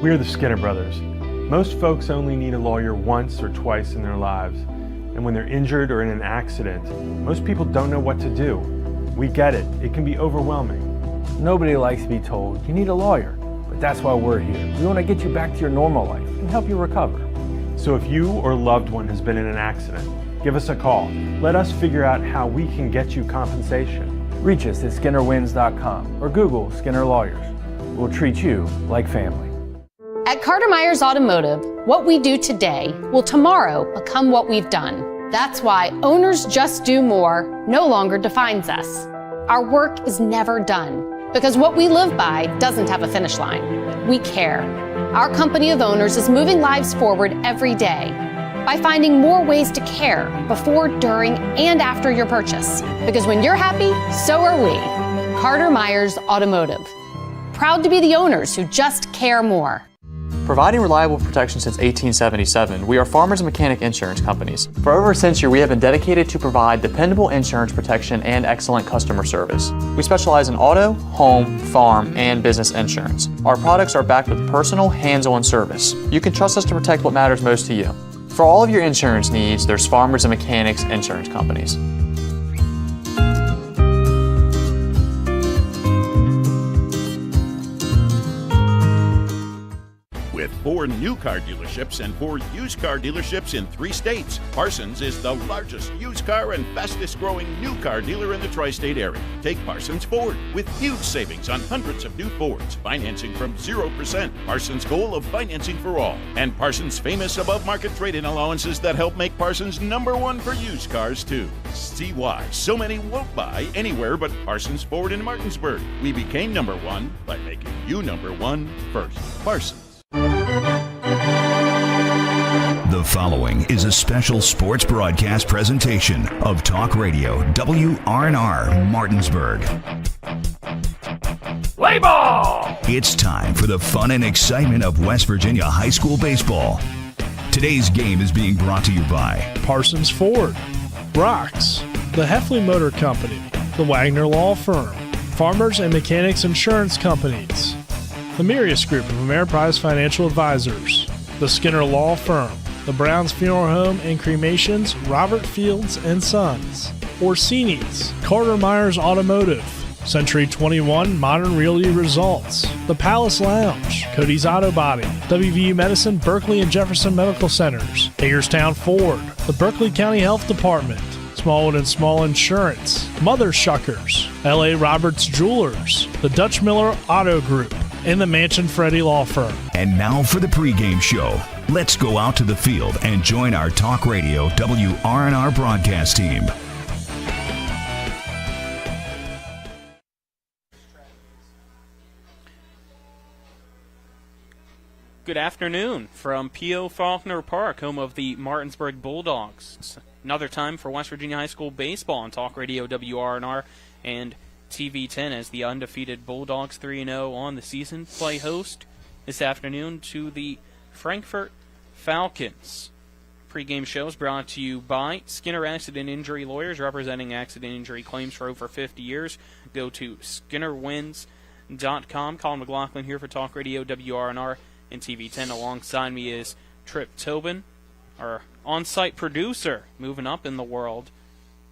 We're the Skinner Brothers. Most folks only need a lawyer once or twice in their lives. And when they're injured or in an accident, most people don't know what to do. We get it. It can be overwhelming. Nobody likes to be told, you need a lawyer. But that's why we're here. We want to get you back to your normal life and help you recover. So if you or a loved one has been in an accident, give us a call. Let us figure out how we can get you compensation. Reach us at SkinnerWins.com or Google Skinner Lawyers. We'll treat you like family. At Carter Myers Automotive, what we do today will tomorrow become what we've done. That's why Owners Just Do More no longer defines us. Our work is never done because what we live by doesn't have a finish line. We care. Our company of owners is moving lives forward every day by finding more ways to care before, during, and after your purchase. Because when you're happy, so are we. Carter Myers Automotive. Proud to be the owners who just care more. Providing reliable protection since 1877, we are Farmers and Mechanic Insurance Companies. For over a century, we have been dedicated to provide dependable insurance protection and excellent customer service. We specialize in auto, home, farm, and business insurance. Our products are backed with personal, hands-on service. You can trust us to protect what matters most to you. For all of your insurance needs, there's Farmers and Mechanics Insurance Companies. With 4 new car dealerships and 4 used car dealerships in 3 states, Parsons is the largest used car and fastest growing new car dealer in the tri-state area. Take Parsons Ford with huge savings on hundreds of new Fords, financing from 0%, Parsons' goal of financing for all, and Parsons' famous above market trade-in allowances that help make Parsons #1 for used cars too. See why so many won't buy anywhere but Parsons Ford in Martinsburg. We became #1 by making you #1 first. Parsons. The following is a special sports broadcast presentation of Talk Radio WRNR Martinsburg. Play ball! It's time for the fun and excitement of West Virginia high school baseball. Today's game is being brought to you by Parsons Ford, Brock's, the Heffley Motor Company, the Wagner Law Firm, Farmers and Mechanics Insurance Companies, the Mirius Group of Ameriprise Financial Advisors, the Skinner Law Firm, the Browns Funeral Home and Cremations, Robert Fields and Sons, Orsini's, Carter Myers Automotive, Century 21 Modern Realty Results, the Palace Lounge, Cody's Auto Body, WVU Medicine, Berkeley and Jefferson Medical Centers, Hagerstown Ford, the Berkeley County Health Department, Smallwood and Small Insurance, Mother Shuckers, L.A. Roberts Jewelers, the Dutch Miller Auto Group, and the Mansion Freddie Law Firm. And now for the pregame show. Let's go out to the field and join our Talk Radio WRNR broadcast team. Good afternoon from P.O. Faulkner Park, home of the Martinsburg Bulldogs. Another time for West Virginia High School baseball on Talk Radio WRNR and TV10 as the undefeated Bulldogs 3-0 on the season play host this afternoon to the Frankfort Falcons. Pre-game show is brought to you by Skinner Accident Injury Lawyers, representing accident injury claims for over 50 years. Go to SkinnerWins.com. Colin McLaughlin here for Talk Radio WRNR and TV10. Alongside me is Trip Tobin, our on-site producer, moving up in the world.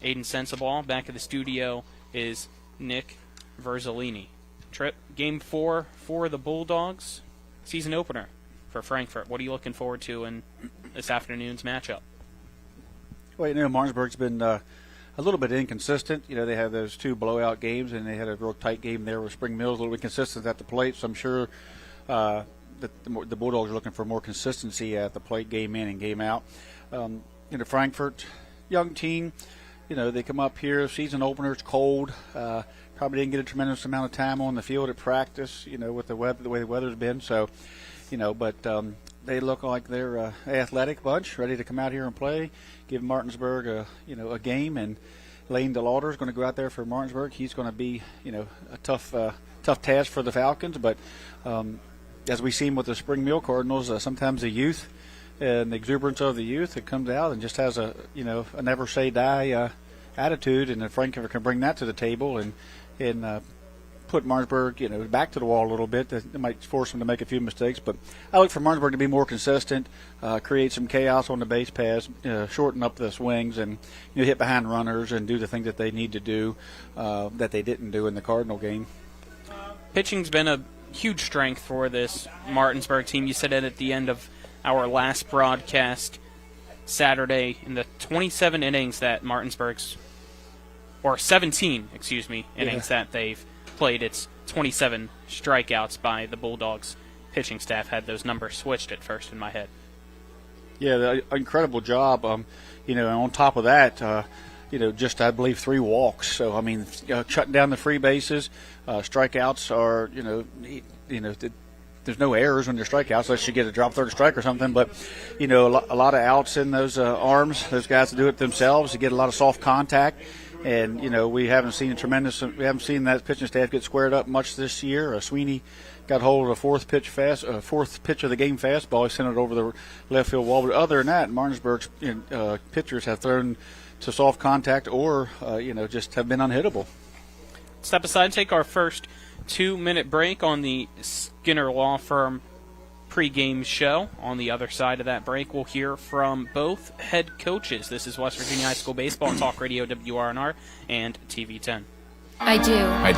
Aiden Sensabaugh. Back at the studio is Nick Verzolini. Trip, Game 4 for the Bulldogs, season opener for Frankfort. What are you looking forward to in this afternoon's matchup? Well, Martinsburg's been a little bit inconsistent. They have those 2 blowout games, and they had a real tight game there with Spring Mills, a little bit consistent at the plate, so I'm sure that the Bulldogs are looking for more consistency at the plate, game in and game out. Frankfort, young team. They come up here, season opener, it's cold. Probably didn't get a tremendous amount of time on the field at practice, with the way the weather's been. So, but they look like they're an athletic bunch, ready to come out here and play, give Martinsburg a game. And Lane DeLauder is going to go out there for Martinsburg. He's going to be, a tough task for the Falcons. But as we've seen with the Spring Mill Cardinals, sometimes the youth and the exuberance of the youth, it comes out and just has a never say die attitude, and if Frankfort can bring that to the table and put Martinsburg, back to the wall a little bit. It might force them to make a few mistakes, but I look for Martinsburg to be more consistent, create some chaos on the base paths, shorten up the swings, and hit behind runners and do the things that they need to do that they didn't do in the Cardinal game. Pitching's been a huge strength for this Martinsburg team. You said it at the end of our last broadcast Saturday. In the 27 innings that Martinsburg's, or 17, innings that they've played, it's 27 strikeouts by the Bulldogs. Pitching staff had those numbers switched at first in my head. Yeah, incredible job. And on top of that, just I believe 3 walks. So I mean, shutting down the free bases, strikeouts are there's no errors when there's strikeouts unless you get a drop third strike or something. But a lot of outs in those arms. Those guys do it themselves. You get a lot of soft contact. And we haven't seen that pitching staff get squared up much this year. Sweeney got hold of a fourth pitch of the game fastball. He sent it over the left field wall. But other than that, Martinsburg's pitchers have thrown to soft contact or just have been unhittable. Step aside and take our first 2-minute break on the Skinner Law Firm pregame show. On the other side of that break, we'll hear from both head coaches. This is West Virginia High School Baseball on Talk Radio WRNR and TV 10. I do. We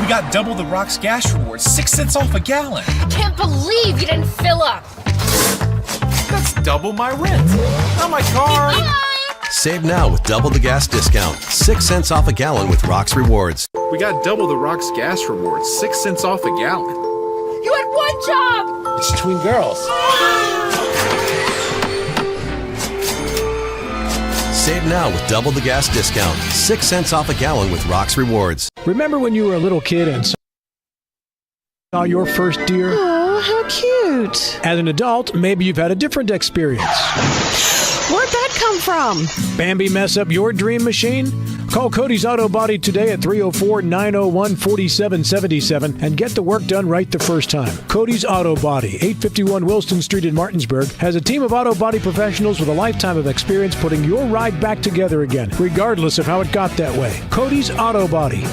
got double the Rock's gas rewards, 6 cents off a gallon. Can't believe you didn't fill up. That's double my rent. Not my car. Save now with double the gas discount. 6 cents off a gallon with Rock's Rewards. We got double the Rock's gas rewards, 6 cents off a gallon. You had one job. It's between girls. Save now with double the gas discount. 6 cents off a gallon with Rock's Rewards. Remember when you were a little kid and saw your first deer? Oh, how cute. As an adult, maybe you've had a different experience. Where'd that come from? Bambi mess up your dream machine? Call Cody's Auto Body today at 304-901-4777 and get the work done right the first time. Cody's Auto Body, 851 Wilston Street in Martinsburg, has a team of auto body professionals with a lifetime of experience putting your ride back together again, regardless of how it got that way. Cody's Auto Body.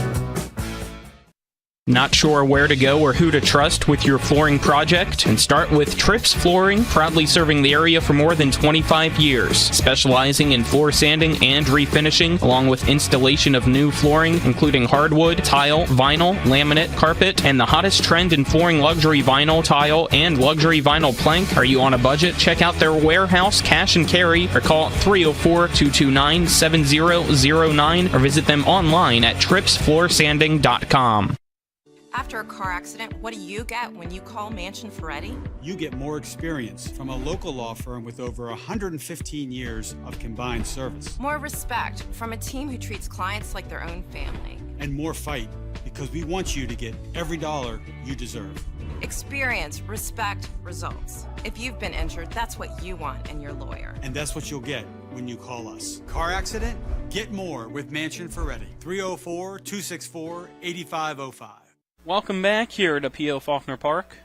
Not sure where to go or who to trust with your flooring project? And start with Trips Flooring, proudly serving the area for more than 25 years, specializing in floor sanding and refinishing, along with installation of new flooring, including hardwood, tile, vinyl, laminate, carpet, and the hottest trend in flooring, luxury vinyl, tile, and luxury vinyl plank. Are you on a budget? Check out their warehouse, cash and carry, or call 304-229-7009, or visit them online at tripsfloorsanding.com. After a car accident, what do you get when you call Mansion Ferretti? You get more experience from a local law firm with over 115 years of combined service. More respect from a team who treats clients like their own family. And more fight, because we want you to get every dollar you deserve. Experience, respect, results. If you've been injured, that's what you want in your lawyer. And that's what you'll get when you call us. Car accident? Get more with Mansion Ferretti. 304-264-8505. Welcome back here to P.O. Faulkner Park.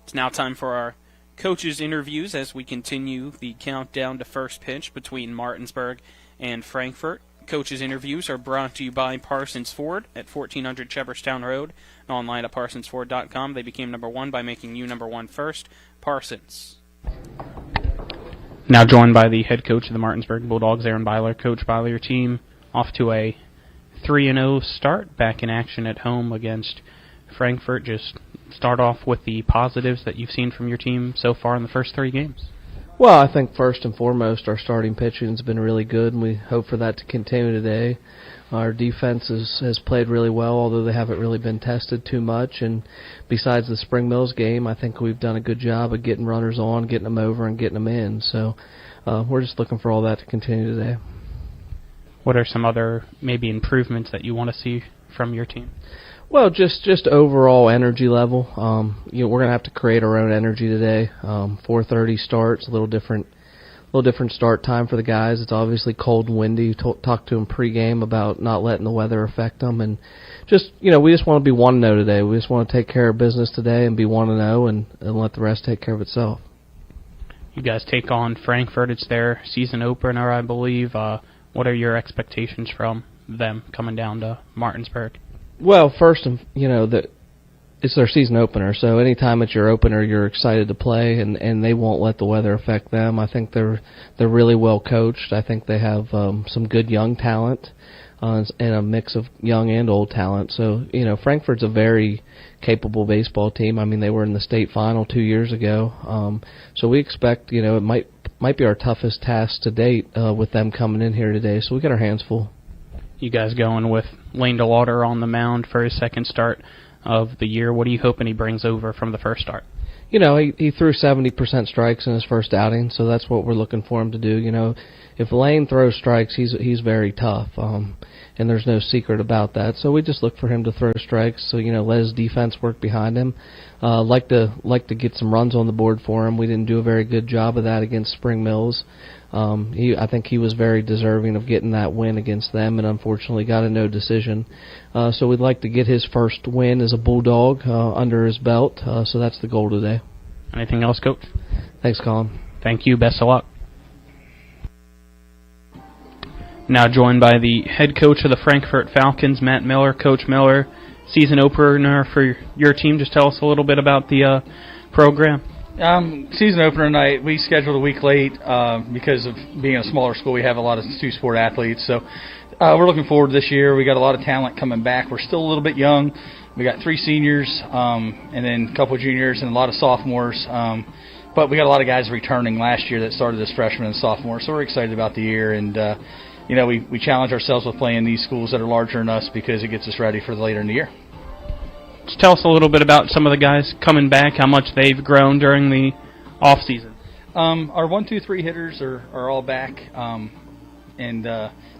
It's now time for our coaches' interviews as we continue the countdown to first pitch between Martinsburg and Frankfort. Coaches' interviews are brought to you by Parsons Ford at 1400 Shepherdstown Road and online at parsonsford.com. They became number one by making you number one first. Parsons. Now joined by the head coach of the Martinsburg Bulldogs, Aaron Byler. Coach Byler, your team off to a 3-0 start, back in action at home against Frankfort. Just start off with the positives that you've seen from your team so far in the first 3 games. Well, I think first and foremost our starting pitching has been really good, and we hope for that to continue today. Our defense has played really well, although they haven't really been tested too much. And besides the Spring Mills game, I think we've done a good job of getting runners on, getting them over, and getting them in. So we're just looking for all that to continue today. What are some other maybe improvements that you want to see from your team? Well, just overall energy level. We're going to have to create our own energy today. 4:30 starts, a little different start time for the guys. It's obviously cold and windy. Talked to them pregame about not letting the weather affect them, and we just want to be 1-0 today. We just want to take care of business today and be 1-0 and let the rest take care of itself. You guys take on Frankfort. It's their season opener, I believe. What are your expectations from them coming down to Martinsburg? Well, first, it's their season opener, so anytime it's your opener, you're excited to play, and they won't let the weather affect them. I think they're really well coached. I think they have some good young talent and a mix of young and old talent. So, Frankfort's a very capable baseball team. I mean, they were in the state final 2 years ago. So we expect, it might be our toughest task to date with them coming in here today. So we got our hands full. You guys going with Lane DeLauder on the mound for his second start of the year. What are you hoping he brings over from the first start? He threw 70% strikes in his first outing, so that's what we're looking for him to do. If Lane throws strikes, he's very tough, and there's no secret about that. So we just look for him to throw strikes. So let his defense work behind him. Like to get some runs on the board for him. We didn't do a very good job of that against Spring Mills. I think he was very deserving of getting that win against them, and unfortunately got a no decision. So we'd like to get his first win as a Bulldog under his belt. So that's the goal today. Anything else, Coach? Thanks, Colin. Thank you. Best of luck. Now joined by the head coach of the Frankfort Falcons, Matt Miller. Coach Miller, season opener for your team. Just tell us a little bit about the program. Season opener night, we scheduled a week late because of being a smaller school. We have a lot of two-sport athletes, so we're looking forward to this year. We got a lot of talent coming back. We're still a little bit young. We got 3 seniors and then a couple of juniors and a lot of sophomores. But we got a lot of guys returning last year that started as freshmen and sophomores, so we're excited about the year. And we challenge ourselves with playing these schools that are larger than us because it gets us ready for later in the year. Just tell us a little bit about some of the guys coming back, how much they've grown during the off season. Our 1, 2, 3 hitters are all back, and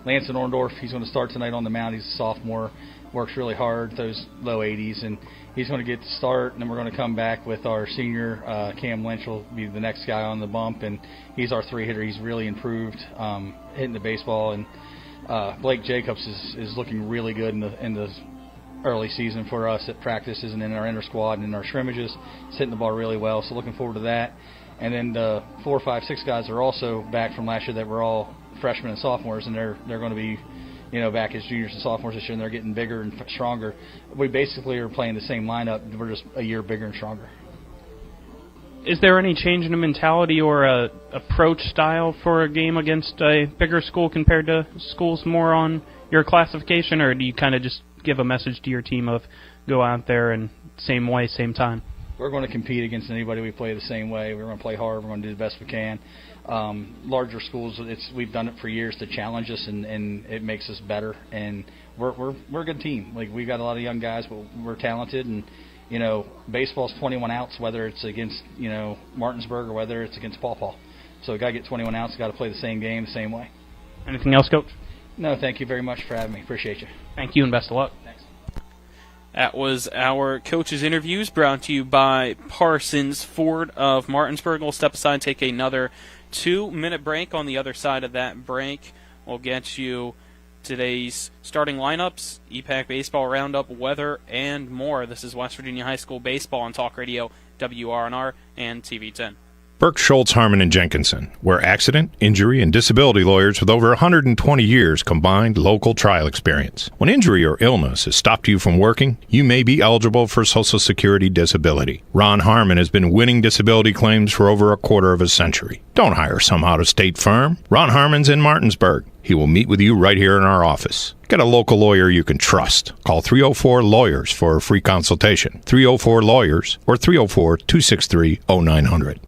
Lance Orndorff, he's going to start tonight on the mound. He's a sophomore, works really hard, those low 80s, and he's going to get the start. And then we're going to come back with our senior Cam Lynch will be the next guy on the bump, and he's our 3 hitter. He's really improved hitting the baseball, and Blake Jacobs is looking really good in the early season for us at practices and in our inter squad and in our scrimmages. He's hitting the ball really well, so looking forward to that. And then the 4, 5, 6 guys are also back from last year that were all freshmen and sophomores, and they're going to be back as juniors and sophomores this year, and they're getting bigger and stronger. We basically are playing the same lineup. We're just a year bigger and stronger. Is there any change in a mentality or a approach style for a game against a bigger school compared to schools more on your classification, or do you kind of just give a message to your team of go out there and same way, same time? We're going to compete against anybody we play the same way. We're going to play hard. We're going to do the best we can. Larger schools, we've done it for years to challenge us, and it makes us better. And we're a good team. Like, we've got a lot of young guys, but we're talented. And baseball's 21 outs, whether it's against Martinsburg or whether it's against Paw Paw. So we got to get 21 outs. Got to play the same game the same way. Anything else, Coach? No, thank you very much for having me. Appreciate you. Thank you, and best of luck. Thanks. That was our coaches' interviews brought to you by Parsons Ford of Martinsburg. We'll step aside and take another 2-minute break. On the other side of that break, we'll get you today's starting lineups, EPAC Baseball Roundup, weather, and more. This is West Virginia High School Baseball on Talk Radio, WRNR, and TV 10. Burke, Schultz, Harmon, and Jenkinson, where accident, injury, and disability lawyers with over 120 years combined local trial experience. When injury or illness has stopped you from working, you may be eligible for Social Security disability. Ron Harmon has been winning disability claims for over a quarter of a century. Don't hire some out-of-state firm. Ron Harmon's in Martinsburg. He will meet with you right here in our office. Get a local lawyer you can trust. Call 304-LAWYERS for a free consultation. 304-LAWYERS or 304-263-0900.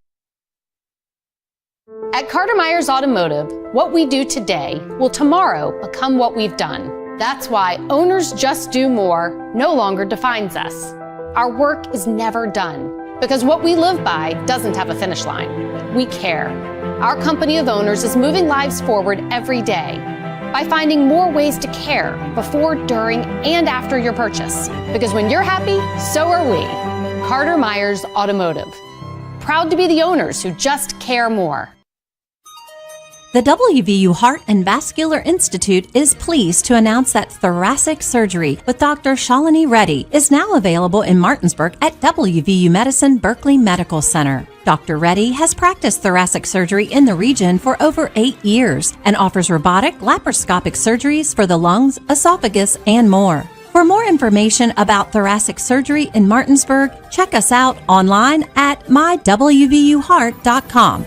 At Carter Myers Automotive, what we do today will tomorrow become what we've done. That's why Owners Just Do More no longer defines us. Our work is never done because what we live by doesn't have a finish line. We care. Our company of owners is moving lives forward every day by finding more ways to care before, during, and after your purchase. Because when you're happy, so are we. Carter Myers Automotive. Proud to be the owners who just care more. The WVU Heart and Vascular Institute is pleased to announce that thoracic surgery with Dr. Shalini Reddy is now available in Martinsburg at WVU Medicine Berkeley Medical Center. Dr. Reddy has practiced thoracic surgery in the region for over 8 years and offers robotic laparoscopic surgeries for the lungs, esophagus, and more. For more information about thoracic surgery in Martinsburg, check us out online at mywvuheart.com.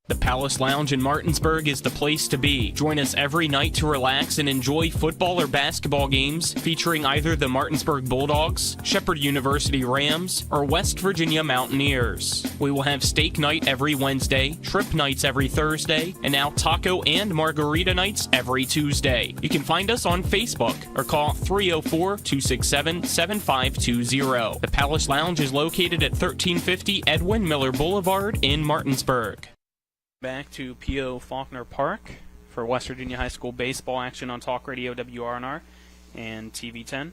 The Palace Lounge in Martinsburg is the place to be. Join us every night to relax and enjoy football or basketball games featuring either the Martinsburg Bulldogs, Shepherd University Rams, or West Virginia Mountaineers. We will have steak night every Wednesday, trip nights every Thursday, and now taco and margarita nights every Tuesday. You can find us on Facebook or call 304-267-7520. The Palace Lounge is located at 1350 Edwin Miller Boulevard in Martinsburg. Back to P.O. Faulkner Park for West Virginia High School baseball action on Talk Radio WRNR and TV10.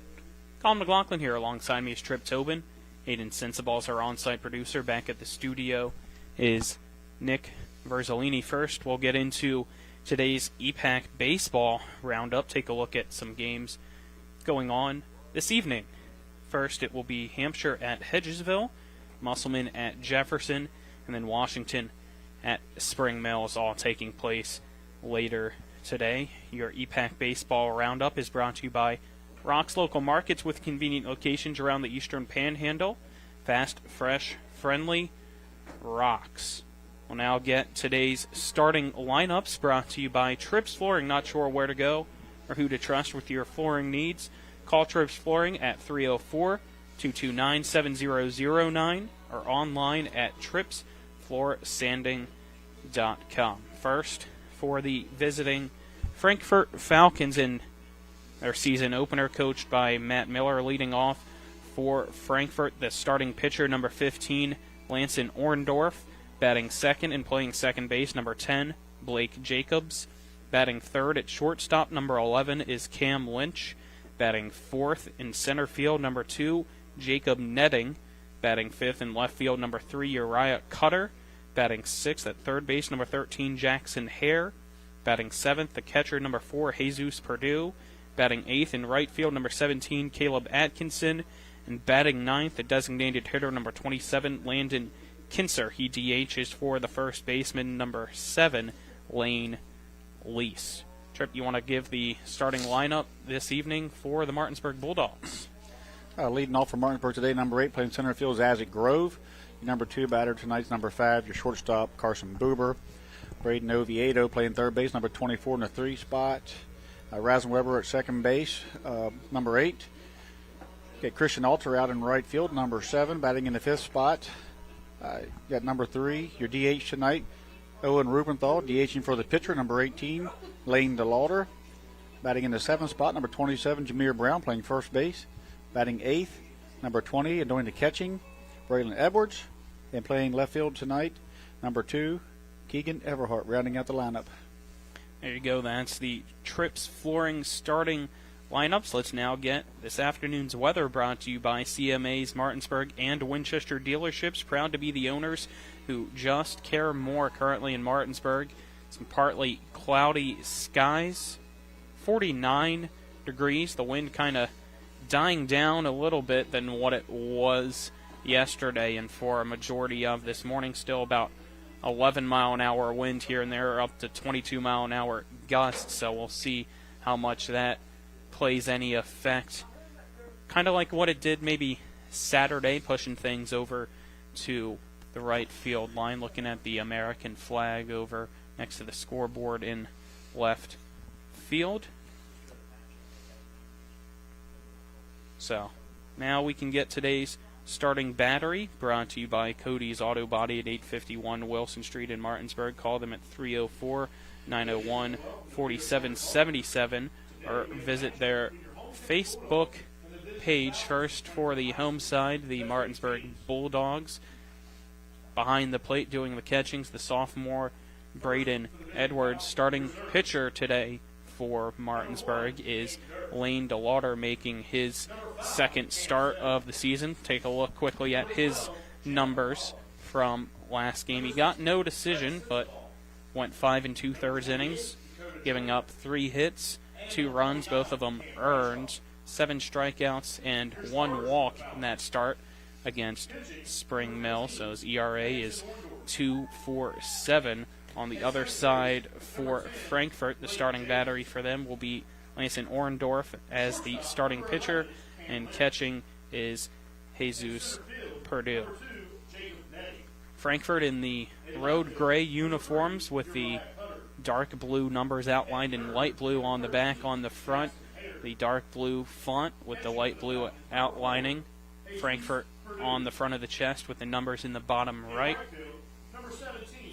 Colin McLaughlin here alongside me is Trip Tobin. Aiden Sensabal's our on-site producer. Back at the studio is Nick Verzolini. First, we'll get into today's EPAC baseball roundup. Take a look at some games going on this evening. First, it will be Hampshire at Hedgesville, Musselman at Jefferson, and then Washington at Spring Mills, all taking place later today. Your EPAC baseball roundup is brought to you by Rock's Local Markets with convenient locations around the Eastern Panhandle. Fast, fresh, friendly Rock's. We'll now get today's starting lineups brought to you by Trips Flooring. Not sure where to go or who to trust with your flooring needs? Call Trips Flooring at 304-229-7009 or online at tripsfloorsanding.com. First, for the visiting Frankfort Falcons in their season opener, coached by Matt Miller, leading off for Frankfort, the starting pitcher, number 15, Lanson Orndorff, batting second and playing second base, number 10, Blake Jacobs. Batting third at shortstop, number 11, is Cam Lynch. Batting fourth in center field, number 2, Jacob Netting. Batting fifth in left field, number 3, Uriah Cutter. Batting sixth at third base, number 13, Jackson Hare. Batting seventh, the catcher, number 4, Jesus Perdue. Batting eighth in right field, number 17, Caleb Atkinson. And batting ninth, the designated hitter, number 27, Landon Kinser. He DHs for the first baseman, number 7, Lane Lease. Trip, you want to give the starting lineup this evening for the Martinsburg Bulldogs? Leading off for Martinsburg today, number 8, playing center field is Isaac Grove. Your number 2 batter tonight's number 5, your shortstop, Carson Buber. Braden Oviedo playing third base, number 24 in the 3 spot. Rasen Weber at second base, number 8. Get Christian Alter out in right field, number 7, batting in the 5th spot. Got number 3, your DH tonight, Owen Rubenthal, DHing for the pitcher, number 18, Lane DeLauder. Batting in the 7th spot, number 27, Jameer Brown, playing first base. Batting 8th, number 20, and doing the catching, Braylon Edwards. And playing left field tonight, number 2, Keegan Everhart, rounding out the lineup. There you go. That's the Trips Flooring starting lineups. Let's now get this afternoon's weather brought to you by CMA's Martinsburg and Winchester dealerships. Proud to be the owners who just care more. Currently in Martinsburg, some partly cloudy skies, 49 degrees. The wind kind of dying down a little bit than what it was yesterday, and for a majority of this morning, still about 11-mile-an-hour wind here and there, up to 22-mile-an-hour gusts, so we'll see how much that plays any effect. Kind of like what it did maybe Saturday, pushing things over to the right field line, looking at the American flag over next to the scoreboard in left field. So, now we can get today's starting battery, brought to you by Cody's Auto Body at 851 Wilson Street in Martinsburg. Call them at 304-901-4777 or visit their Facebook page. First for the home side, the Martinsburg Bulldogs. Behind the plate doing the catchings, the sophomore Braden Edwards. Starting pitcher today for Martinsburg is Lane DeLauder, making his second start of the season. Take a look quickly at his numbers from last game. He got no decision, but went 5 2/3 innings, giving up 3 hits, 2 runs, both of them earned, 7 strikeouts, and 1 walk in that start against Spring Mill. So his ERA is 2.47. On the other side for Frankfort, the starting battery for them will be Lansing Orndorff as the starting pitcher, and catching is Jesus Perdue. Frankfort in the road gray uniforms with the dark blue numbers outlined in light blue on the back on the front. The dark blue font with the light blue outlining. Frankfort on the front of the chest with the numbers in the bottom right.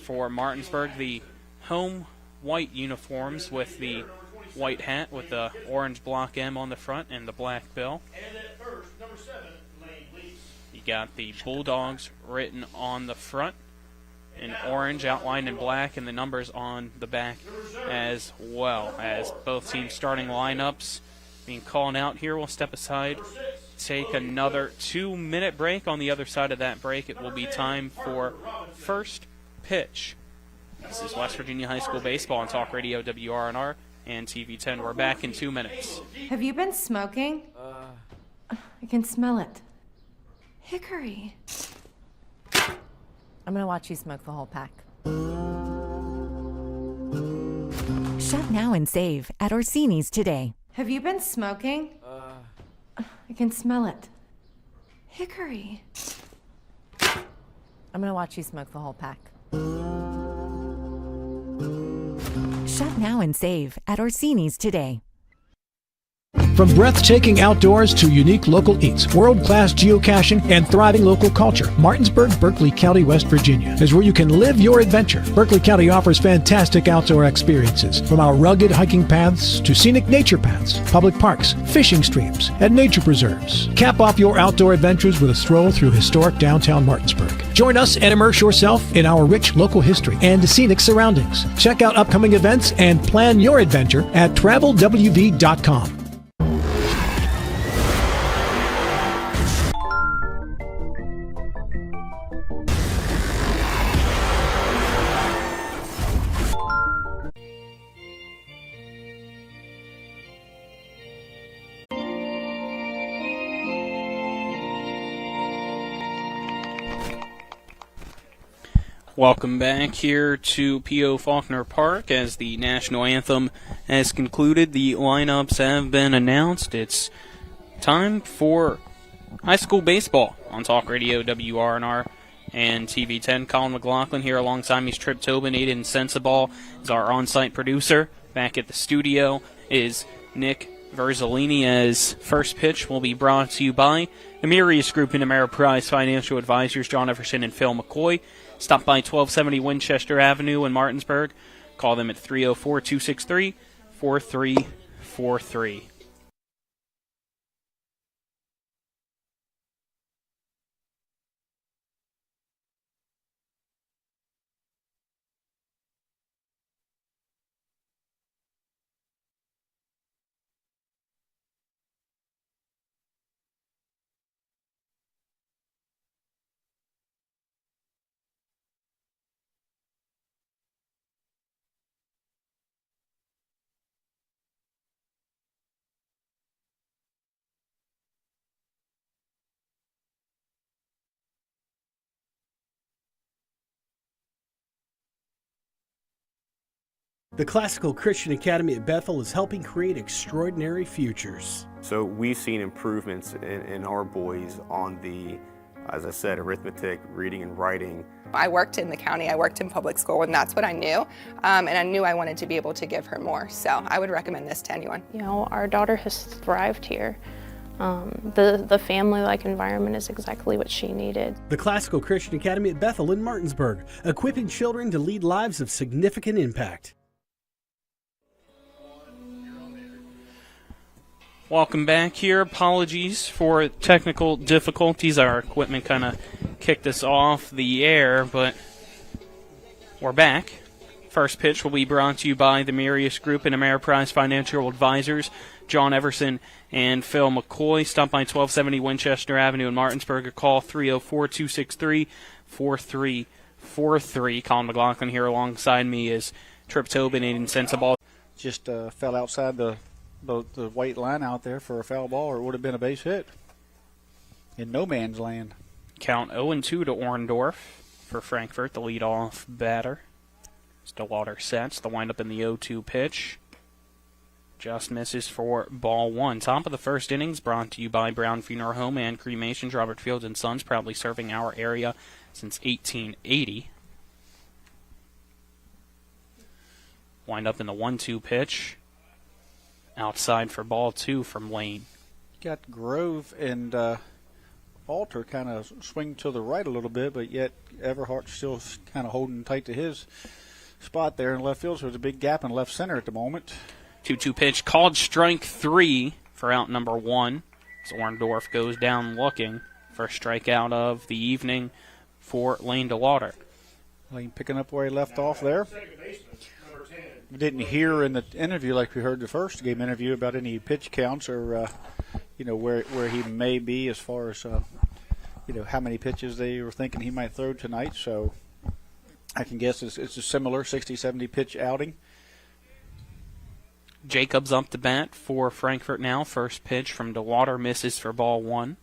For Martinsburg, the home white uniforms with the white hat with the orange block M on the front and the black bill. You got the Bulldogs written on the front in orange, outlined in black, and the numbers on the back as well. As both teams' starting lineups being called out here, we'll step aside, take another 2-minute break. On the other side of that break, it will be time for first pitch. This is West Virginia High School Baseball on Talk Radio WRNR and TV 10. We're back in 2 minutes. Have you been smoking? I can smell it. Hickory. I'm gonna watch you smoke the whole pack. Shop now and save at Orsini's today. Have you been smoking? I can smell it. Hickory. I'm gonna watch you smoke the whole pack. Shop now and save at Orsini's today. From breathtaking outdoors to unique local eats, world-class geocaching, and thriving local culture, Martinsburg, Berkeley County, West Virginia is where you can live your adventure. Berkeley County offers fantastic outdoor experiences, from our rugged hiking paths to scenic nature paths, public parks, fishing streams, and nature preserves. Cap off your outdoor adventures with a stroll through historic downtown Martinsburg. Join us and immerse yourself in our rich local history and scenic surroundings. Check out upcoming events and plan your adventure at travelwv.com. Welcome back here to P.O. Faulkner Park as the national anthem has concluded. The lineups have been announced. It's time for high school baseball on Talk Radio WRNR and TV 10. Colin McLaughlin here alongside me is Trip Tobin. Aiden Sensabaugh is our on-site producer. Back at the studio is Nick Verzolini, as first pitch will be brought to you by the Mirius Group and Ameriprise Financial Advisors, John Everson and Phil McCoy. Stop by 1270 Winchester Avenue in Martinsburg. Call them at 304-263-4343. The Classical Christian Academy at Bethel is helping create extraordinary futures. So we've seen improvements in our boys on the, as I said, arithmetic, reading and writing. I worked in the county, I worked in public school, and that's what I knew. And I knew I wanted to be able to give her more. So I would recommend this to anyone. You know, our daughter has thrived here. The family-like environment is exactly what she needed. The Classical Christian Academy at Bethel in Martinsburg, equipping children to lead lives of significant impact. Welcome back here. Apologies for technical difficulties. Our equipment kind of kicked us off the air, but we're back. First pitch will be brought to you by the Mirius Group and Ameriprise Financial Advisors, John Everson and Phil McCoy. Stop by 1270 Winchester Avenue in Martinsburg or call 304-263-4343. Colin McLaughlin here alongside me is Trip Tobin, Aiden Sensabaugh. Just fell outside the white line out there for a foul ball, or it would have been a base hit in no man's land. Count 0-2 to Orndorff for Frankfort, the leadoff batter. Stillwater sets the windup in the 0-2 pitch. Just misses for ball one. Top of the first innings brought to you by Brown Funeral Home and Cremations. Robert Fields and Sons, proudly serving our area since 1880. Wind up in the 1-2 pitch. Outside for ball two from Lane. Got Grove and Alter kind of swing to the right a little bit, but yet Everhart's still kind of holding tight to his spot there in left field, so there's a big gap in left center at the moment. 2-2 pitch, called strike three for out number one. As Orndorff goes down looking. First strikeout of the evening for Lane DeLauder. Lane picking up where he left off there. We didn't hear in the interview like we heard the first game interview about any pitch counts or where he may be as far as how many pitches they were thinking he might throw tonight. So I can guess it's a similar 60-70 pitch outing. Jacobs up to bat for Frankfort now. First pitch from DeLauder misses for ball one.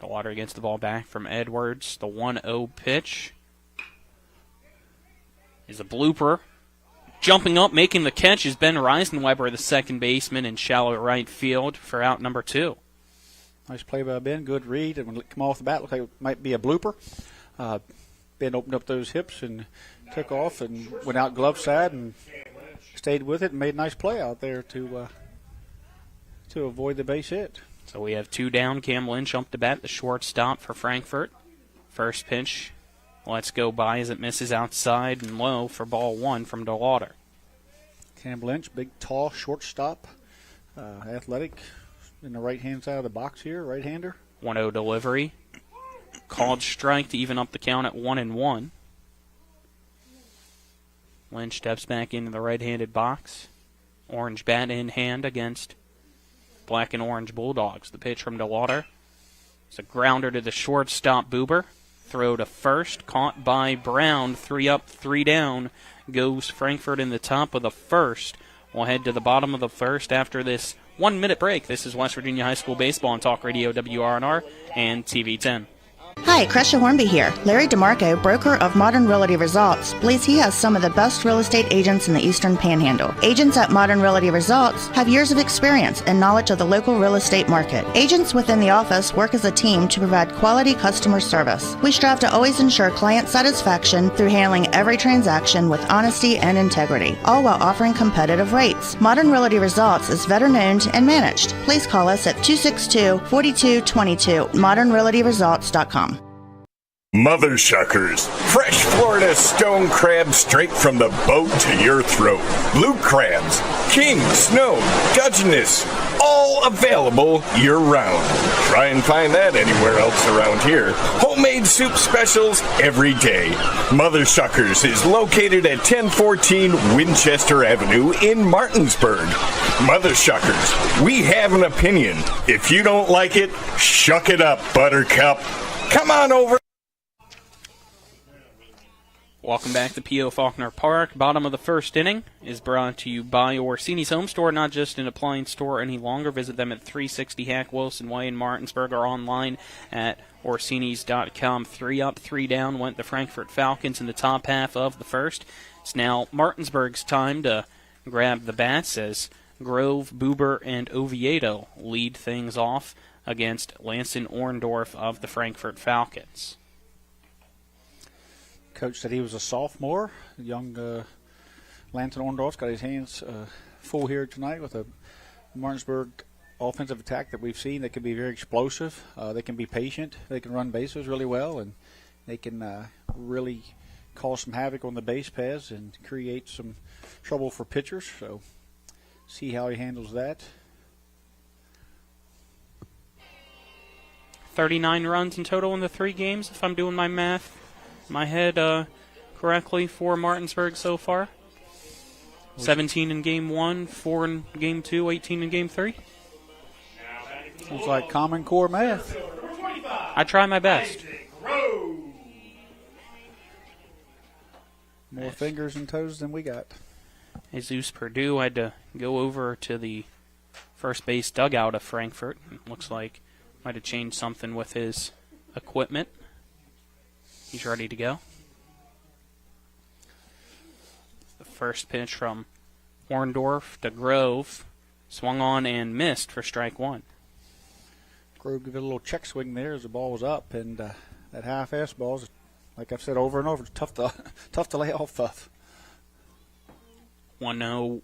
DeLauder gets the ball back from Edwards. The 1-0 pitch is a blooper. Jumping up, making the catch is Ben Reisenweber, the second baseman in shallow right field for out number two. Nice play by Ben. Good read. And when it come off the bat, looked like it might be a blooper. Ben opened up those hips and took off and went out glove side and stayed with it and made a nice play out there to avoid the base hit. So we have two down. Cam Lynch up to bat, the shortstop for Frankfort. First pitch, let's go by as it misses outside and low for ball one from DeLauder. Cam Lynch, big, tall shortstop, athletic, in the right-hand side of the box here, right-hander. 1-0 delivery. Called strike to even up the count at 1-1. Lynch steps back into the right-handed box. Orange bat in hand against black and orange Bulldogs. The pitch from DeLauder. It's a grounder to the shortstop, Buber. Throw to first, caught by Brown. 3 up, 3 down. Goes Frankfort in the top of the first. We'll head to the bottom of the first after this 1-minute break. This is West Virginia High School Baseball on Talk Radio WRNR and TV 10. Hi, Crescia Hornby here. Larry DeMarco, broker of Modern Realty Results, believes he has some of the best real estate agents in the Eastern Panhandle. Agents at Modern Realty Results have years of experience and knowledge of the local real estate market. Agents within the office work as a team to provide quality customer service. We strive to always ensure client satisfaction through handling every transaction with honesty and integrity, all while offering competitive rates. Modern Realty Results is veteran-owned and managed. Please call us at 262-4222, modernrealtyresults.com. Mother Shuckers. Fresh Florida stone crab straight from the boat to your throat. Blue crabs, king, snow, Dungeness, all available year-round. Try and find that anywhere else around here. Homemade soup specials every day. Mother Shuckers is located at 1014 Winchester Avenue in Martinsburg. Mother Shuckers, we have an opinion. If you don't like it, shuck it up, Buttercup. Come on over. Welcome back to P.O. Faulkner Park. Bottom of the first inning is brought to you by Orsini's Home Store, not just an appliance store any longer. Visit them at 360 Hack Wilson Way in Martinsburg or online at Orsinis.com. 3 up, 3 down went the Frankfort Falcons in the top half of the first. It's now Martinsburg's time to grab the bats as Grove, Buber, and Oviedo lead things off against Lanston Orndorff of the Frankfort Falcons. Coach said he was a sophomore. Young Lanston Orndorff's got his hands full here tonight with a Martinsburg offensive attack that we've seen that can be very explosive. They can be patient. They can run bases really well, and they can really cause some havoc on the base paths and create some trouble for pitchers. So see how he handles that. 39 runs in total in the 3 games, if I'm doing my math in my head correctly for Martinsburg so far. 17 in Game 1, 4 in Game 2, 18 in Game 3. Sounds like Common Core math. I try my best. More fingers and toes than we got. Jesus Purdue had to go over to the first base dugout of Frankfort. Looks like might have changed something with his equipment. He's ready to go. The first pitch from Orndorff to Grove. Swung on and missed for strike one. Grove gave it a little check swing there as the ball was up, and that high fastball is, like I've said over and over, it's tough to lay off of. 1-1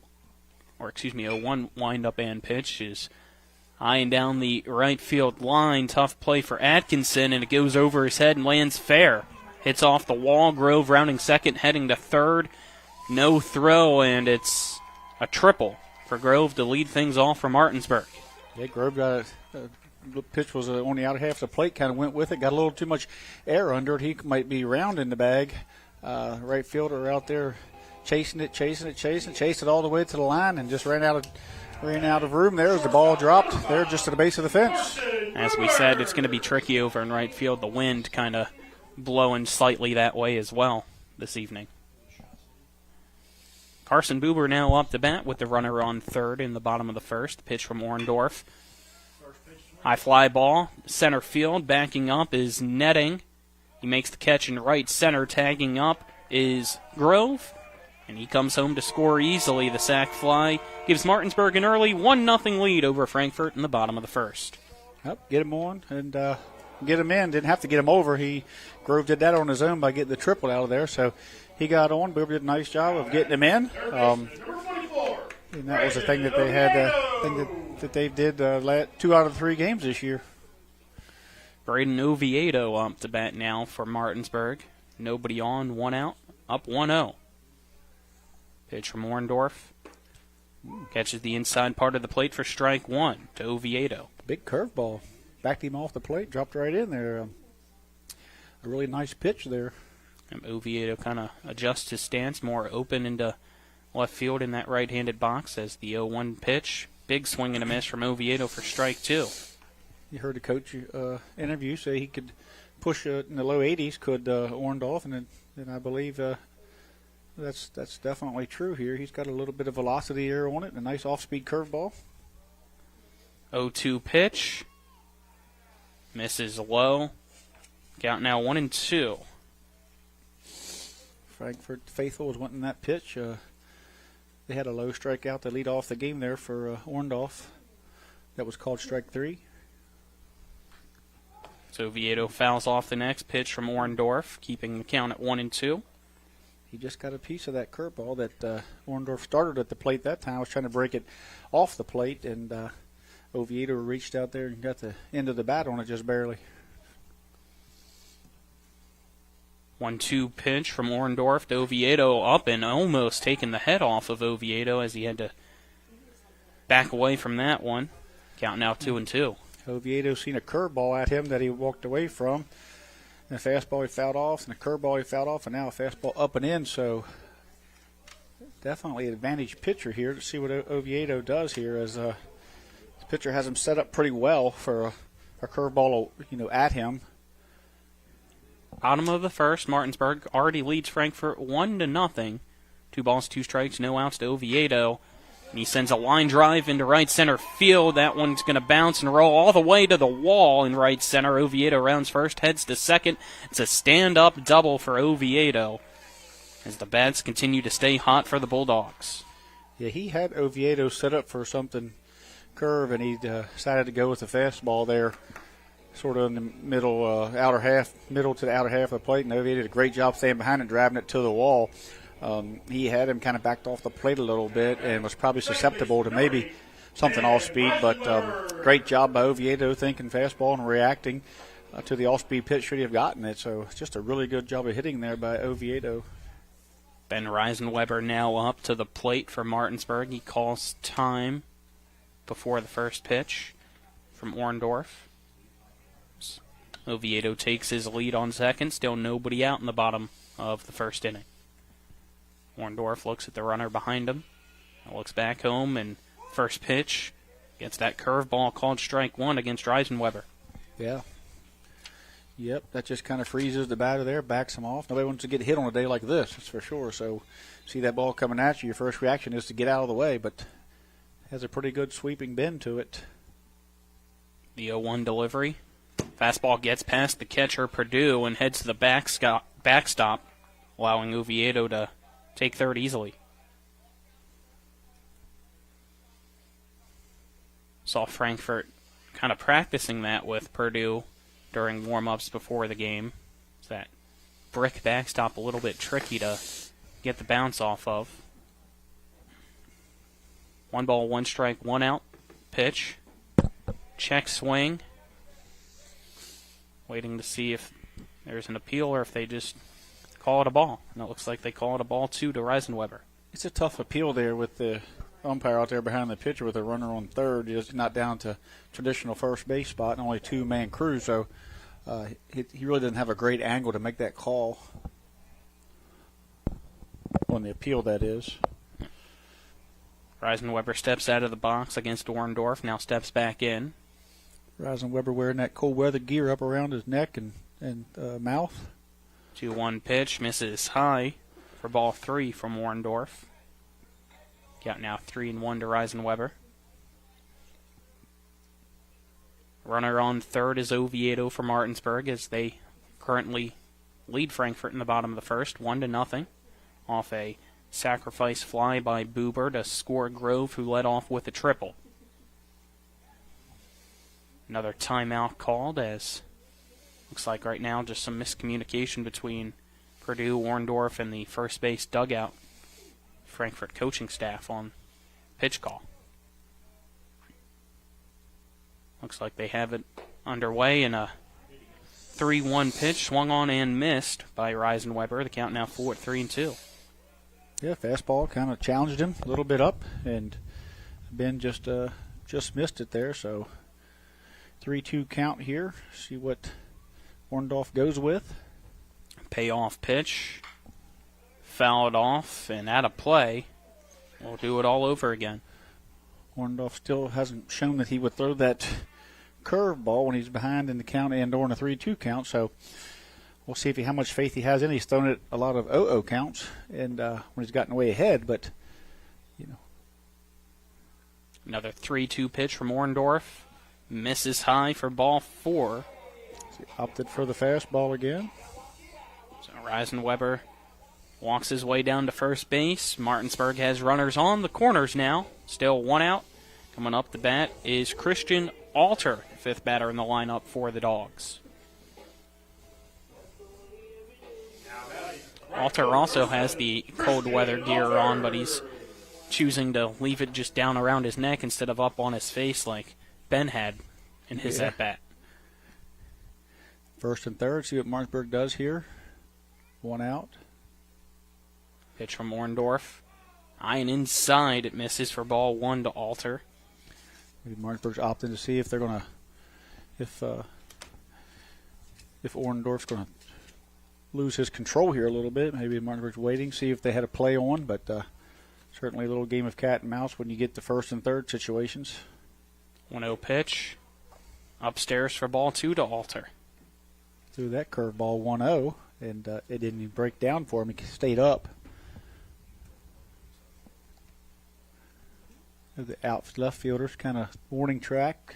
wind-up and pitch is eyeing down the right field line. Tough play for Atkinson, and it goes over his head and lands fair. Hits off the wall. Grove rounding second, heading to third. No throw, and it's a triple for Grove to lead things off for Martinsburg. Yeah, Grove got it. The pitch was on the outer half of the plate, kind of went with it, got a little too much air under it. He might be round in the bag. Right fielder out there chasing it all the way to the line, and just ran out of room there as the ball dropped there just to the base of the fence. As we said, it's going to be tricky over in right field. The wind kind of blowing slightly that way as well this evening. Carson Buber now up to bat with the runner on third in the bottom of the first. Pitch from Orndorff. High fly ball, center field. Backing up is Netting. He makes the catch in right center. Tagging up is Grove. And he comes home to score easily. The sac fly gives Martinsburg an early 1-0 lead over Frankfort in the bottom of the first. Yep, get him on and get him in. Didn't have to get him over. Grove did that on his own by getting the triple out of there. So he got on. Buber did a nice job of getting him in. And that was the thing that they had, that they did 2 out of 3 games this year. Braden Oviedo up to bat now for Martinsburg. Nobody on, 1 out, up 1-0. Pitch from Orndorff. Catches the inside part of the plate for strike one to Oviedo. Big curveball. Backed him off the plate, dropped right in there. A really nice pitch there. And Oviedo kind of adjusts his stance, more open into left field in that right-handed box as the 0-1 pitch. Big swing and a miss from Oviedo for strike two. You heard the coach interview say he could push in the low 80s, could Orndorff, and I believe that's definitely true here. He's got a little bit of velocity there on it, a nice off-speed curveball. 0-2 pitch. Misses low. Count now 1-2. Frankfort faithful was wanting that pitch. They had a low strikeout to lead off the game there for Orndorff. That was called strike 3. So Oviedo fouls off the next pitch from Orndorff, keeping the count at 1-2. He just got a piece of that curveball that Orndorff started at the plate that time. I was trying to break it off the plate, and Oviedo reached out there and got the end of the bat on it just barely. 1-2 pitch from Orndorff to Oviedo, up and almost taking the head off of Oviedo as he had to back away from that one. Count now 2-2. Oviedo seen a curveball at him that he walked away from. And a fastball he fouled off, and a curveball he fouled off, and now a fastball up and in. So definitely an advantage pitcher here to see what Oviedo does here, as the pitcher has him set up pretty well for a curveball, at him. Bottom of the first, Martinsburg already leads Frankfort 1-0. 2 balls, 2 strikes, no outs to Oviedo. And he sends a line drive into right center field. That one's going to bounce and roll all the way to the wall in right center. Oviedo rounds first, heads to second. It's a stand-up double for Oviedo as the bats continue to stay hot for the Bulldogs. Yeah, he had Oviedo set up for something curve, and he decided to go with the fastball there, sort of in the middle to the outer half of the plate. And Oviedo did a great job staying behind it, driving it to the wall. He had him kind of backed off the plate a little bit and was probably susceptible to maybe something off-speed, but great job by Oviedo thinking fastball and reacting to the off-speed pitch should he have gotten it. So just a really good job of hitting there by Oviedo. Ben Reisenweber now up to the plate for Martinsburg. He calls time before the first pitch from Orndorff. Oviedo takes his lead on second, still nobody out in the bottom of the first inning. Orndorff looks at the runner behind him, looks back home, and first pitch gets that curveball called strike one against Reisenweber. Yeah. Yep, that just kind of freezes the batter there, backs him off. Nobody wants to get hit on a day like this, that's for sure. So see that ball coming at you, your first reaction is to get out of the way, but has a pretty good sweeping bend to it. The 0-1 delivery. Fastball gets past the catcher, Purdue, and heads to the backstop, allowing Oviedo to take third easily. Saw Frankfort kind of practicing that with Purdue during warm-ups before the game. It's that brick backstop a little bit tricky to get the bounce off of. 1 ball, 1 strike, 1 out. Pitch. Check swing. Waiting to see if there's an appeal or if they just call it a ball. And it looks like they call it a ball 2 to Reisenweber. It's a tough appeal there with the umpire out there behind the pitcher with a runner on third. He's not down to traditional first base spot and only 2-man crew, so he really doesn't have a great angle to make that call on the appeal, that is. Reisenweber steps out of the box against Orndorff, now steps back in. Reisenweber wearing that cold weather gear up around his neck and mouth. 2-1 pitch, misses high for ball 3 from Orndorff. Count now 3-1 to Reisenweber. Runner on third is Oviedo for Martinsburg as they currently lead Frankfort in the bottom of the first, 1-0, off a sacrifice fly by Buber to score Grove, who led off with a triple. Another timeout called, as looks like right now just some miscommunication between Purdue, Orndorff, and the first base dugout Frankfort coaching staff on pitch call. Looks like they have it underway in a 3-1 pitch, swung on and missed by Reisenweber. The count now 4-3-2. Yeah, fastball kind of challenged him a little bit up, and Ben just missed it there. So 3-2 count here. See what Orndorff goes with. Payoff pitch. Fouled off and out of play. We'll do it all over again. Orndorff still hasn't shown that he would throw that curveball when he's behind in the count and or in a 3-2 count. So we'll see how much faith he has in it. He's thrown it a lot of 0-0 counts and when he's gotten way ahead, but you know. Another 3-2 pitch from Orndorff. Misses high for ball 4. So he opted for the fastball again. So Reisenweber walks his way down to first base. Martinsburg has runners on the corners now. Still 1 out. Coming up the bat is Christian Alter, 5th batter in the lineup for the Dogs. Alter also has the cold weather gear on, but he's choosing to leave it just down around his neck instead of up on his face like Ben had in his at-bat. First and third, see what Martinsburg does here. 1 out. Pitch from Orndorff. High and inside, it misses for ball 1 to Alter. Maybe Martinsburg's opting to see if they're going to, if Orndorff's going to lose his control here a little bit. Maybe Martinsburg's waiting, see if they had a play on, but certainly a little game of cat and mouse when you get to first and third situations. 1-0 pitch. Upstairs for ball 2 to Alter. Threw that curveball 1-0, and it didn't even break down for him. He stayed up. The left fielder's kind of warning track.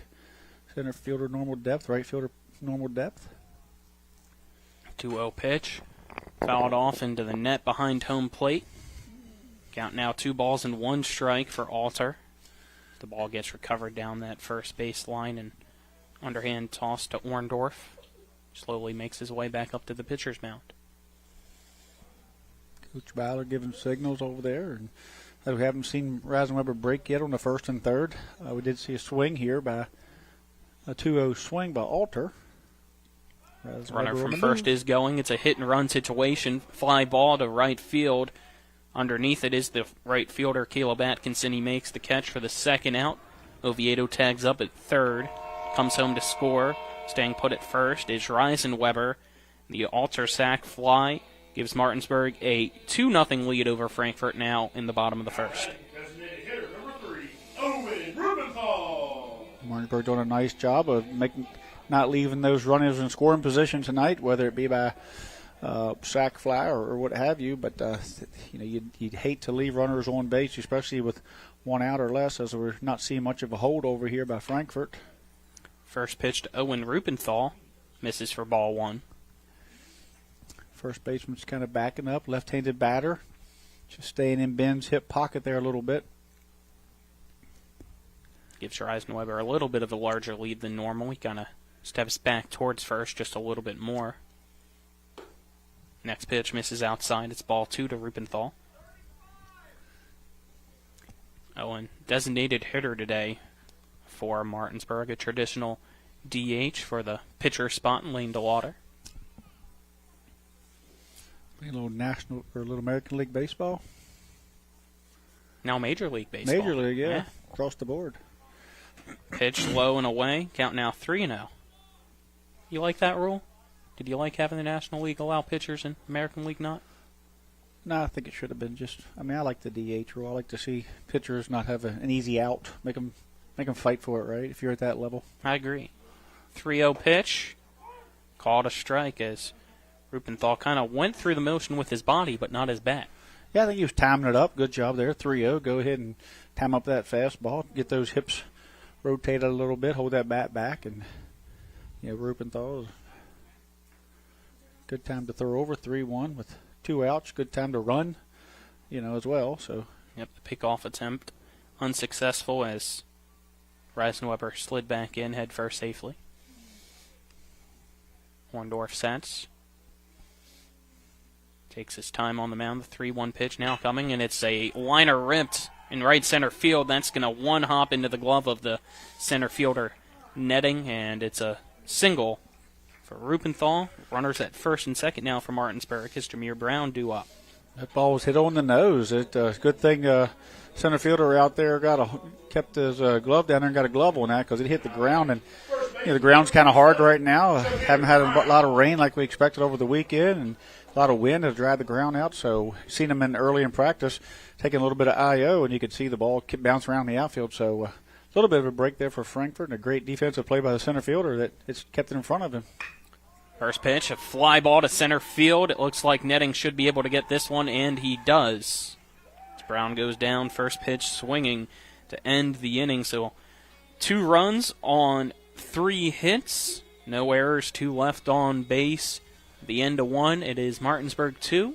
Center fielder normal depth, right fielder normal depth. 2-0 pitch. Fouled off into the net behind home plate. Count now 2 balls and 1 strike for Alter. The ball gets recovered down that first base line and underhand toss to Orndorff. Slowly makes his way back up to the pitcher's mound. Coach Byler giving signals over there. And we haven't seen Reisenweber break yet on the first and third. We did see a swing here by a 2-0 swing by Alter. Runner from first is going. It's a hit-and-run situation. Fly ball to right field. Underneath it is the right fielder, Caleb Atkinson. He makes the catch for the 2nd out. Oviedo tags up at third. Comes home to score. Staying put at first is Reisenweber. The Alter sac fly gives Martinsburg a 2-0 lead over Frankfort now in the bottom of the first. Martinsburg doing a nice job of not leaving those runners in scoring position tonight, whether it be by sac fly or what have you. But you'd hate to leave runners on base, especially with 1 out or less, as we're not seeing much of a hold over here by Frankfort. First pitch to Owen Rubenthal. Misses for ball 1. First baseman's kind of backing up, left-handed batter. Just staying in Ben's hip pocket there a little bit. Gives Reisenweber a little bit of a larger lead than normal. He kind of steps back towards first just a little bit more. Next pitch misses outside. It's ball 2 to Rupenthal. Oh, and designated hitter today for Martinsburg, a traditional DH for the pitcher spot in Lane DeLauder. A little national or a little American League baseball. Now Major League Baseball. Major League, yeah. Across the board. Pitch low and away. Count now 3-0. You like that rule? Did you like having the National League allow pitchers and American League not? No, I think it should have been just. I mean, I like the DH rule. I like to see pitchers not have an easy out. Make them fight for it, right? If you're at that level. I agree. 3-0 pitch. Called a strike as Rupenthal kind of went through the motion with his body, but not his bat. Yeah, I think he was timing it up. Good job there. 3-0. Go ahead and time up that fastball. Get those hips rotated a little bit. Hold that bat back. And, Rupenthal, good time to throw over. 3-1 with 2 outs. Good time to run, as well. So. Yep, the pickoff attempt unsuccessful as Reisenweber slid back in head first safely. Horndorf sets. Takes his time on the mound. The 3-1 pitch now coming, and it's a liner ripped in right center field. That's going to one-hop into the glove of the center fielder netting, and it's a single for Rupenthal. Runners at first and second now for Martinsburg. As Jameer Brown due up. That ball was hit on the nose. Good thing center fielder out there kept his glove down there and got a glove on that because it hit the ground. And the ground's kind of hard right now. Haven't had a lot of rain like we expected over the weekend, and a lot of wind has dried the ground out. So seen him early in practice taking a little bit of IO, and you could see the ball bounce around the outfield. So a little bit of a break there for Frankfort, and a great defensive play by the center fielder that it's kept it in front of him. First pitch, a fly ball to center field. It looks like Netting should be able to get this one, and he does. As Brown goes down, first pitch swinging to end the inning. So 2 runs on 3 hits. No errors, 2 left on base. The end of 1, it is Martinsburg 2,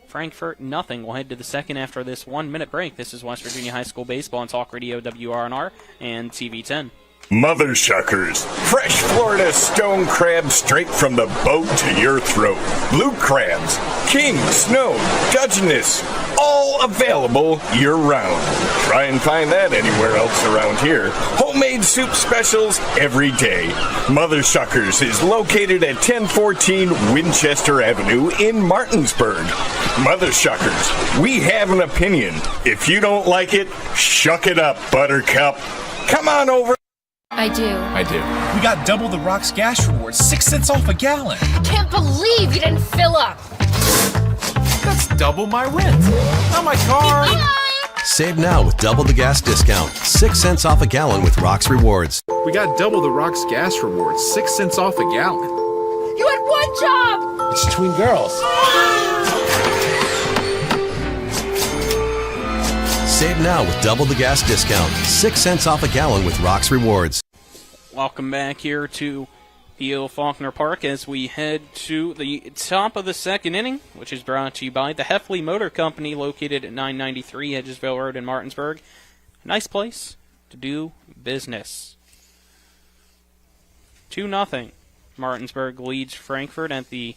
Frankfort nothing. We'll head to the second after this 1-minute break. This is West Virginia High School Baseball on Talk Radio WRNR and TV 10. Mother Shuckers. Fresh Florida stone crab straight from the boat to your throat. Blue crabs, king, snow, Dungeness, all available year-round. Try and find that anywhere else around here. Homemade soup specials every day. Mother Shuckers is located at 1014 Winchester Avenue in Martinsburg. Mother Shuckers, we have an opinion. If you don't like it, shuck it up, Buttercup. Come on over. I do. We got double the Rock's gas rewards, 6 cents off a gallon. Can't believe you didn't fill up. That's double my rent. Not my car. Save now with double the gas discount. 6 cents off a gallon with Rock's Rewards. We got double the Rock's gas rewards, 6 cents off a gallon. You had one job. It's between girls. Save now with double the gas discount. 6 cents off a gallon with Rock's Rewards. Welcome back here to Theo Faulkner Park as we head to the top of the second inning, which is brought to you by the Heffley Motor Company, located at 993 Hedgesville Road in Martinsburg. Nice place to do business. 2-0. Martinsburg leads Frankfort at the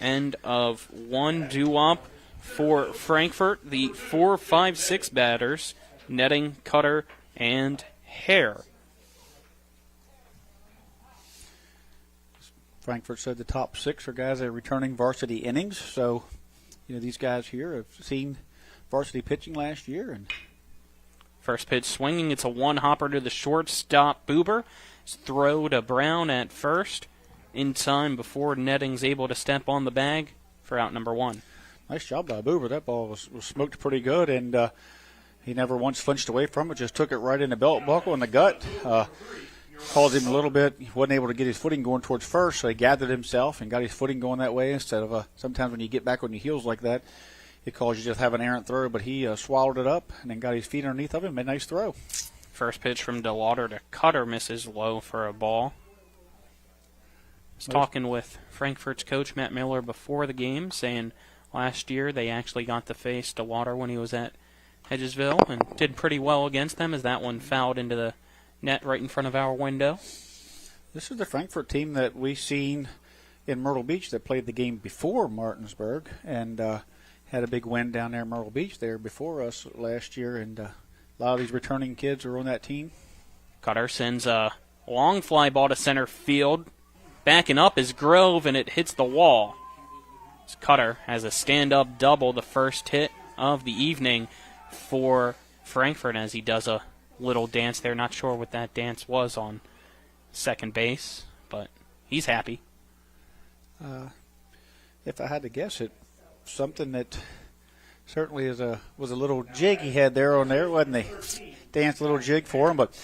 end of 1 due up. For Frankfort, the 4, 5, 6 batters, Netting, Cutter, and Hare. Frankfort said the top 6 are guys that are returning varsity innings. So, these guys here have seen varsity pitching last year. And first pitch swinging. It's a one-hopper to the shortstop, Buber. It's throw to Brown at first in time before Netting's able to step on the bag for out number 1. Nice job by Buber. That ball was smoked pretty good, and he never once flinched away from it. Just took it right in the belt buckle in the gut. Caused him a little bit. He wasn't able to get his footing going towards first, so he gathered himself and got his footing going that way instead of sometimes when you get back on your heels like that, it causes you just have an errant throw. But he swallowed it up and then got his feet underneath of him. Made a nice throw. First pitch from DeLauder to Cutter misses low for a ball. I was talking with Frankfort's coach, Matt Miller, before the game, saying last year they actually got to face DeLauder when he was at Hedgesville and did pretty well against them as that one fouled into the net right in front of our window. This is the Frankfort team that we seen in Myrtle Beach that played the game before Martinsburg and had a big win down there in Myrtle Beach there before us last year. And a lot of these returning kids are on that team. Cutter sends a long fly ball to center field. Backing up is Grove, and it hits the wall. Cutter has a stand-up double, the first hit of the evening for Frankfort, as he does a little dance there. Not sure what that dance was on second base, but he's happy. If I had to guess it, something that certainly was a little jig he had there on there, wasn't he? Danced a little jig for him, but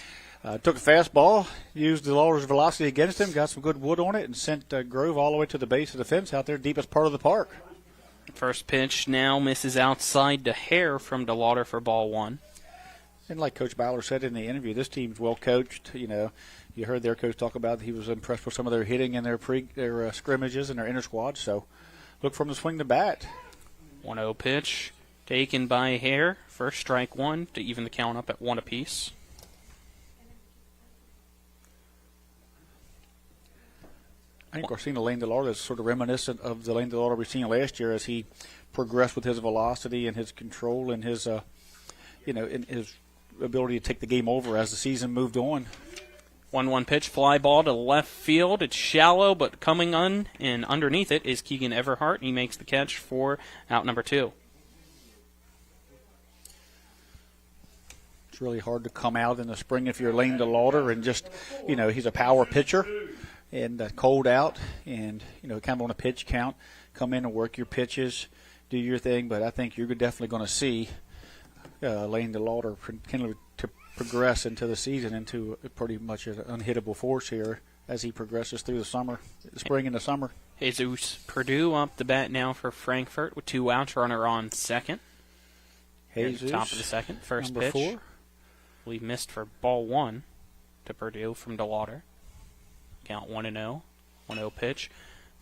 took a fastball, used the Lauder's velocity against him, got some good wood on it, and sent Grove all the way to the base of the fence out there, deepest part of the park. First pitch now misses outside to Hare from DeLauder for ball one. And like Coach Bowler said in the interview, this team's well coached. You know, you heard their coach talk about he was impressed with some of their hitting and their scrimmages and their inner squad. So look for them to swing the bat. 1-0 pitch taken by Hare. First strike one to even the count up at one apiece. I think we're seeing a Lane DeLauder that's sort of reminiscent of the Lane DeLauder we've seen last year as he progressed with his velocity and his control and his, in his ability to take the game over as the season moved on. 1-1 pitch, fly ball to left field. It's shallow, but coming on and underneath it is Keegan Everhart. He makes the catch for out number two. It's really hard to come out in the spring if you're Lane DeLauder and just, he's a power pitcher. And cold out, and kind of on a pitch count, come in and work your pitches, do your thing. But I think you're definitely going to see Lane DeLauder continue to progress into the season into pretty much an unhittable force here as he progresses through the spring and the summer. Jesus Purdue up the bat now for Frankfort with 2 outs, runner on second. Jesus, top of the second, first number pitch. 4. We missed for ball one to Purdue from DeLauder. Count 1-0. 1-0 pitch.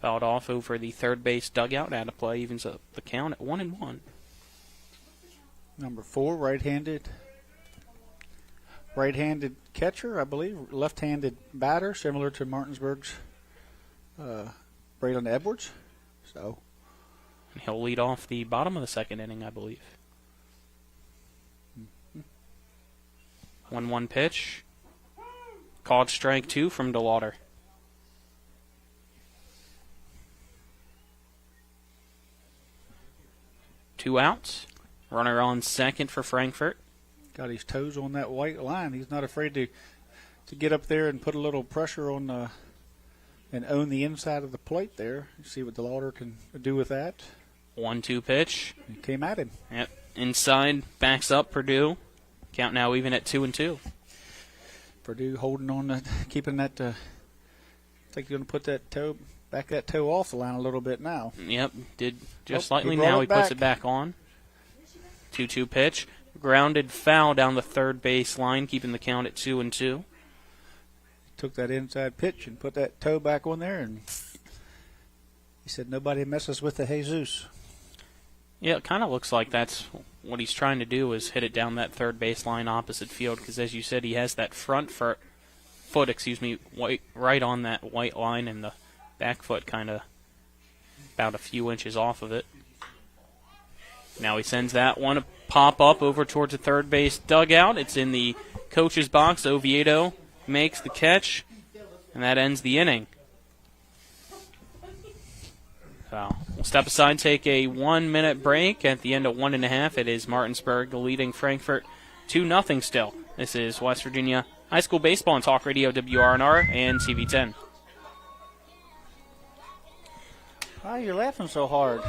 Fouled off over the third base dugout. Out of play, evens up the count at 1-1. Number 4, right-handed catcher, I believe. Left-handed batter, similar to Martinsburg's Braylon Edwards. So and he'll lead off the bottom of the second inning, I believe. 1-1 pitch. Called strike 2 from DeLauder. Two outs. Runner on second for Frankfort. Got his toes on that white line. He's not afraid to get up there and put a little pressure on and own the inside of the plate there. See what DeLauder can do with that. 1-2 pitch. He came at him. Yep. Inside, backs up Purdue. Count now even at 2-2. Purdue holding on, keeping that. I think you're going to put that toe off the line a little bit now. Yep, did just slightly now. He puts it back on. 2-2 pitch. Grounded foul down the third base line, keeping the count at 2-2. Took that inside pitch and put that toe back on there, and he said nobody messes with the Jesus. Yeah, it kind of looks like that's what he's trying to do is hit it down that third base line opposite field because, as you said, he has that front foot, right on that white line, and the back foot kind of about a few inches off of it. Now he sends that one to pop up over towards the third base dugout. It's in the coach's box. Oviedo makes the catch, and that ends the inning. So we'll step aside, take a 1-minute break. At the end of 1.5, it is Martinsburg leading Frankfort 2-0 still. This is West Virginia High School Baseball on Talk Radio WRNR and TV10. Why are you laughing so hard?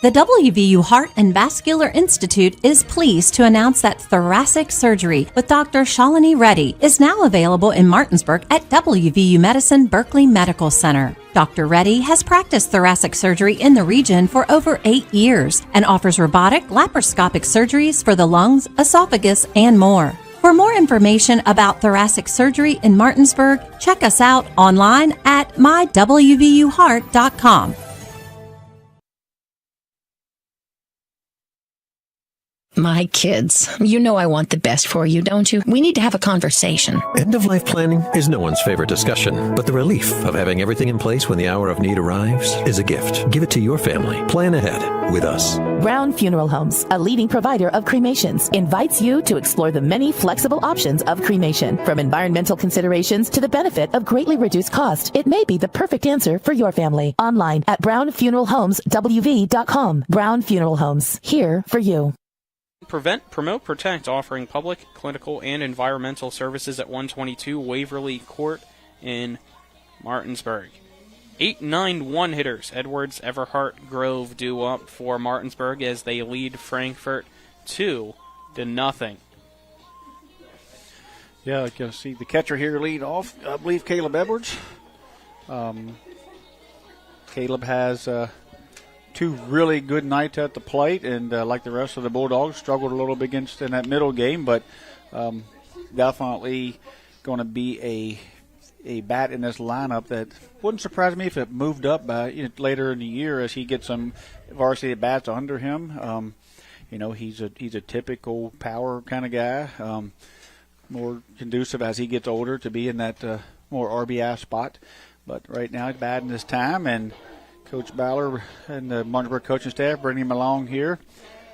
The WVU Heart and Vascular Institute is pleased to announce that thoracic surgery with Dr. Shalini Reddy is now available in Martinsburg at WVU Medicine Berkeley Medical Center. Dr. Reddy has practiced thoracic surgery in the region for over 8 years and offers robotic laparoscopic surgeries for the lungs, esophagus, and more. For more information about thoracic surgery in Martinsburg, check us out online at mywvuheart.com. My kids. You know I want the best for you, don't you? We need to have a conversation. End-of-life planning is no one's favorite discussion, but the relief of having everything in place when the hour of need arrives is a gift. Give it to your family. Plan ahead with us. Brown Funeral Homes, a leading provider of cremations, invites you to explore the many flexible options of cremation. From environmental considerations to the benefit of greatly reduced cost, it may be the perfect answer for your family. Online at brownfuneralhomeswv.com. Brown Funeral Homes, here for you. Prevent, Promote, Protect, offering public, clinical, and environmental services at 122 Waverly Court in Martinsburg. 8-9 hitters. Edwards, Everhart, Grove due up for Martinsburg as they lead Frankfort 2-0. Yeah, you can see the catcher here lead off. I believe Caleb Edwards. Caleb has two really good nights at the plate, and like the rest of the Bulldogs, struggled a little bit against in that middle game, but definitely going to be a bat in this lineup that wouldn't surprise me if it moved up by later in the year as he gets some varsity bats under him. He's a typical power kind of guy, more conducive as he gets older to be in that more RBI spot. But right now he's batting this time, and Coach Baller and the Martinsburg coaching staff bring him along here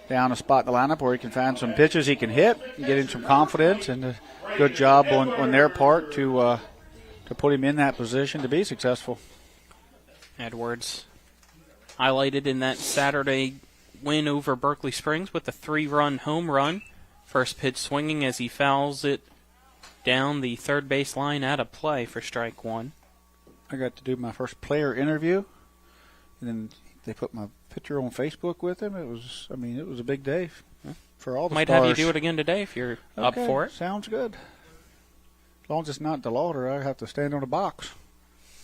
down a spot in the lineup where he can find some pitches he can hit and get him some confidence, and a good job on their part to put him in that position to be successful. Edwards highlighted in that Saturday win over Berkeley Springs with a 3-run home run. First pitch swinging as he fouls it down the third base line out of play for strike one. I got to do my first player interview, and then they put my picture on Facebook with him. It was a big day for all the Might stars. have you do it again today if you're up for it. Sounds good. As long as it's not DeLauder, I have to stand on a box.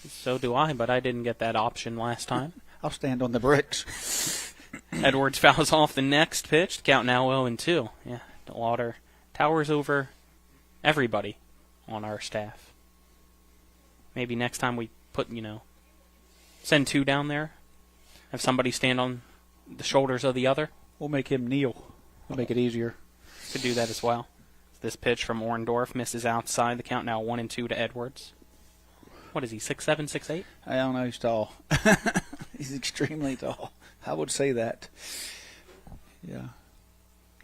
So do I, but I didn't get that option last time. I'll stand on the bricks. Edwards fouls off the next pitch. The count now 0-2. Yeah, DeLauder towers over everybody on our staff. Maybe next time we send two down there, have somebody stand on the shoulders of the other. We'll make him kneel. We'll make it easier. Could do that as well. This pitch from Orndorff misses outside. The count now 1-2 to Edwards. What is he, 6'7", 6'8"? I don't know. He's tall. He's extremely tall. I would say that. Yeah.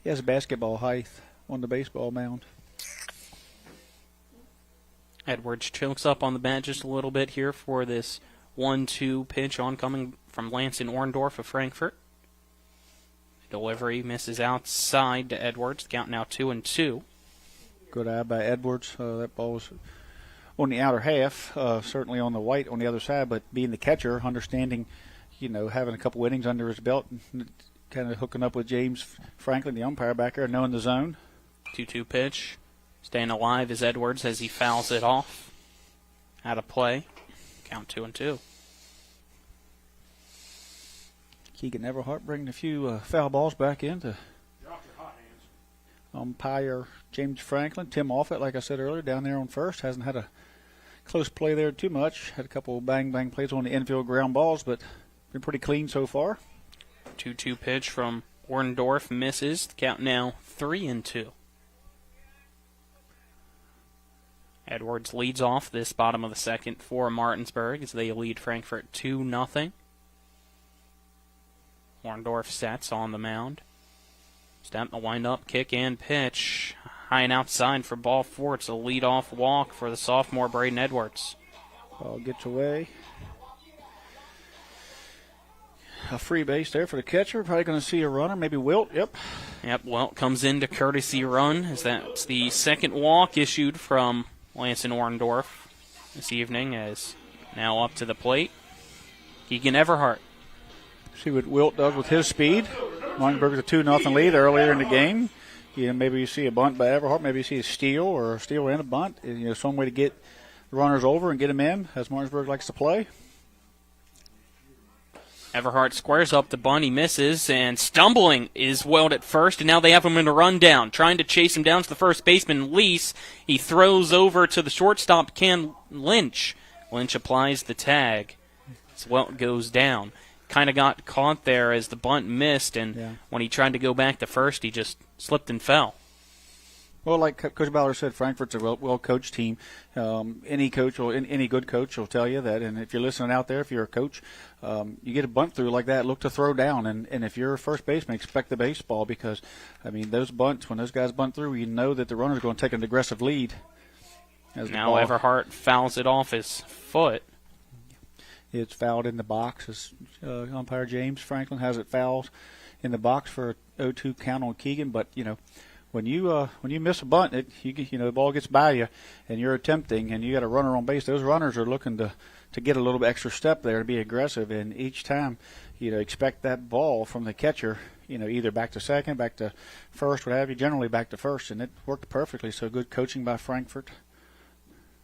He has basketball height on the baseball mound. Edwards chokes up on the bat just a little bit here for this 1-2 pitch oncoming from Lanston Orndorff of Frankfort. Delivery misses outside to Edwards. The count now 2-2. Good eye by Edwards. That ball was on the outer half, certainly on the white on the other side, but being the catcher, understanding, having a couple innings under his belt, and kind of hooking up with James Franklin, the umpire back there, knowing the zone. 2-2 pitch. Staying alive is Edwards as he fouls it off. Out of play. Count 2-2. Keegan Everhart bringing a few foul balls back into umpire James Franklin. Tim Offit, like I said earlier, down there on first. Hasn't had a close play there too much. Had a couple bang-bang plays on the infield ground balls, but been pretty clean so far. 2-2 pitch from Orndorff misses. The count now 3-2. Edwards leads off this bottom of the second for Martinsburg as they lead Frankfort 2-0. Orndorff sets on the mound. Step the wind-up, kick and pitch. High and outside for ball four. It's a lead-off walk for the sophomore Braden Edwards. Ball gets away. A free base there for the catcher. Probably going to see a runner, maybe Wilt. Yep, Wilt comes in to courtesy run as that's the second walk issued from Lanston Orndorff this evening, as now up to the plate, Keegan Everhart. See what Wilt does with his speed. Martinsburg's a 2-0 lead earlier in the game. Maybe you see a bunt by Everhart, maybe you see a steal or a steal and a bunt. Some way to get the runners over and get them in, as Martinsburg likes to play. Everhart squares up the bunt, he misses, and stumbling is Wilt at first, and now they have him in a rundown. Trying to chase him down to the first baseman, Lease. He throws over to the shortstop, Lynch. Lynch applies the tag as Wilt goes down. kind of got caught there as the bunt missed, and when he tried to go back to first, he just slipped and fell. Well, like Coach Ballard said, Frankfort's a well-coached team. Any coach, any good coach will tell you that. And if you're listening out there, if you're a coach, you get a bunt through like that, look to throw down. And if you're a first baseman, expect the baseball because, I mean, those bunts, when those guys bunt through, you know that the runner's going to take an aggressive lead. Now Everhart fouls it off his foot. It's fouled in the box. As umpire James Franklin has it fouled in the box for a 0-2 count on Keegan. But, you know, when you miss a bunt, the ball gets by you, and you're attempting, and you got a runner on base. Those runners are looking to get a little bit extra step there to be aggressive, and each time, expect that ball from the catcher, either back to second, back to first, what have you. Generally back to first, and it worked perfectly. So good coaching by Frankfort.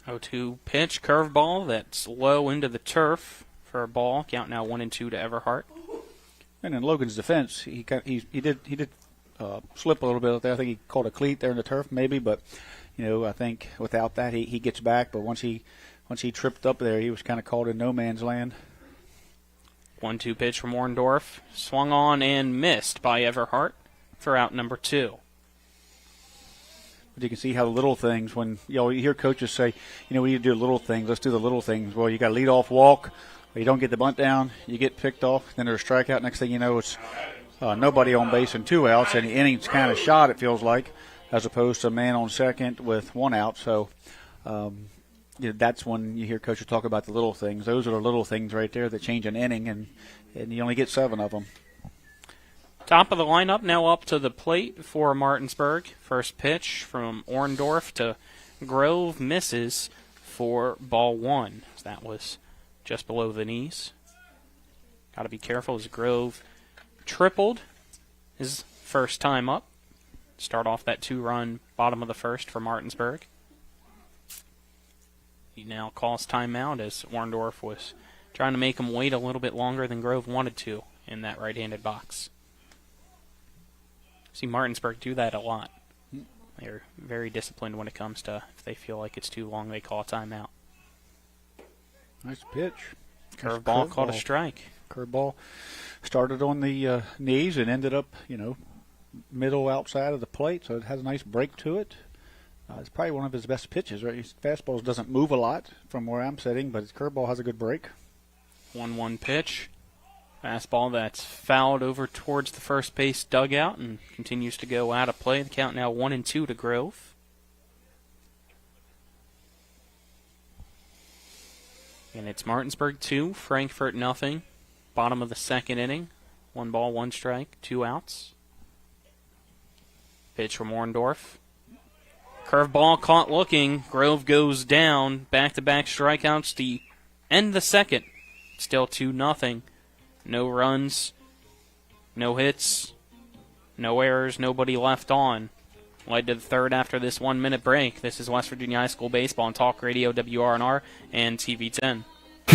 0-2 pitch, curveball that's low into the turf for a ball. Count now 1-2 to Everhart. And in Logan's defense, he did. Slip a little bit there. I think he caught a cleat there in the turf maybe, but I think without that he gets back. But once he tripped up there, he was kind of caught in no man's land. 1-2 pitch from Orndorff, swung on and missed by Everhart for out number 2. But you can see how the little things, when you hear coaches say, we need to do little things. Let's do the little things. Well, you got a leadoff walk, or you don't get the bunt down, you get picked off, then there's a strikeout. Next thing you know, it's nobody on base and 2 outs, and the inning's kind of shot, it feels like, as opposed to a man on second with 1 out. So that's when you hear coaches talk about the little things. Those are the little things right there that change an inning, and you only get 7 of them. Top of the lineup now up to the plate for Martinsburg. First pitch from Orndorff to Grove misses for ball 1. That was just below the knees. Got to be careful as Grove tripled his first time up. Start off that 2-run bottom of the first for Martinsburg. He now calls timeout as Orndorff was trying to make him wait a little bit longer than Grove wanted to in that right-handed box. See Martinsburg do that a lot. They're very disciplined when it comes to if they feel like it's too long, they call a timeout. Nice pitch. Curveball called a strike. Curveball started on the knees and ended up, middle outside of the plate, so it has a nice break to it. It's probably one of his best pitches, right? His fastball doesn't move a lot from where I'm sitting, but his curveball has a good break. 1-1 pitch. Fastball that's fouled over towards the first base dugout and continues to go out of play. The count now 1-2 to Grove. And it's Martinsburg 2, Frankfort nothing. Bottom of the second inning. 1 ball, 1 strike, 2 outs. Pitch from Orndorff. Curveball caught looking. Grove goes down. Back-to-back strikeouts to end the second. Still 2-0. No runs, no hits, no errors, nobody left on. Led to the third after this 1-minute break. This is West Virginia High School Baseball on Talk Radio, WRNR, and TV 10.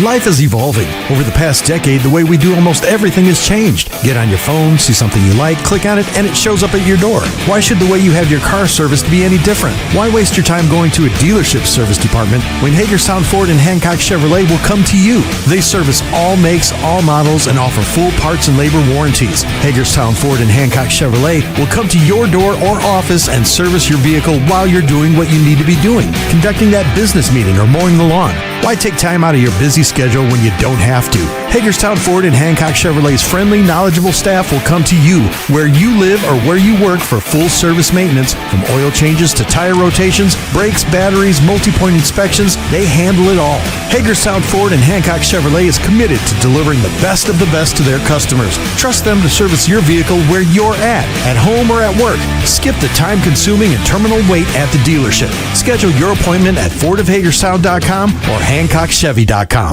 Life is evolving. Over the past decade, the way we do almost everything has changed. Get on your phone, see something you like, click on it, and it shows up at your door. Why should the way you have your car serviced be any different? Why waste your time going to a dealership service department when Hagerstown Ford and Hancock Chevrolet will come to you? They service all makes, all models, and offer full parts and labor warranties. Hagerstown Ford and Hancock Chevrolet will come to your door or office and service your vehicle while you're doing what you need to be doing, conducting that business meeting or mowing the lawn. Why take time out of your busy schedule when you don't have to? Hagerstown Ford and Hancock Chevrolet's friendly, knowledgeable staff will come to you where you live or where you work for full service maintenance, from oil changes to tire rotations, brakes, batteries, multi-point inspections. They handle it all. Hagerstown Ford and Hancock Chevrolet is committed to delivering the best of the best to their customers. Trust them to service your vehicle where you're at home or at work. Skip the time-consuming and terminal wait at the dealership. Schedule your appointment at FordofHagerstown.com or HancockChevy.com.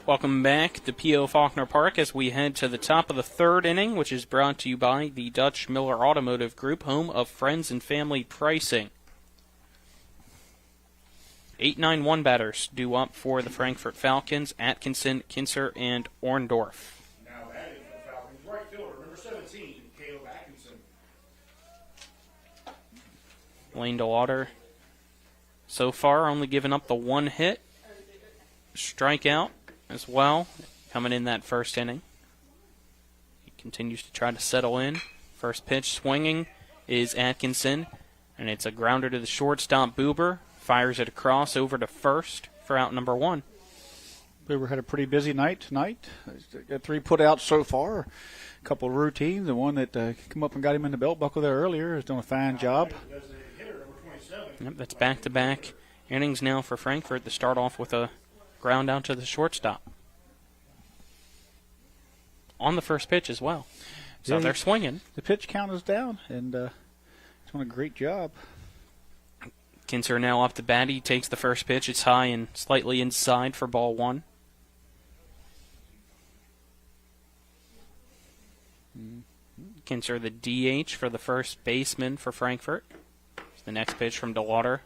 Welcome back to P.O. Faulkner Park as we head to the top of the third inning, which is brought to you by the Dutch Miller Automotive Group, home of Friends and Family Pricing. 8-9-1 batters due up for the Frankfort Falcons: Atkinson, Kinser, and Orndorff. Now that is the Falcons right fielder, number 17, Caleb Atkinson. Lane DeLauder so far only given up the 1 hit, strikeout, as well, coming in that first inning. He continues to try to settle in. First pitch swinging is Atkinson, and it's a grounder to the shortstop. Buber fires it across over to first for out number 1. Buber had a pretty busy night tonight. Got 3 put out so far. A couple of routines. The one that came up and got him in the belt buckle there earlier has done a fine job. Yep, that's back-to-back innings now for Frankfort to start off with a ground out to the shortstop. On the first pitch as well. So yeah, they're swinging. The pitch count is down, and he's done a great job. Kinser now up to bat. He takes the first pitch. It's high and slightly inside for ball 1. Kinser, the DH for the first baseman for Frankfort. The next pitch from DeLauder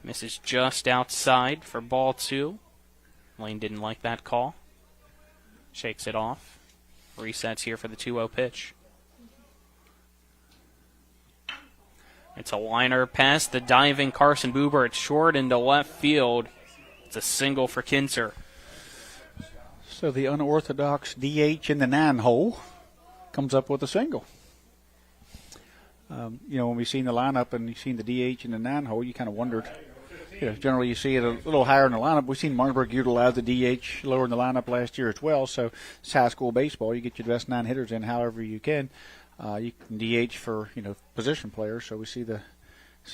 misses just outside for ball 2. Lane didn't like that call. Shakes it off. Resets here for the 2-0 pitch. It's a liner past the diving Carson Buber. It's short into left field. It's a single for Kinser. So the unorthodox DH in the 9 hole comes up with a single. When we've seen the lineup and you've seen the DH in the 9 hole, you kind of wondered. Generally you see it a little higher in the lineup. We've seen Martinsburg utilize the DH lower in the lineup last year as well. So it's high school baseball. You get your best 9 hitters in however you can. You can DH for position players. So we see the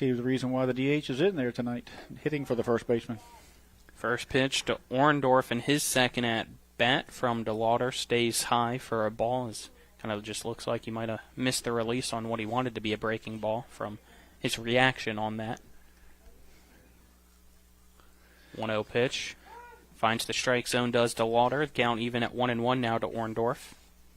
reason why the DH is in there tonight, hitting for the first baseman. First pitch to Orndorff, and his second at bat from DeLauder stays high for a ball. Kind of just looks like he might have missed the release on what he wanted to be a breaking ball from his reaction on that. 1-0 pitch. Finds the strike zone, does DeLauder. Count even at 1-1 now to Orndorff.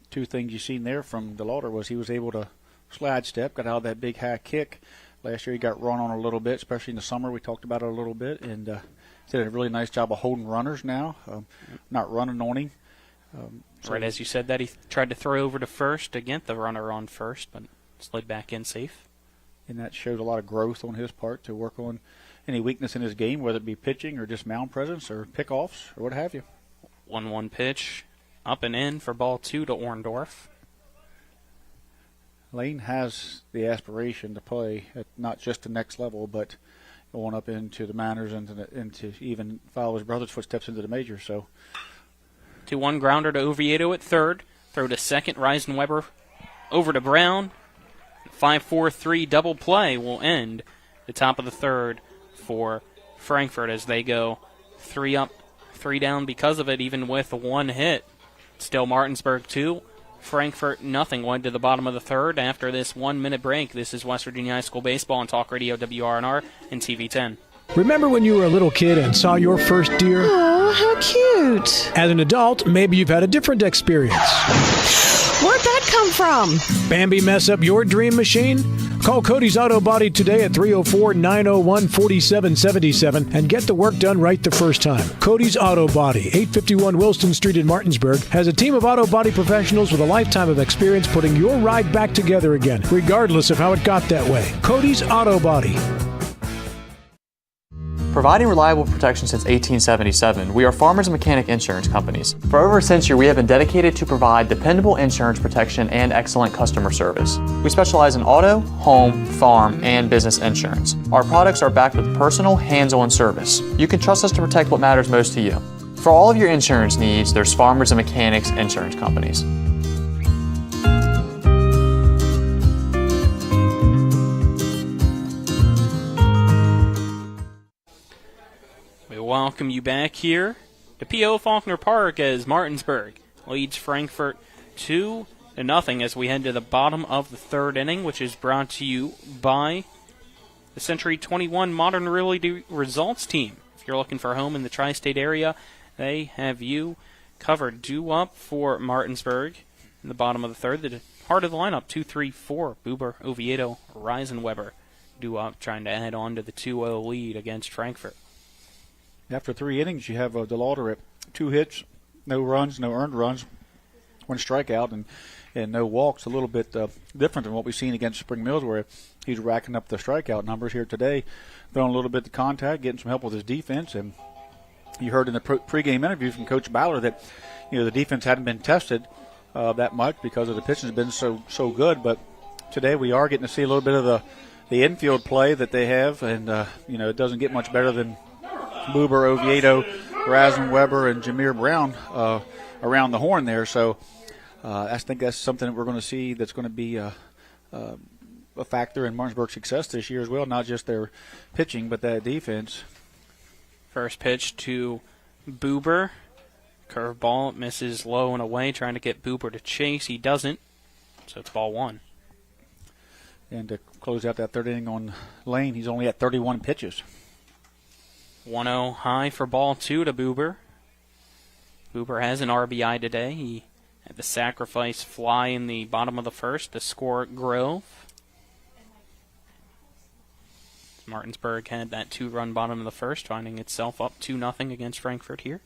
2 things you seen there from DeLauder was he was able to slide step, got out of that big high kick. Last year he got run on a little bit, especially in the summer. We talked about it a little bit, and did a really nice job of holding runners now, not running on him. Right as you said that, he tried to throw over to first to get the runner on first, but slid back in safe. And that showed a lot of growth on his part to work on any weakness in his game, whether it be pitching or just mound presence or pickoffs or what have you. 1-1 pitch, up and in for ball 2 to Orndorff. Lane has the aspiration to play at not just the next level, but going up into the minors and to even follow his brother's footsteps into the majors. So 2-1 grounder to Oviedo at third. Throw to second. Reisenweber over to Brown. 5-4-3 double play will end the top of the third for Frankfort as they go 3 up, 3 down because of it, even with 1 hit. Still Martinsburg 2, Frankfort nothing. Went to the bottom of the third after this 1-minute break. This is West Virginia High School Baseball on Talk Radio WRNR and TV 10. Remember when you were a little kid and saw your first deer? Oh, how cute. As an adult, maybe you've had a different experience. Where'd that come from? Bambi mess up your dream machine? Call Cody's Auto Body today at 304-901-4777 and get the work done right the first time. Cody's Auto Body, 851 Wilston Street in Martinsburg, has a team of auto body professionals with a lifetime of experience putting your ride back together again, regardless of how it got that way. Cody's Auto Body. Providing reliable protection since 1877, we are Farmers and Mechanic Insurance Companies. For over a century, we have been dedicated to provide dependable insurance protection and excellent customer service. We specialize in auto, home, farm, and business insurance. Our products are backed with personal, hands-on service. You can trust us to protect what matters most to you. For all of your insurance needs, there's Farmers and Mechanics Insurance Companies. Welcome you back here to P.O. Faulkner Park as Martinsburg leads Frankfort 2-0 as we head to the bottom of the third inning, which is brought to you by the Century 21 Modern Realty Results team. If you're looking for a home in the tri-state area, they have you covered. Due up for Martinsburg in the bottom of the third. The heart of the lineup, 2-3-4, Buber, Oviedo, Reisenweber. Due up trying to add on to the 2-0 lead against Frankfort. After 3 innings, you have DeLauder at 2 hits, no runs, no earned runs, 1 strikeout, and no walks. A little bit different than what we've seen against Spring Mills, where he's racking up the strikeout numbers here today. Throwing a little bit of contact, getting some help with his defense, and you heard in the pregame interview from Coach Ballard that, the defense hadn't been tested that much because of the pitching has been so good. But today we are getting to see a little bit of the infield play that they have, and it doesn't get much better than Buber, Oviedo, Rasenweber, and Jameer Brown around the horn there. So I think that's something that we're going to see that's going to be a factor in Martinsburg's success this year as well, not just their pitching, but that defense. First pitch to Buber. Curveball misses low and away, trying to get Buber to chase. He doesn't, so it's ball one. And to close out that third inning on Lane, he's only at 31 pitches. 1-0 high for ball two to Buber. Buber has an RBI today. He had the sacrifice fly in the bottom of the first to score at Grove. Martinsburg had that 2-run bottom of the first, finding itself up 2-0 against Frankfort here.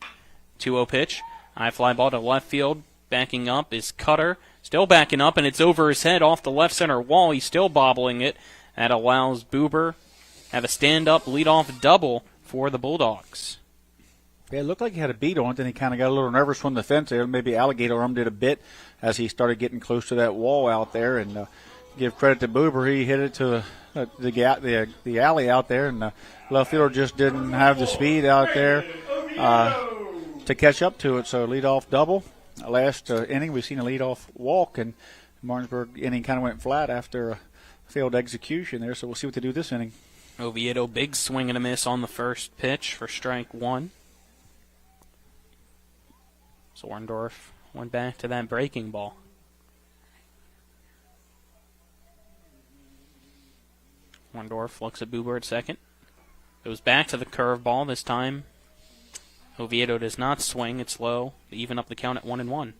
2-0 pitch. High fly ball to left field. Backing up is Cutter. Still backing up, and it's over his head off the left center wall. He's still bobbling it. That allows Buber to have a stand-up leadoff double for the Bulldogs. Yeah, it looked like he had a beat on it, then he kind of got a little nervous from the fence there. Maybe alligator armed it a bit as he started getting close to that wall out there. And give credit to Buber. He hit it to the alley out there, and the left fielder just didn't have the speed out there to catch up to it. So leadoff double. Last inning, we've seen a leadoff walk, and Martinsburg inning kind of went flat after a failed execution there. So we'll see what they do this inning. Oviedo, big swing and a miss on the first pitch for strike one. Zorndorf went back to that breaking ball. Zorndorf looks at Buber at second. Goes back to the curveball this time. Oviedo does not swing. It's low. They even up the count at 1-1.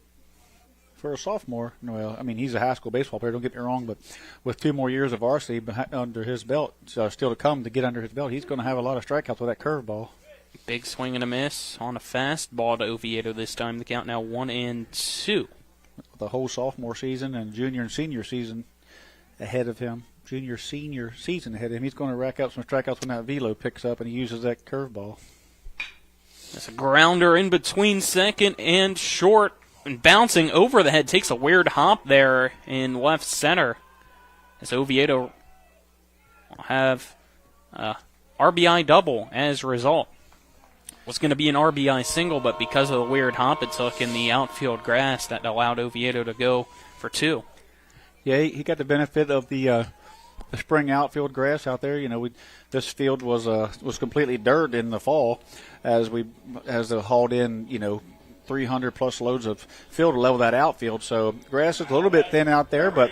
For a sophomore, well, I mean, he's a high school baseball player, don't get me wrong, but with 2 more years of varsity under his belt, still to come to get under his belt, he's going to have a lot of strikeouts with that curveball. Big swing and a miss on a fast ball to Oviedo this time. The count now 1-2. The whole sophomore season and junior and senior season ahead of him. Junior-senior season ahead of him. He's going to rack up some strikeouts when that velo picks up and he uses that curveball. That's a grounder in between second and short. And bouncing over the head, takes a weird hop there in left center. As Oviedo will have RBI double as a result. Was going to be an RBI single, but because of the weird hop it took in the outfield grass, that allowed Oviedo to go for 2. Yeah, he got the benefit of the spring outfield grass out there. This field was completely dirt in the fall as they hauled in 300 plus loads of fill to level that outfield. So grass is a little bit thin out there, but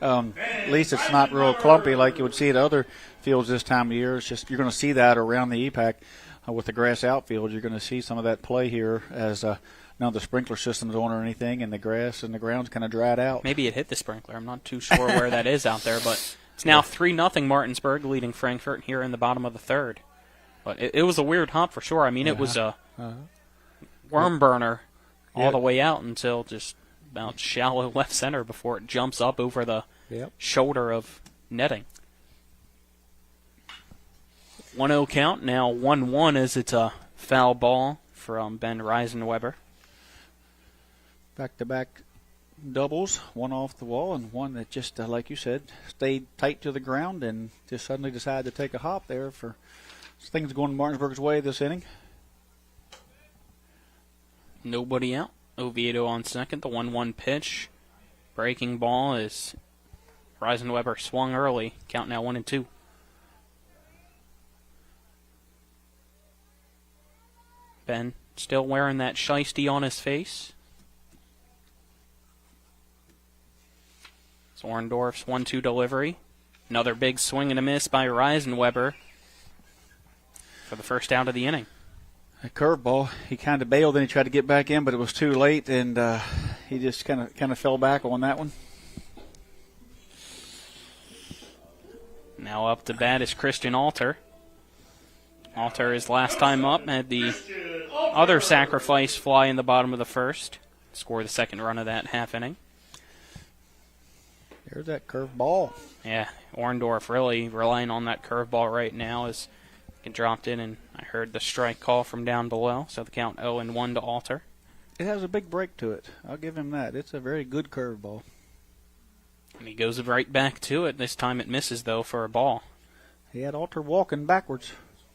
at least it's not real clumpy like you would see at other fields this time of year. It's just you're going to see that around the EPAC with the grass outfield. You're going to see some of that play here as none of the sprinkler systems on or anything, and the grass and the ground's kind of dried out. Maybe it hit the sprinkler. I'm not too sure where that is out there, but it's now 3-0 Martinsburg leading Frankfort here in the bottom of the third. But it was a weird hop for sure. I mean, it was a worm burner all the way out until just about shallow left center before it jumps up over the shoulder of netting. 1-0 count, now 1-1 as it's a foul ball from Ben Reisenweber. Back-to-back doubles, one off the wall and one that just, like you said, stayed tight to the ground and just suddenly decided to take a hop there for things going Martinsburg's way this inning. Nobody out. Oviedo on second, the 1-1 pitch. Breaking ball is Reisenweber swung early. Count now 1-2. Ben still wearing that shiesty on his face. Zorndorf's 1-2 delivery. Another big swing and a miss by Reisenweber for the first out of the inning. A curveball. He kind of bailed, then he tried to get back in, but it was too late, and he just kind of fell back on that one. Now up to bat is Christian Alter. Alter, his last time up, had the other sacrifice fly in the bottom of the first. Score the second run of that half inning. There's that curveball. Yeah, Orndorff really relying on that curveball right now as It dropped in, and I heard the strike call from down below, so the count 0-1 to Alter. It has a big break to it. I'll give him that. It's a very good curveball. And he goes right back to it. This time it misses, though, for a ball. He had Alter walking backwards.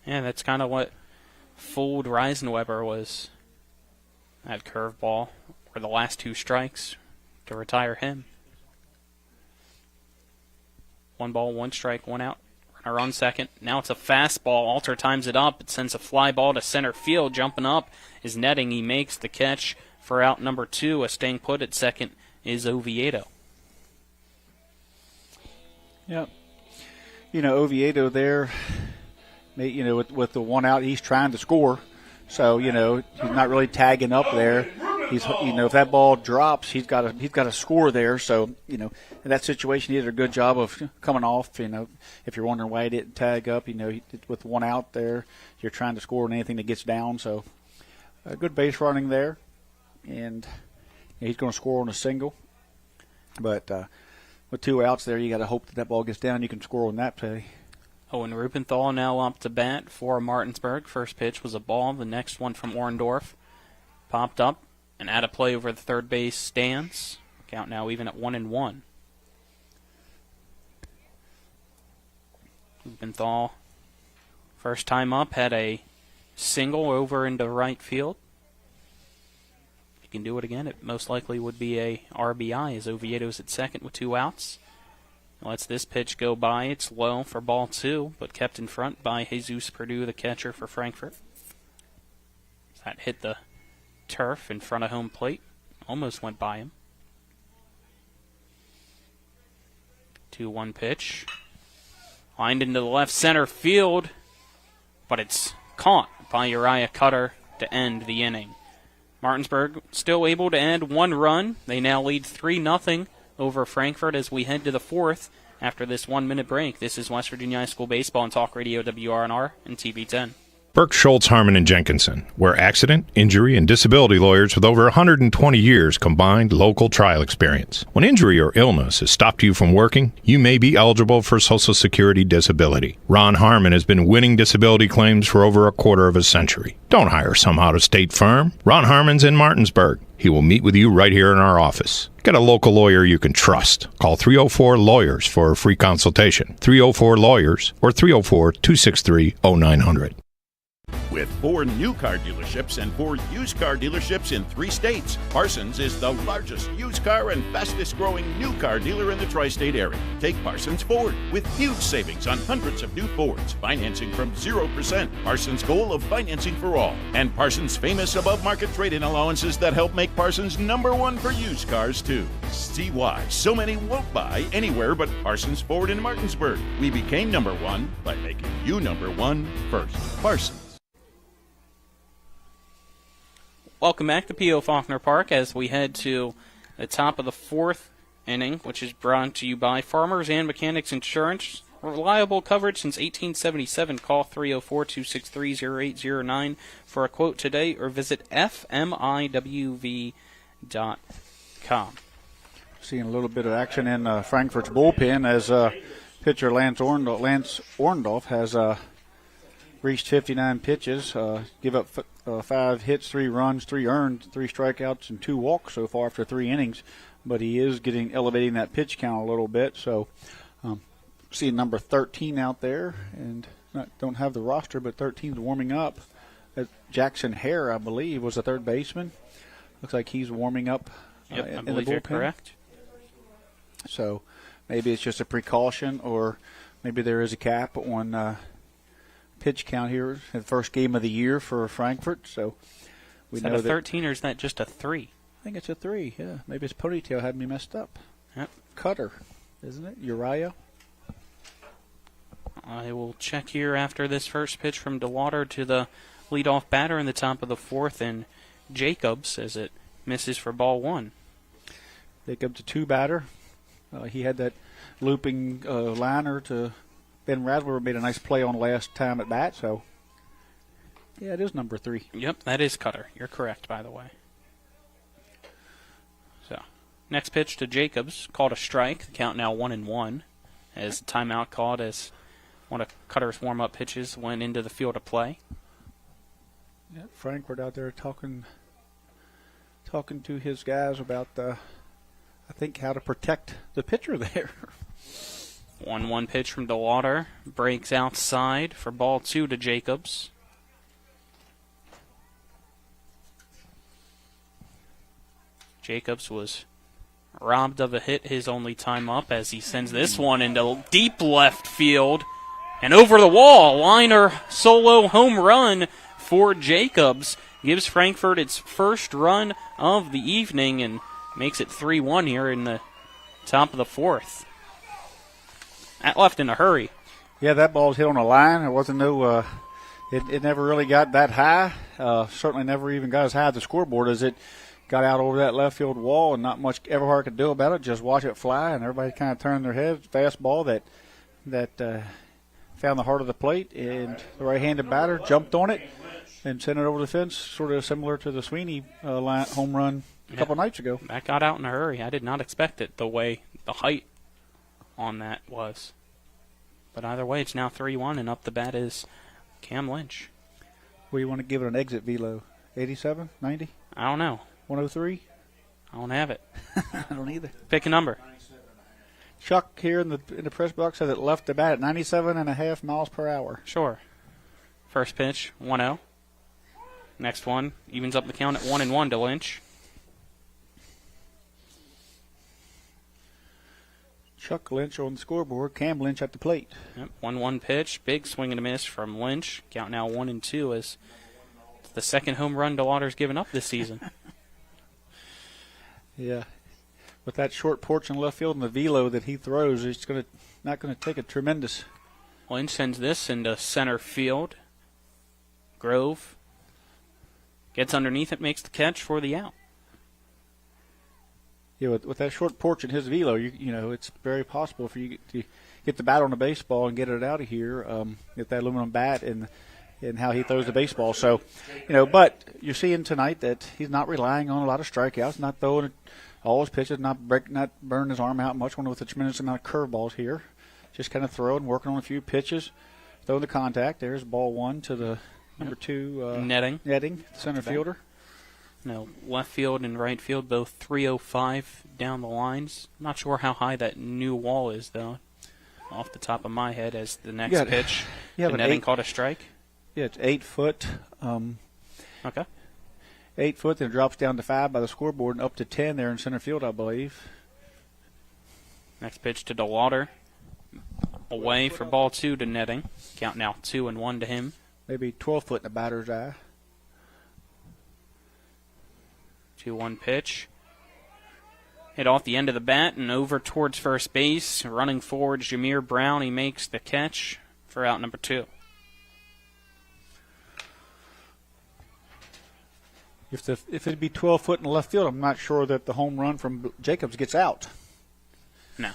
Yeah, that's kind of what fooled Reisenweber was that curveball, or the last 2 strikes to retire him. 1 ball, 1 strike, 1 out. Runner on second. Now it's a fastball. Alter times it up. It sends a fly ball to center field. Jumping up is netting. He makes the catch for out number 2. A staying put at second is Oviedo. Yep. Oviedo there, with the 1 out, he's trying to score. So, he's not really tagging up there. He's, if that ball drops, he's got to score there. So, in that situation, he did a good job of coming off. If you're wondering why he didn't tag up, with 1 out there, you're trying to score on anything that gets down. So, good base running there, and he's going to score on a single. But with 2 outs there, you got to hope that ball gets down. You can score on that play. Owen Rupenthal now up to bat for Martinsburg. First pitch was a ball. The next one from Orndorff popped up and out of play over the third base stands. Count now even at 1-1. Rupenthal, first time up, had a single over into right field. If he can do it again, it most likely would be a RBI, as Oviedo's at second with 2 outs. Lets this pitch go by. It's low for ball 2, but kept in front by Jesus Perdue, the catcher for Frankfort. That hit the turf in front of home plate. Almost went by him. 2-1 pitch. Lined into the left center field, but it's caught by Uriah Cutter to end the inning. Martinsburg still able to add 1 run. They now lead 3-0 over Frankfort as we head to the 4th after this 1-minute break. This is West Virginia High School Baseball on Talk Radio WRNR and TV 10. Burke, Schultz, Harmon, and Jenkinson, where accident, injury, and disability lawyers with over 120 years combined local trial experience. When injury or illness has stopped you from working, you may be eligible for Social Security disability. Ron Harmon has been winning disability claims for over a quarter of a century. Don't hire some out-of-state firm. Ron Harmon's in Martinsburg. He will meet with you right here in our office. Get a local lawyer you can trust. Call 304-LAWYERS for a free consultation. 304-LAWYERS or 304-263-0900. With 4 new car dealerships and 4 used car dealerships in 3 states, Parsons is the largest used car and fastest growing new car dealer in the tri-state area. Take Parsons Ford with huge savings on hundreds of new Fords, financing from 0%. Parsons' goal of financing for all, and Parsons' famous above-market trade-in allowances that help make Parsons #1 for used cars too. See why so many won't buy anywhere but Parsons Ford in Martinsburg. We became #1 by making you #1 first. Parsons. Welcome back to P.O. Faulkner Park as we head to the top of the 4th inning, which is brought to you by Farmers and Mechanics Insurance. Reliable coverage since 1877. Call 304-263-0809 for a quote today or visit fmiwv.com. Seeing a little bit of action in Frankfort's bullpen as pitcher Lance Orndorff has reached 59 pitches, give up 5 hits, 3 runs, 3 earned, 3 strikeouts, and 2 walks so far after 3 innings. But he is elevating that pitch count a little bit. So, seeing number 13 out there, and don't have the roster, but 13's warming up. Jackson Hare, I believe, was the third baseman. Looks like he's warming up. Yep, in I believe you're correct. So, maybe it's just a precaution, or maybe there is a cap on pitch count here in the first game of the year for Frankfort. So we know that a 13 or is that just a 3? I think it's a 3, yeah. Maybe his ponytail had me messed up. Yep. Cutter, isn't it? Uriah? I will check here after this first pitch from DeWater to the leadoff batter in the top of the 4th, and Jacobs as it misses for ball 1. Jacobs, a 2 batter. He had that looping liner to Ben Radler, made a nice play on last time at bat, so yeah, it is number 3. Yep, that is Cutter. You're correct, by the way. So, next pitch to Jacobs, called a strike. The count now 1-1, as the timeout called as One of Cutter's warm-up pitches went into the field of play. Yeah, Frankfort out there talking to his guys about, I think, how to protect the pitcher there. 1-1 pitch from DeLauder. Breaks outside for ball 2 to Jacobs. Jacobs was robbed of a hit his only time up as he sends this one into deep left field and over the wall. Liner solo home run for Jacobs gives Frankfort its first run of the evening and makes it 3-1 here in the top of the fourth. That left in a hurry. Yeah, that ball's hit on a line. It wasn't it never really got that high. Certainly never even got as high as the scoreboard as it got out over that left field wall, and not much Everhart could do about it. Just watch it fly, and everybody kind of turned their heads. Fastball that found the heart of the plate, and the right-handed batter jumped on it and sent it over the fence, sort of similar to the Sweeney home run a couple nights ago. That got out in a hurry. I did not expect it the way the height on that was. But either way, it's now 3-1, and up the bat is Cam Lynch. What do you want to give it an exit velo? 87, 90? I don't know. 103? I don't have it. I don't either. Pick a number. Chuck here in the press box said it left the bat at 97.5 miles per hour. Sure. First pitch, 1-0. Next one evens up the count at 1-1 to Lynch. Chuck Lynch on the scoreboard. Cam Lynch at the plate. Yep, 1-1 pitch. Big swing and a miss from Lynch. Count now 1-2 as the second home run DeLauder's given up this season. Yeah. With that short porch in left field and the velo that he throws, it's not going to take a tremendous. Lynch sends this into center field. Grove gets underneath it, makes the catch for the out. Yeah, with that short porch and his velo, you know, it's very possible for you to get the bat on the baseball and get it out of here. Get that aluminum bat and how he throws the baseball. So, you know, but you're seeing tonight that he's not relying on a lot of strikeouts, not throwing all his pitches, not burning his arm out much, one with a tremendous amount of curveballs here. Just kind of throwing, working on a few pitches, throwing the contact. There's ball 1 to the number 2 netting, center fielder. No, left field and right field both 305 down the lines. Not sure how high that new wall is though. Off the top of my head, as the next pitch, the netting caught a strike. Yeah, it's 8 foot. Okay. 8 foot, then it drops down to 5 by the scoreboard and up to 10 there in center field, I believe. Next pitch to DeLauder. Away for ball 2 to netting. Count now 2-1 to him. Maybe 12 foot in the batter's eye. 2-1 pitch. Hit off the end of the bat and over towards first base. Running forward, Jameer Brown. He makes the catch for out number 2. If it'd be 12 foot in the left field, I'm not sure that the home run from Jacobs gets out. No.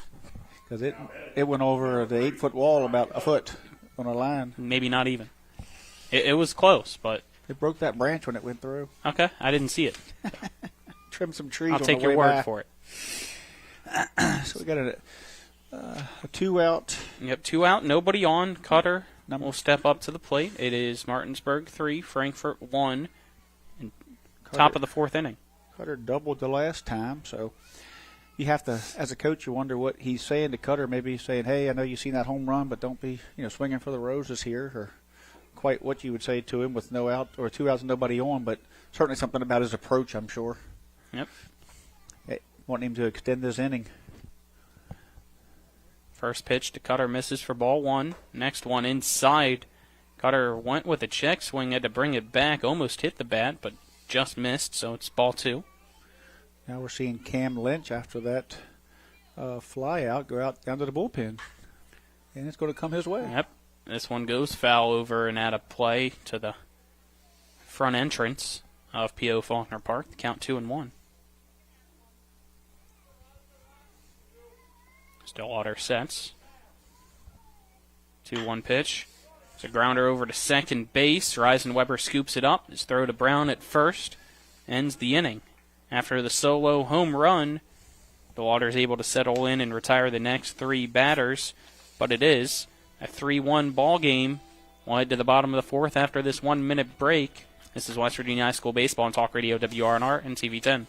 Because it went over the 8 foot wall about a foot on a line. Maybe not even. It was close, but it broke that branch when it went through. Okay, I didn't see it. Trim some trees. I'll take your word for it. So we got a 2 out. Yep, 2 out. Nobody on. Cutter will step up to the plate. It is Martinsburg 3, Frankfort 1. Top of the 4th inning. Cutter doubled the last time, so you have to, as a coach, you wonder what he's saying to Cutter. Maybe he's saying, "Hey, I know you've seen that home run, but don't be, swinging for the roses here," or quite what you would say to him with no out or 2 outs and nobody on. But certainly something about his approach, I'm sure. Yep. Hey, wanting him to extend this inning. First pitch to Cutter misses for ball 1. Next one inside. Cutter went with a check swing, had to bring it back, almost hit the bat, but just missed, so it's ball 2. Now we're seeing Cam Lynch after that fly out go out down to the bullpen, and it's going to come his way. Yep, this one goes foul over and out of play to the front entrance of P.O. Faulkner Park. Count 2-1. Stillwater sets. 2-1 pitch. It's a grounder over to second base. Reisenweber scoops it up. His throw to Brown at first ends the inning. After the solo home run, DeLauder is able to settle in and retire the next 3 batters, but it is A 3-1 ball game. We'll head to the bottom of the fourth after this 1-minute break. This is West Virginia High School Baseball on Talk Radio WRNR and TV10.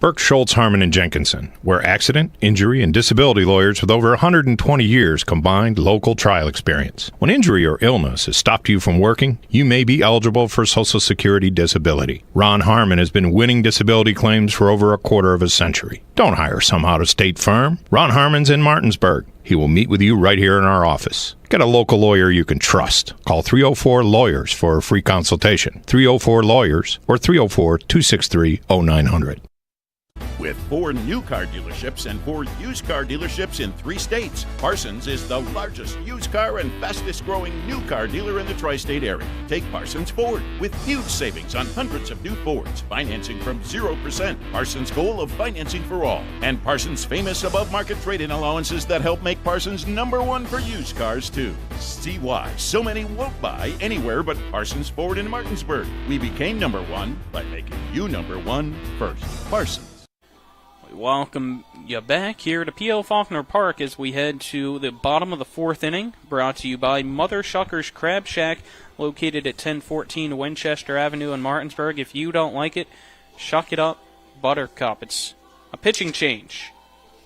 Burke, Schultz, Harmon, and Jenkinson, where accident, injury, and disability lawyers with over 120 years combined local trial experience. When injury or illness has stopped you from working, you may be eligible for Social Security disability. Ron Harmon has been winning disability claims for over a quarter of a century. Don't hire some out-of-state firm. Ron Harmon's in Martinsburg. He will meet with you right here in our office. Get a local lawyer you can trust. Call 304-LAWYERS for a free consultation. 304-LAWYERS or 304-263-0900. With 4 new car dealerships and 4 used car dealerships in 3 states, Parsons is the largest used car and fastest growing new car dealer in the tri-state area. Take Parsons Ford with huge savings on hundreds of new Fords, financing from 0%. Parsons' goal of financing for all. And Parsons' famous above-market trade-in allowances that help make Parsons #1 for used cars, too. See why so many won't buy anywhere but Parsons Ford in Martinsburg. We became #1 by making you #1 first. Parsons. Welcome you back here to P.O. Faulkner Park as we head to the bottom of the fourth inning, brought to you by Mother Shucker's Crab Shack, located at 1014 Winchester Avenue in Martinsburg. If you don't like it, shuck it up, Buttercup. It's a pitching change.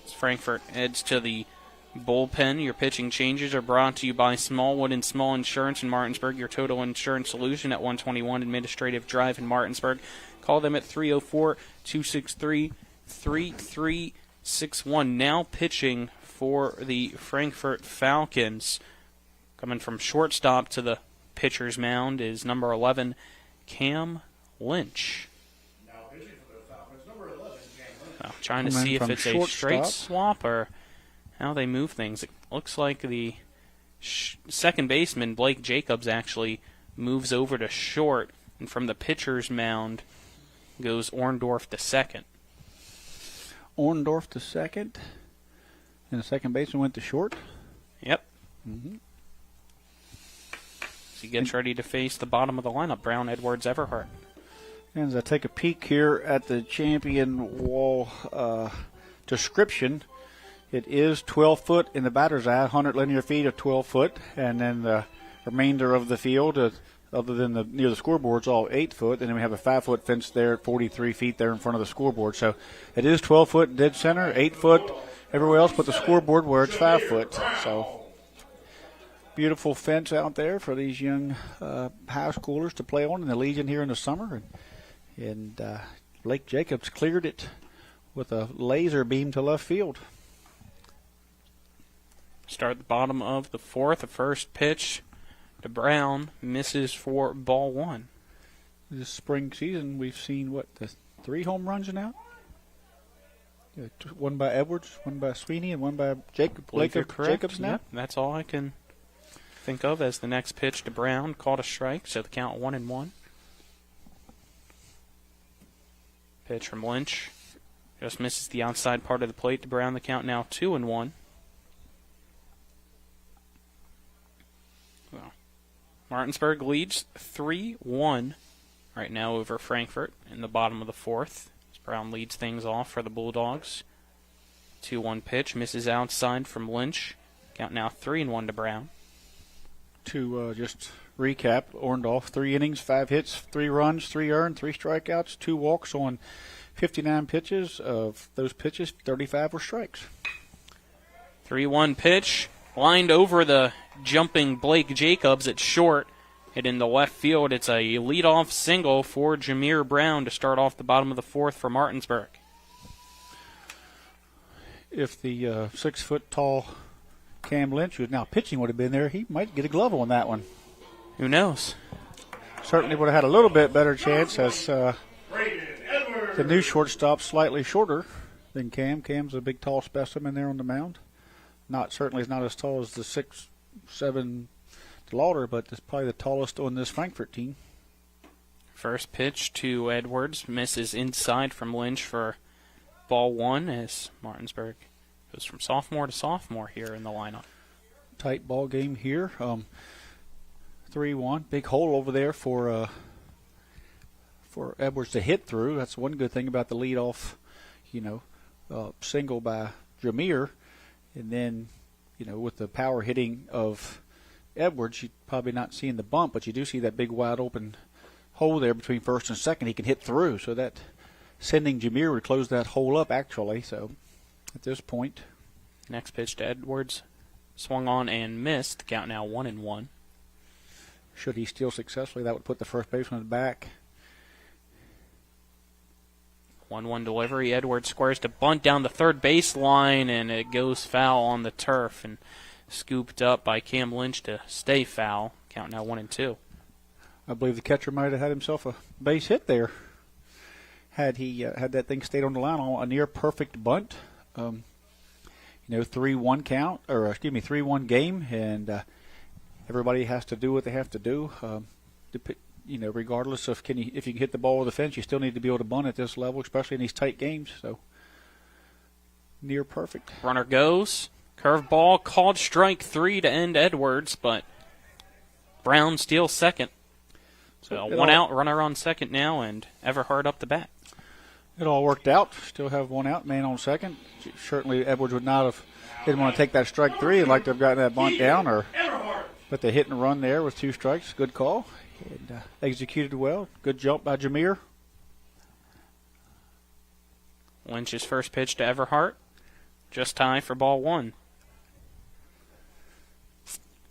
As Frankfort heads to the bullpen, your pitching changes are brought to you by Smallwood and Small Insurance in Martinsburg, your total insurance solution at 121 Administrative Drive in Martinsburg. Call them at 304-263-3361. Now pitching for the Frankfort Falcons. Coming from shortstop to the pitcher's mound is number 11, Cam Lynch. Now pitching for the Falcons, number 11, Cam Lynch. Trying to see if it's a straight swap or how they move things. It looks like the second baseman, Blake Jacobs, actually moves over to short, and from the pitcher's mound goes Orndorff to second. Orndorff to second, and the second baseman went to short. Yep. So he gets ready to face the bottom of the lineup, Brown, Edwards, Everhart. And as I take a peek here at the champion wall description, it is 12 foot in the batter's eye, 100 linear feet of 12 foot, and then the remainder of the field, other than near the scoreboard, is all 8 foot, and then we have a 5-foot fence there at 43 feet there in front of the scoreboard. So it is 12 foot dead center, 8 foot everywhere else but the scoreboard where it's 5 foot. So beautiful fence out there for these young high schoolers to play on in the Legion here in the summer. And Blake Jacobs cleared it with a laser beam to left field. Start the bottom of the fourth. The first pitch to Brown misses for ball one. This spring season, we've seen, the 3 home runs now? Yeah, one by Edwards, one by Sweeney, and one by Jacobs now? Yep, that's all I can think of as the next pitch to Brown. Called a strike, so the count 1-1. Pitch from Lynch. Just misses the outside part of the plate to Brown. The count now 2-1. Well, Martinsburg leads 3-1 right now over Frankfort in the bottom of the fourth. As Brown leads things off for the Bulldogs. 2-1 pitch. Misses outside from Lynch. Count now 3-1 to Brown. To just recap, Orndorff, 3 innings, 5 hits, 3 runs, 3 earned, 3 strikeouts, 2 walks on 59 pitches. Of those pitches, 35 were strikes. 3-1 pitch. Lined over the jumping Blake Jacobs at short. Hit in the left field. It's a leadoff single for Jameer Brown to start off the bottom of the fourth for Martinsburg. If the 6-foot-tall Cam Lynch, who's now pitching, would have been there, he might get a glove on that one. Who knows? Certainly would have had a little bit better chance as the new shortstop slightly shorter than Cam. Cam's a big, tall specimen there on the mound. Certainly is not as tall as the 6'7" Lauder, but it's probably the tallest on this Frankfort team. First pitch to Edwards. Misses inside from Lynch for ball one as Martinsburg goes from sophomore to sophomore here in the lineup. Tight ball game here. 3-1. Big hole over there for Edwards to hit through. That's one good thing about the leadoff, single by Jameer. And then with the power hitting of Edwards, you're probably not seeing the bump, but you do see that big wide open hole there between first and second. He can hit through, so that sending Jameer would close that hole up actually. So at this point, next pitch to Edwards, swung on and missed. Count now 1-1. Should he steal successfully, that would put the first baseman back. 1-1 delivery. Edwards squares to bunt down the third baseline, and it goes foul on the turf and scooped up by Cam Lynch to stay foul. Count now 1-2. I believe the catcher might have had himself a base hit there. Had he had that thing stayed on the line, a near perfect bunt. 3-1 count, or 3-1 game, and everybody has to do what they have to do. Regardless of if you can hit the ball over the fence, you still need to be able to bunt at this level, especially in these tight games. So near perfect. Runner goes. Curveball called strike 3 to end Edwards, but Brown steals second. So one out, runner on second now, and Everhart up the bat. It all worked out. Still have one out, man on second. Certainly Edwards would not have didn't want to take that strike 3. He'd like to have gotten that bunt down, but the hit and run there with 2 strikes. Good call. And executed well. Good jump by Jameer. Lynch's first pitch to Everhart. Just tie for ball 1.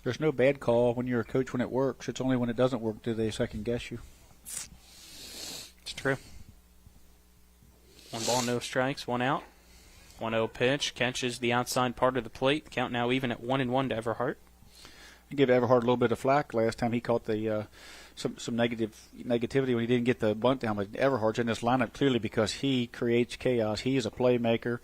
There's no bad call when you're a coach when it works. It's only when it doesn't work do they second guess you. It's true. 1 ball, no strikes, 1 out. 1-0 pitch. Catches the outside part of the plate. Count now even at 1-1 to Everhart. I give Everhart a little bit of flack last time. He caught the some negativity when he didn't get the bunt down. But Everhart's in this lineup clearly because he creates chaos. He is a playmaker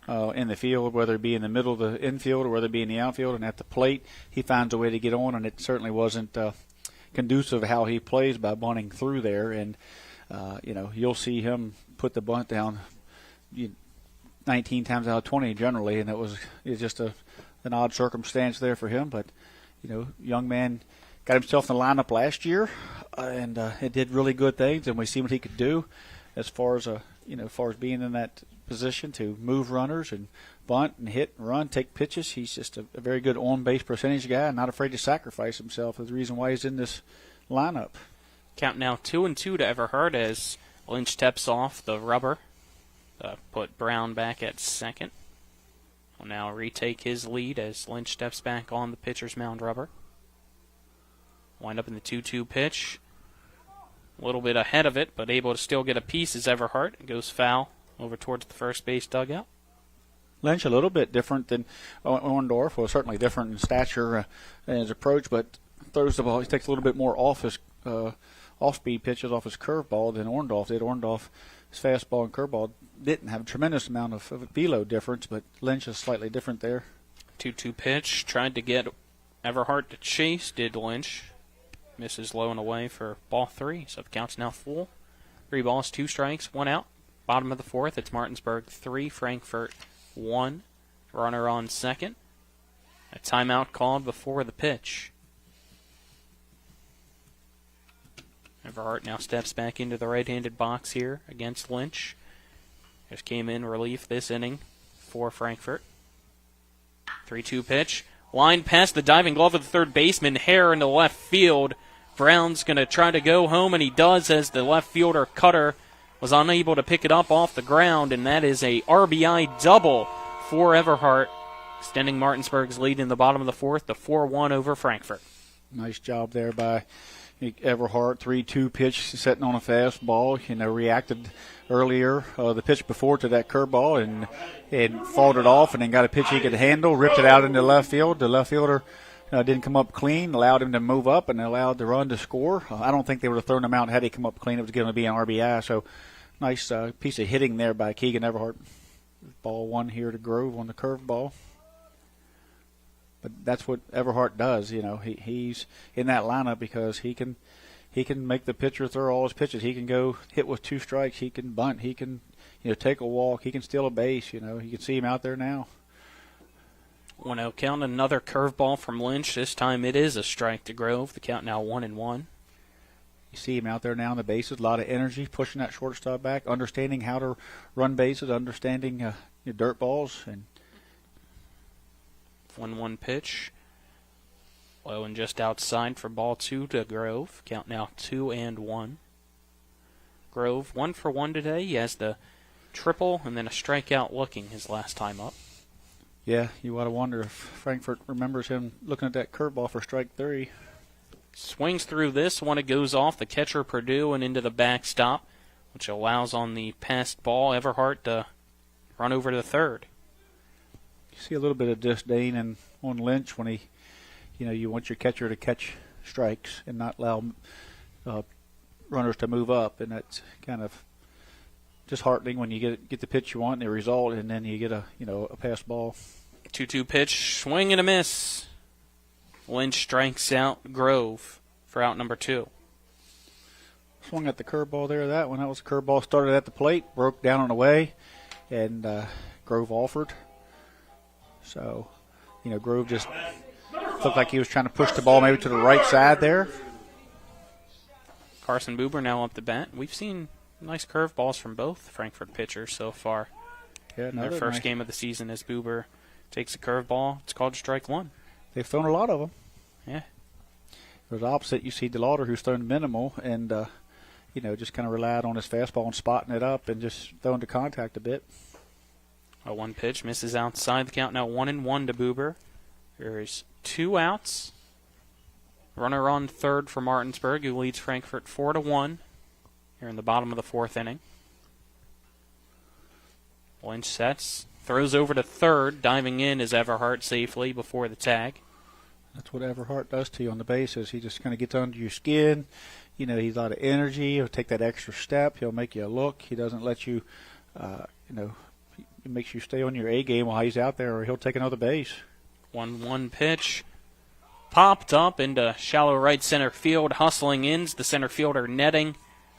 in the field, whether it be in the middle of the infield or whether it be in the outfield. And at the plate, he finds a way to get on, and it certainly wasn't conducive how he plays by bunting through there. And, you'll see him put the bunt down 19 times out of 20 generally, and it's just an odd circumstance there for him. But young man got himself in the lineup last year, and it did really good things, and we see what he could do as far as being in that position to move runners and bunt and hit and run, take pitches. He's just a very good on-base percentage guy, and not afraid to sacrifice himself. Is the reason why he's in this lineup. Count now 2-2 to Everhart as Lynch steps off the rubber. Put Brown back at second. Will now retake his lead as Lynch steps back on the pitcher's mound rubber. Wind up in the 2-2 pitch. A little bit ahead of it, but able to still get a piece as Everhart. It goes foul over towards the first base dugout. Lynch a little bit different than Orndorff. Well, certainly different in stature and his approach, but throws the ball. He takes a little bit more off his off-speed pitches off his curveball than Orndorff did. Orndorff, his fastball and curveball didn't have a tremendous amount of velo difference, but Lynch is slightly different there. 2-2 pitch. Tried to get Everhart to chase, did Lynch. Misses low and away for ball 3, so the count's now full. 3 balls, 2 strikes, 1 out. Bottom of the 4th, it's Martinsburg 3, Frankfort 1. Runner on second. A timeout called before the pitch. Everhart now steps back into the right-handed box here against Lynch. Just came in relief this inning for Frankfort. 3-2 pitch. Line past the diving glove of the third baseman, Hare into left field. Brown's going to try to go home, and he does as the left fielder Cutter was unable to pick it up off the ground, and that is a RBI double for Everhart, extending Martinsburg's lead in the bottom of the 4th to 4-1 over Frankfort. Nice job there by Everhart. 3-2 pitch, setting on a fastball. Reacted earlier, the pitch before to that curveball, and fought it off, and then got a pitch he could handle, ripped it out into left field. The left fielder didn't come up clean, allowed him to move up, and allowed the run to score. I don't think they would have thrown him out had he come up clean. It was going to be an RBI. So nice piece of hitting there by Keegan Everhart. Ball 1 here to Grove on the curveball. But that's what Everhart does. He's in that lineup because he can make the pitcher throw all his pitches. He can go hit with 2 strikes. He can bunt. He can take a walk. He can steal a base. You can see him out there now. 1-0 count. Another curveball from Lynch. This time it is a strike to Grove. The count now 1-1. You see him out there now on the bases. A lot of energy, pushing that shortstop back, understanding how to run bases, understanding dirt balls. And 1-1 pitch. Low and just outside for ball 2 to Grove. Count now 2-1. Grove 1 for 1 today. He has the triple and then a strikeout looking his last time up. Yeah, you ought to wonder if Frankfort remembers him looking at that curveball for strike 3. Swings through this one. It goes off the catcher Purdue and into the backstop, which allows on the passed ball Everhart to run over to third. You see a little bit of disdain on Lynch when you want your catcher to catch strikes and not allow runners to move up, and that's kind of disheartening when you get the pitch you want and the result, and then you get a passed ball. 2-2 pitch, swing and a miss. Lynch strikes out Grove for out number 2. Swung at the curveball there. That was a curveball. Started at the plate, broke down and away, and Grove offered. So, Grove just looked like he was trying to push the ball maybe to the right side there. Carson Buber now up the bat. We've seen nice curveballs from both Frankfort pitchers so far. Yeah, in their first game of the season as Buber takes a curveball. It's called strike 1. They've thrown a lot of them. Yeah. There's opposite. You see DeLauder, who's thrown minimal, and just kind of relied on his fastball and spotting it up and just throwing to contact a bit. A 1 pitch misses outside. The count now 1-1 to Buber. There's 2 outs. Runner on third for Martinsburg, who leads Frankfort 4-1 here in the bottom of the 4th inning. Lynch sets, throws over to third. Diving in is Everhart safely before the tag. That's what Everhart does to you on the bases. He just kind of gets under your skin. He's a lot of energy. He'll take that extra step. He'll make you look. He doesn't let you, he makes you stay on your A game while he's out there, or he'll take another base. 1-1 pitch. Popped up into shallow right center field. Hustling ins. The center fielder netting.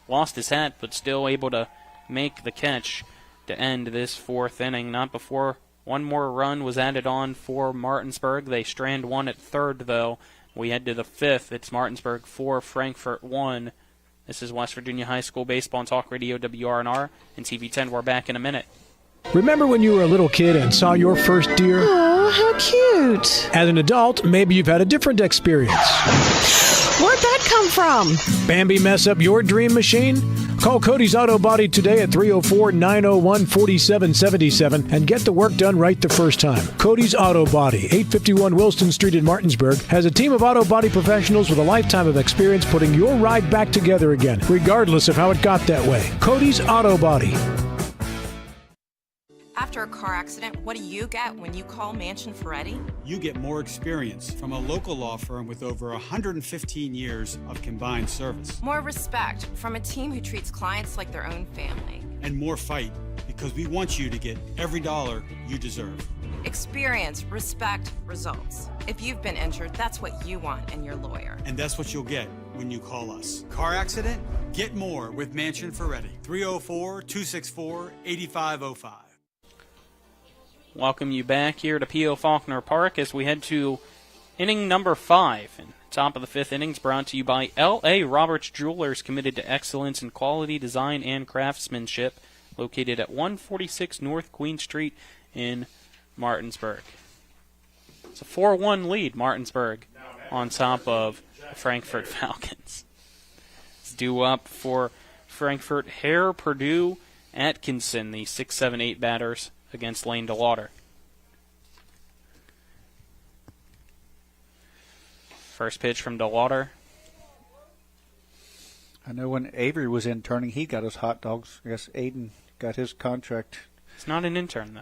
Lost his hat, but still able to make the catch to end this 4th inning. Not before one more run was added on for Martinsburg. They strand 1 at third, though. We head to the 5th. It's Martinsburg 4, Frankfort 1. This is West Virginia High School Baseball and Talk Radio WRNR and TV10. We're back in a minute. Remember when you were a little kid and saw your first deer? Oh, how cute. As an adult, maybe you've had a different experience. Where'd that come from? Bambi mess up your dream machine? Call Cody's Auto Body today at 304-901-4777 and get the work done right the first time. Cody's Auto Body, 851 Wilston Street in Martinsburg, has a team of auto body professionals with a lifetime of experience putting your ride back together again, regardless of how it got that way. Cody's Auto Body. After a car accident, what do you get when you call Mansion Ferretti? You get more experience from a local law firm with over 115 years of combined service. More respect from a team who treats clients like their own family. And more fight, because we want you to get every dollar you deserve. Experience, respect, results. If you've been injured, that's what you want in your lawyer. And that's what you'll get when you call us. Car accident? Get more with Mansion Ferretti. 304-264-8505. Welcome you back here to P.O. Faulkner Park as we head to inning number 5. And top of the 5th innings brought to you by L.A. Roberts Jewelers, committed to excellence in quality design and craftsmanship, located at 146 North Queen Street in Martinsburg. It's a 4-1 lead, Martinsburg, on top of the Frankfort Falcons. It's due up for Frankfort, Hare, Purdue, Atkinson, the 6, 7, 8 batters against Lane DeLauder. First pitch from DeLauder. I know when Avery was interning, he got his hot dogs. I guess Aiden got his contract. He's not an intern, though.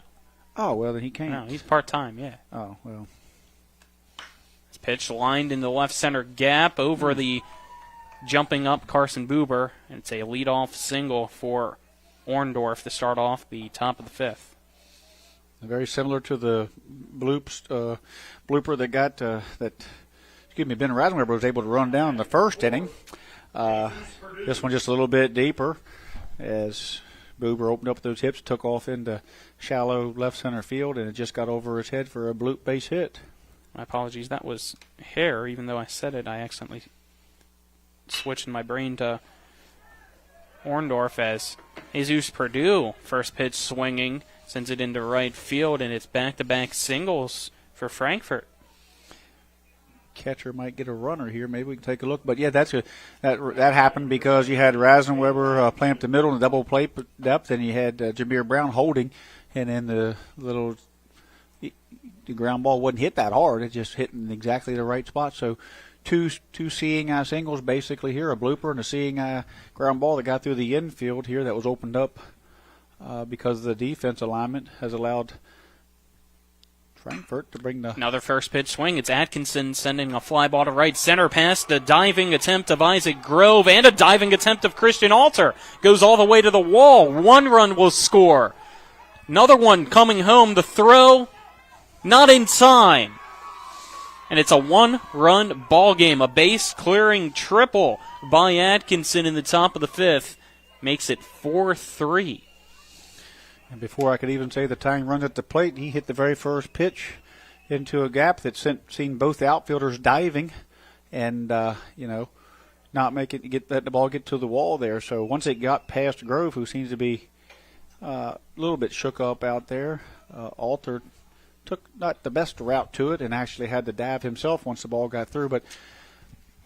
Oh, well, then he can't. No, he's part-time, yeah. Oh, well. This pitch lined in the left center gap over the jumping up Carson Buber. And it's a leadoff single for Orndorff to start off the top of the 5th. Very similar to the blooper that got Ben Rasenweber was able to run down in the first inning. This one just a little bit deeper as Buber opened up those hips, took off into shallow left center field, and it just got over his head for a bloop base hit. My apologies. That was Hare. Even though I said it, I accidentally switched in my brain to Orndorff as Jesus Purdue, first pitch swinging, sends it into right field, and it's back-to-back singles for Frankfort. Catcher might get a runner here. Maybe we can take a look. But, yeah, that happened because you had Rasenweber playing up the middle in the double play depth, and you had Jameer Brown holding, and then the ground ball wasn't hit that hard. It just hit in exactly the right spot. So two seeing eye singles basically here, a blooper and a seeing eye ground ball that got through the infield here that was opened up because the defense alignment has allowed Frankfort to bring the... Another first pitch swing. It's Atkinson sending a fly ball to right center past the diving attempt of Isaac Grove and a diving attempt of Christian Alter. Goes all the way to the wall. 1 run will score. Another one coming home. The throw not in time. And it's a 1-run ball game. A base clearing triple by Atkinson in the top of the 5th. Makes it 4-3. And before I could even say the tying run at the plate, he hit the very first pitch into a gap that seen both outfielders diving and, not let the ball get to the wall there. So once it got past Grove, who seems to be a little bit shook up out there, Alter took not the best route to it and actually had to dive himself once the ball got through. But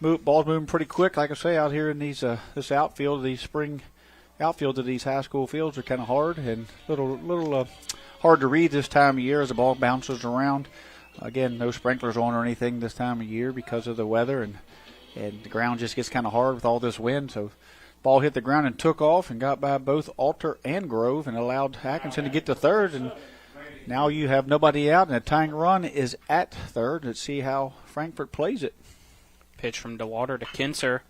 ball's moving pretty quick, like I say, out here in this outfield, these spring outfields of these high school fields are kind of hard and little hard to read this time of year as the ball bounces around. Again, no sprinklers on or anything this time of year because of the weather, and the ground just gets kind of hard with all this wind. So ball hit the ground and took off and got by both Alter and Grove and allowed Atkinson to get to third. And now you have nobody out, and the tying run is at third. Let's see how Frankfort plays it. Pitch from DeWater to Kinser.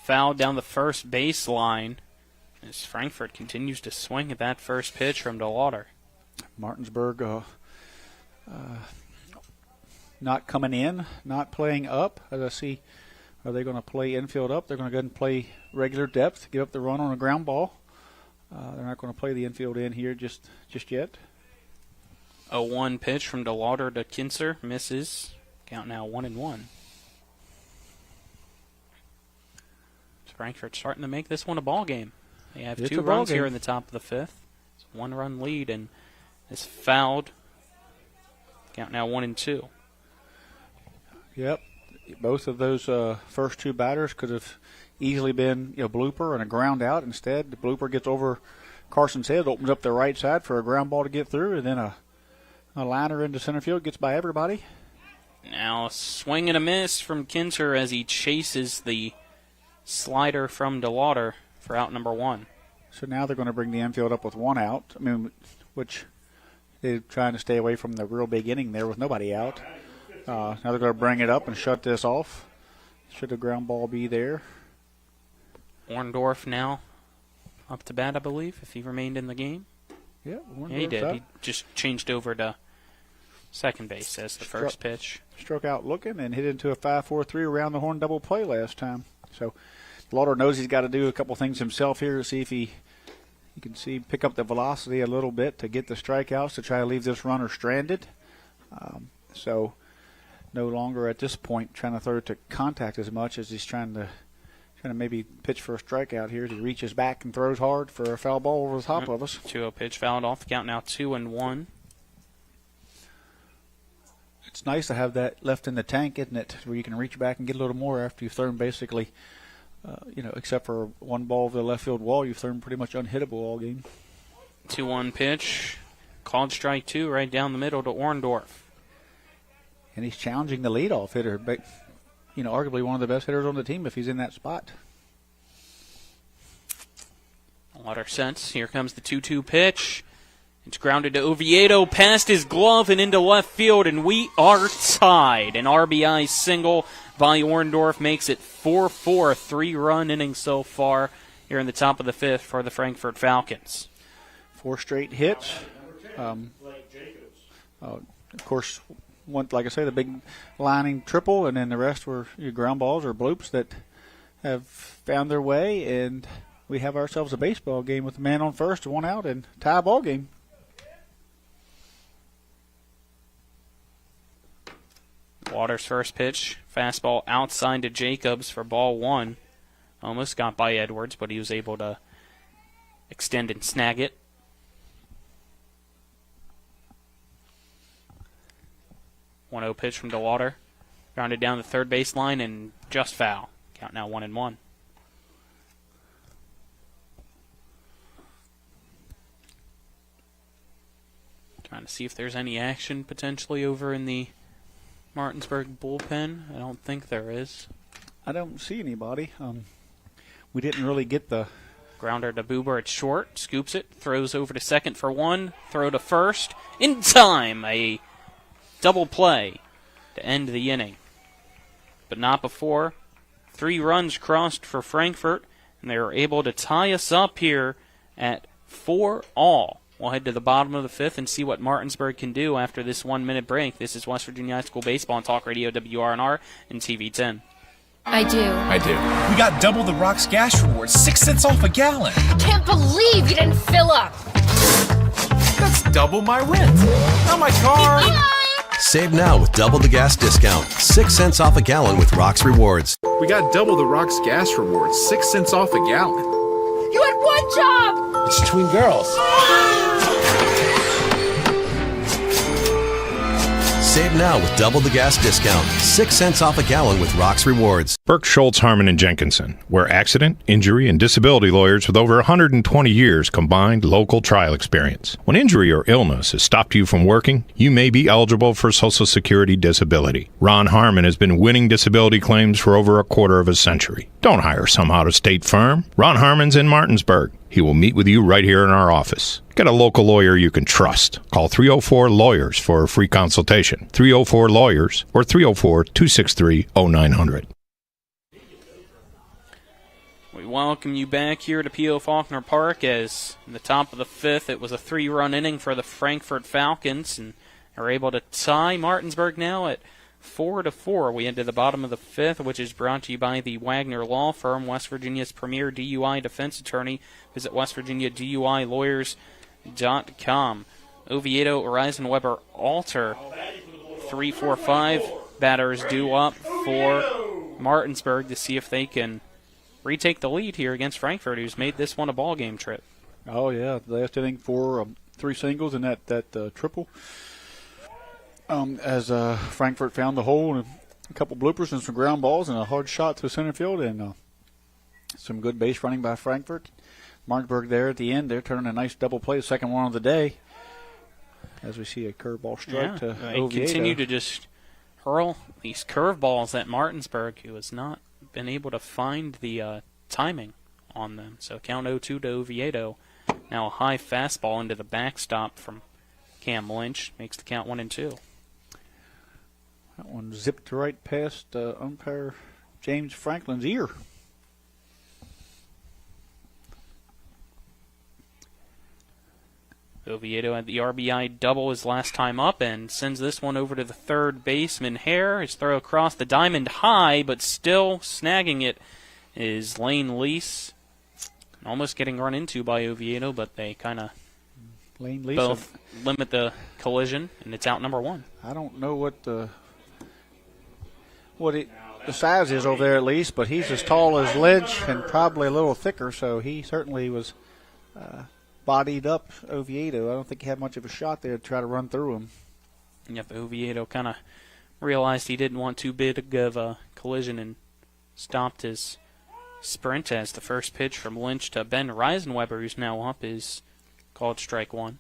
Foul down the first baseline as Frankfort continues to swing at that first pitch from DeWater. Martinsburg not coming in, not playing up. As I see, are they going to play infield up? They're going to go ahead and play regular depth, give up the run on a ground ball. They're not going to play the infield in here just yet. A 1 pitch from DeWater to Kinser. Misses. Count now 1-1. Frankfort starting to make this one a ball game. They have 2 runs here in the top of the 5th. It's a 1-run lead, and it's fouled. Count now 1-2. Yep. Both of those first 2 batters could have easily been a blooper and a ground out. Instead, the blooper gets over Carson's head, opens up the right side for a ground ball to get through, and then a liner into center field gets by everybody. Now a swing and a miss from Kinser as he chases the slider from DeWater for out number 1. So now they're going to bring the infield up with 1 out, which they're trying to stay away from the real big inning there with nobody out. Now they're going to bring it up and shut this off. Should the ground ball be there? Orndorff now up to bat, I believe, if he remained in the game. Yeah, he did. Up. He just changed over to second base as the first pitch. Struck out looking and hit into a 5-4-3 around the horn double play last time. So Lauder knows he's got to do a couple things himself here to see if he can pick up the velocity a little bit to get the strikeouts to try to leave this runner stranded. So no longer at this point trying to throw it to contact as much as he's trying to maybe pitch for a strikeout here. He reaches back and throws hard for a foul ball over the top of us. 2-0 pitch fouled off. The count now 2-1. It's nice to have that left in the tank, isn't it, where you can reach back and get a little more after you've thrown basically, except for 1 ball over the left field wall, you've thrown pretty much unhittable all game. 2-1 pitch. Called strike 2 right down the middle to Orndorff. And he's challenging the leadoff hitter, but arguably one of the best hitters on the team if he's in that spot. Water sets. Here comes the 2-2 pitch. It's grounded to Oviedo, past his glove and into left field, and we are tied. An RBI single by Orndorff makes it 4-4, a 3-run inning so far here in the top of the 5th for the Frankfort Falcons. 4 straight hits. Of course, like I say, the big lining triple, and then the rest were ground balls or bloops that have found their way, and we have ourselves a baseball game with a man on first, 1 out, and tie ball game. Waters' first pitch, fastball outside to Jacobs for ball 1. Almost got by Edwards, but he was able to extend and snag it. 1-0 pitch from DeWalter. Grounded down the third baseline and just foul. Count now 1-1. Trying to see if there's any action potentially over in the Martinsburg bullpen. I don't think there is. I don't see anybody. We didn't really get the grounder to Buber at short. Scoops it. Throws over to second for one. Throw to first. In time. A double play to end the inning. But not before. 3 runs crossed for Frankfort, and they were able to tie us up here at 4-all. We'll head to the bottom of the 5th and see what Martinsburg can do after this 1-minute break. This is West Virginia High School Baseball on Talk Radio WRNR and TV 10. I do. I do. We got double the Rock's gas rewards, 6 cents off a gallon. Can't believe you didn't fill up. That's double my rent. Not my car. Save now with double the gas discount. 6 cents off a gallon with Rock's Rewards. We got double the Rock's gas rewards, 6 cents off a gallon. You had one job. It's between girls. Save now with double the gas discount. 6 cents off a gallon with Rock's Rewards. Burke, Schultz, Harmon, and Jenkinson, where accident, injury, and disability lawyers with over 120 years combined local trial experience. When injury or illness has stopped you from working, you may be eligible for Social Security disability. Ron Harmon has been winning disability claims for over a quarter of a century. Don't hire some out-of-state firm. Ron Harmon's in Martinsburg. He will meet with you right here in our office. Get a local lawyer you can trust. Call 304-LAWYERS for a free consultation. 304-LAWYERS or 304-263-0900. We welcome you back here to P.O. Faulkner Park as in the top of the 5th it was a 3-run inning for the Frankfort Falcons and are able to tie Martinsburg now at 4-4. We enter the bottom of the 5th, which is brought to you by the Wagner Law Firm, West Virginia's premier DUI defense attorney. Visit westvirginiaduilawyers.com. Oviedo, Horizon Weber, Alter. 3-4-5 batters due up for Martinsburg to see if they can retake the lead here against Frankfort, who's made this one a ball game trip. Oh, yeah. The last inning for 3 singles and that triple. As Frankfort found the hole and a couple bloopers and some ground balls and a hard shot to center field and some good base running by Frankfort. Martinsburg there at the end, they're turning a nice double play, the second one of the day. As we see a curveball strike to Oviedo. They continue to just hurl these curveballs at Martinsburg, who has not been able to find the timing on them. So count 0-2 to Oviedo. Now a high fastball into the backstop from Cam Lynch makes the count 1-2. That one zipped right past umpire James Franklin's ear. Oviedo had the RBI double his last time up and sends this one over to the third baseman, Hare. His throw across the diamond high, but still snagging it is Lane Lease. Almost getting run into by Oviedo, but they kind of both limit the collision, and it's out number 1. I don't know what the size is over there at least, but he's as tall as Lynch and probably a little thicker, so he certainly was bodied up Oviedo. I don't think he had much of a shot there to try to run through him. Yep, Oviedo kind of realized he didn't want too big of a collision and stopped his sprint as the first pitch from Lynch to Ben Reisenweber, who's now up, is called strike 1.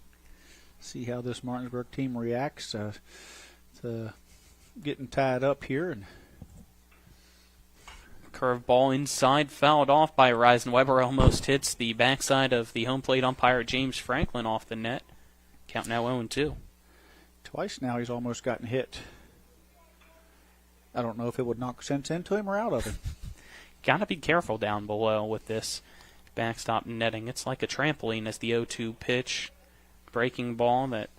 See how this Martinsburg team reacts to getting tied up here. And curveball inside, fouled off by Reisenweber, almost hits the backside of the home plate umpire James Franklin off the net. Count now 0-2. Twice now he's almost gotten hit. I don't know if it would knock sense into him or out of him. Got to be careful down below with this backstop netting. It's like a trampoline as the 0-2 pitch. Breaking ball that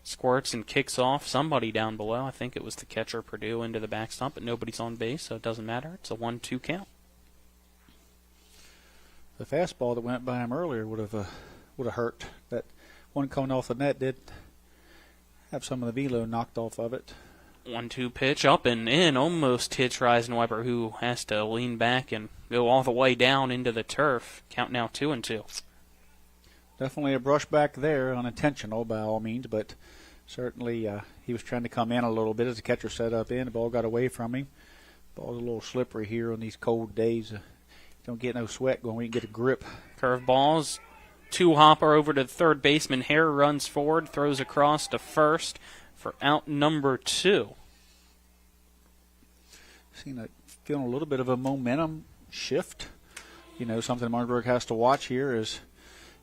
squirts and kicks off somebody down below. I think it was the catcher, Purdue, into the backstop, but nobody's on base, so it doesn't matter. It's a 1-2 count. The fastball that went by him earlier would have hurt. That one coming off the net did have some of the velo knocked off of it. 1-2 pitch up and in, almost hits Reisenweber, who has to lean back and go all the way down into the turf. Count now 2-2. Definitely a brush back there, unintentional by all means, but Certainly, he was trying to come in a little bit as the catcher set up in. The ball got away from him. Ball's a little slippery here on these cold days. Don't get no sweat going. We can get a grip. Curveballs. Two-hopper over to the third baseman. Hare runs forward, throws across to first for out number 2. Feeling a little bit of a momentum shift. Something Martinsburg has to watch here is,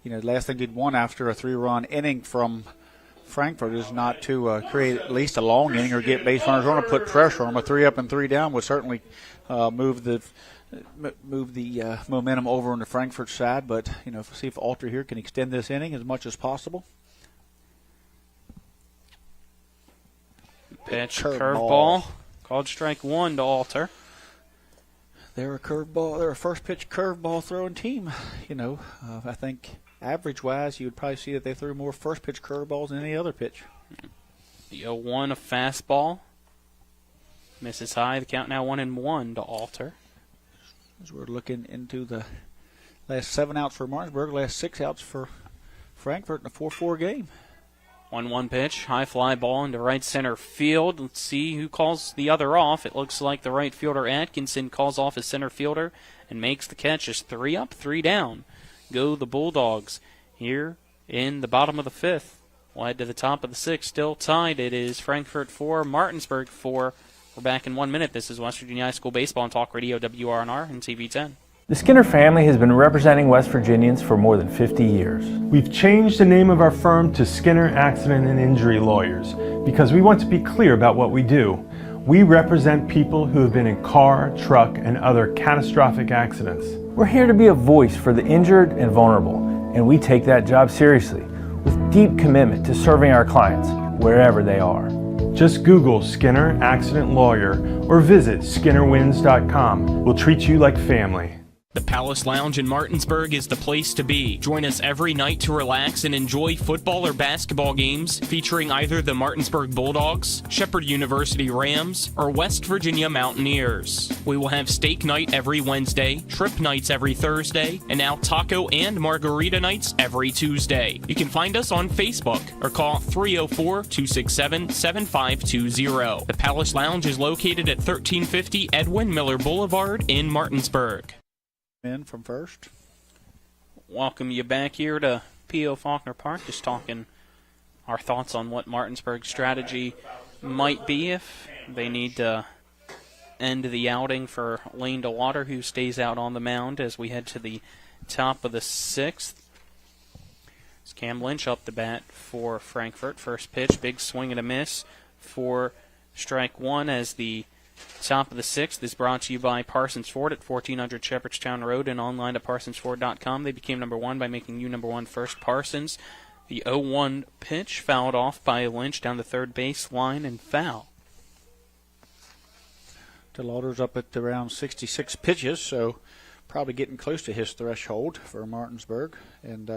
the last thing they'd want after a 3-run inning from Frankfort is not to create at least a long inning or get base runners on or put pressure on them. A 3 up and 3 down would certainly move the momentum over on the Frankfort side. But see if Alter here can extend this inning as much as possible. Pitch, curveball, called strike 1 to Alter. They're a first pitch curveball throwing team. I think average-wise, you would probably see that they threw more first-pitch curveballs than any other pitch. The 0-1, a fastball. Misses high. The count now 1-1 to Alter. As we're looking into the last 7 outs for Martinsburg, last 6 outs for Frankfort in a 4-4 game. 1-1 pitch. High fly ball into right center field. Let's see who calls the other off. It looks like the right fielder Atkinson calls off his center fielder and makes the catch. Just 3 up, 3 down. Go the Bulldogs here in the bottom of the 5th. Led to the top of the 6th, still tied. It is Frankfort 4, Martinsburg 4. We're back in 1 minute. This is West Virginia High School Baseball on Talk Radio, WRNR, and TV 10. The Skinner family has been representing West Virginians for more than 50 years. We've changed the name of our firm to Skinner Accident and Injury Lawyers because we want to be clear about what we do. We represent people who have been in car, truck, and other catastrophic accidents. We're here to be a voice for the injured and vulnerable, and we take that job seriously with deep commitment to serving our clients wherever they are. Just Google Skinner Accident Lawyer or visit SkinnerWins.com. We'll treat you like family. The Palace Lounge in Martinsburg is the place to be. Join us every night to relax and enjoy football or basketball games featuring either the Martinsburg Bulldogs, Shepherd University Rams, or West Virginia Mountaineers. We will have steak night every Wednesday, trip nights every Thursday, and now taco and margarita nights every Tuesday. You can find us on Facebook or call 304-267-7520. The Palace Lounge is located at 1350 Edwin Miller Boulevard in Martinsburg. In from first. Welcome you back here to P.O. Faulkner Park, just talking our thoughts on what Martinsburg's strategy might be if they need to end the outing for Lane DeWater, who stays out on the mound as we head to the top of the 6th. It's Cam Lynch up the bat for Frankfort. First pitch, big swing and a miss for strike 1 as the top of the 6th is brought to you by Parsons Ford at 1400 Shepherdstown Road and online at parsonsford.com. They became number 1 by making you number 1 first. Parsons. The 0-1 pitch fouled off by Lynch down the third base line and foul. DeLauder's up at around 66 pitches, so probably getting close to his threshold for Martinsburg. And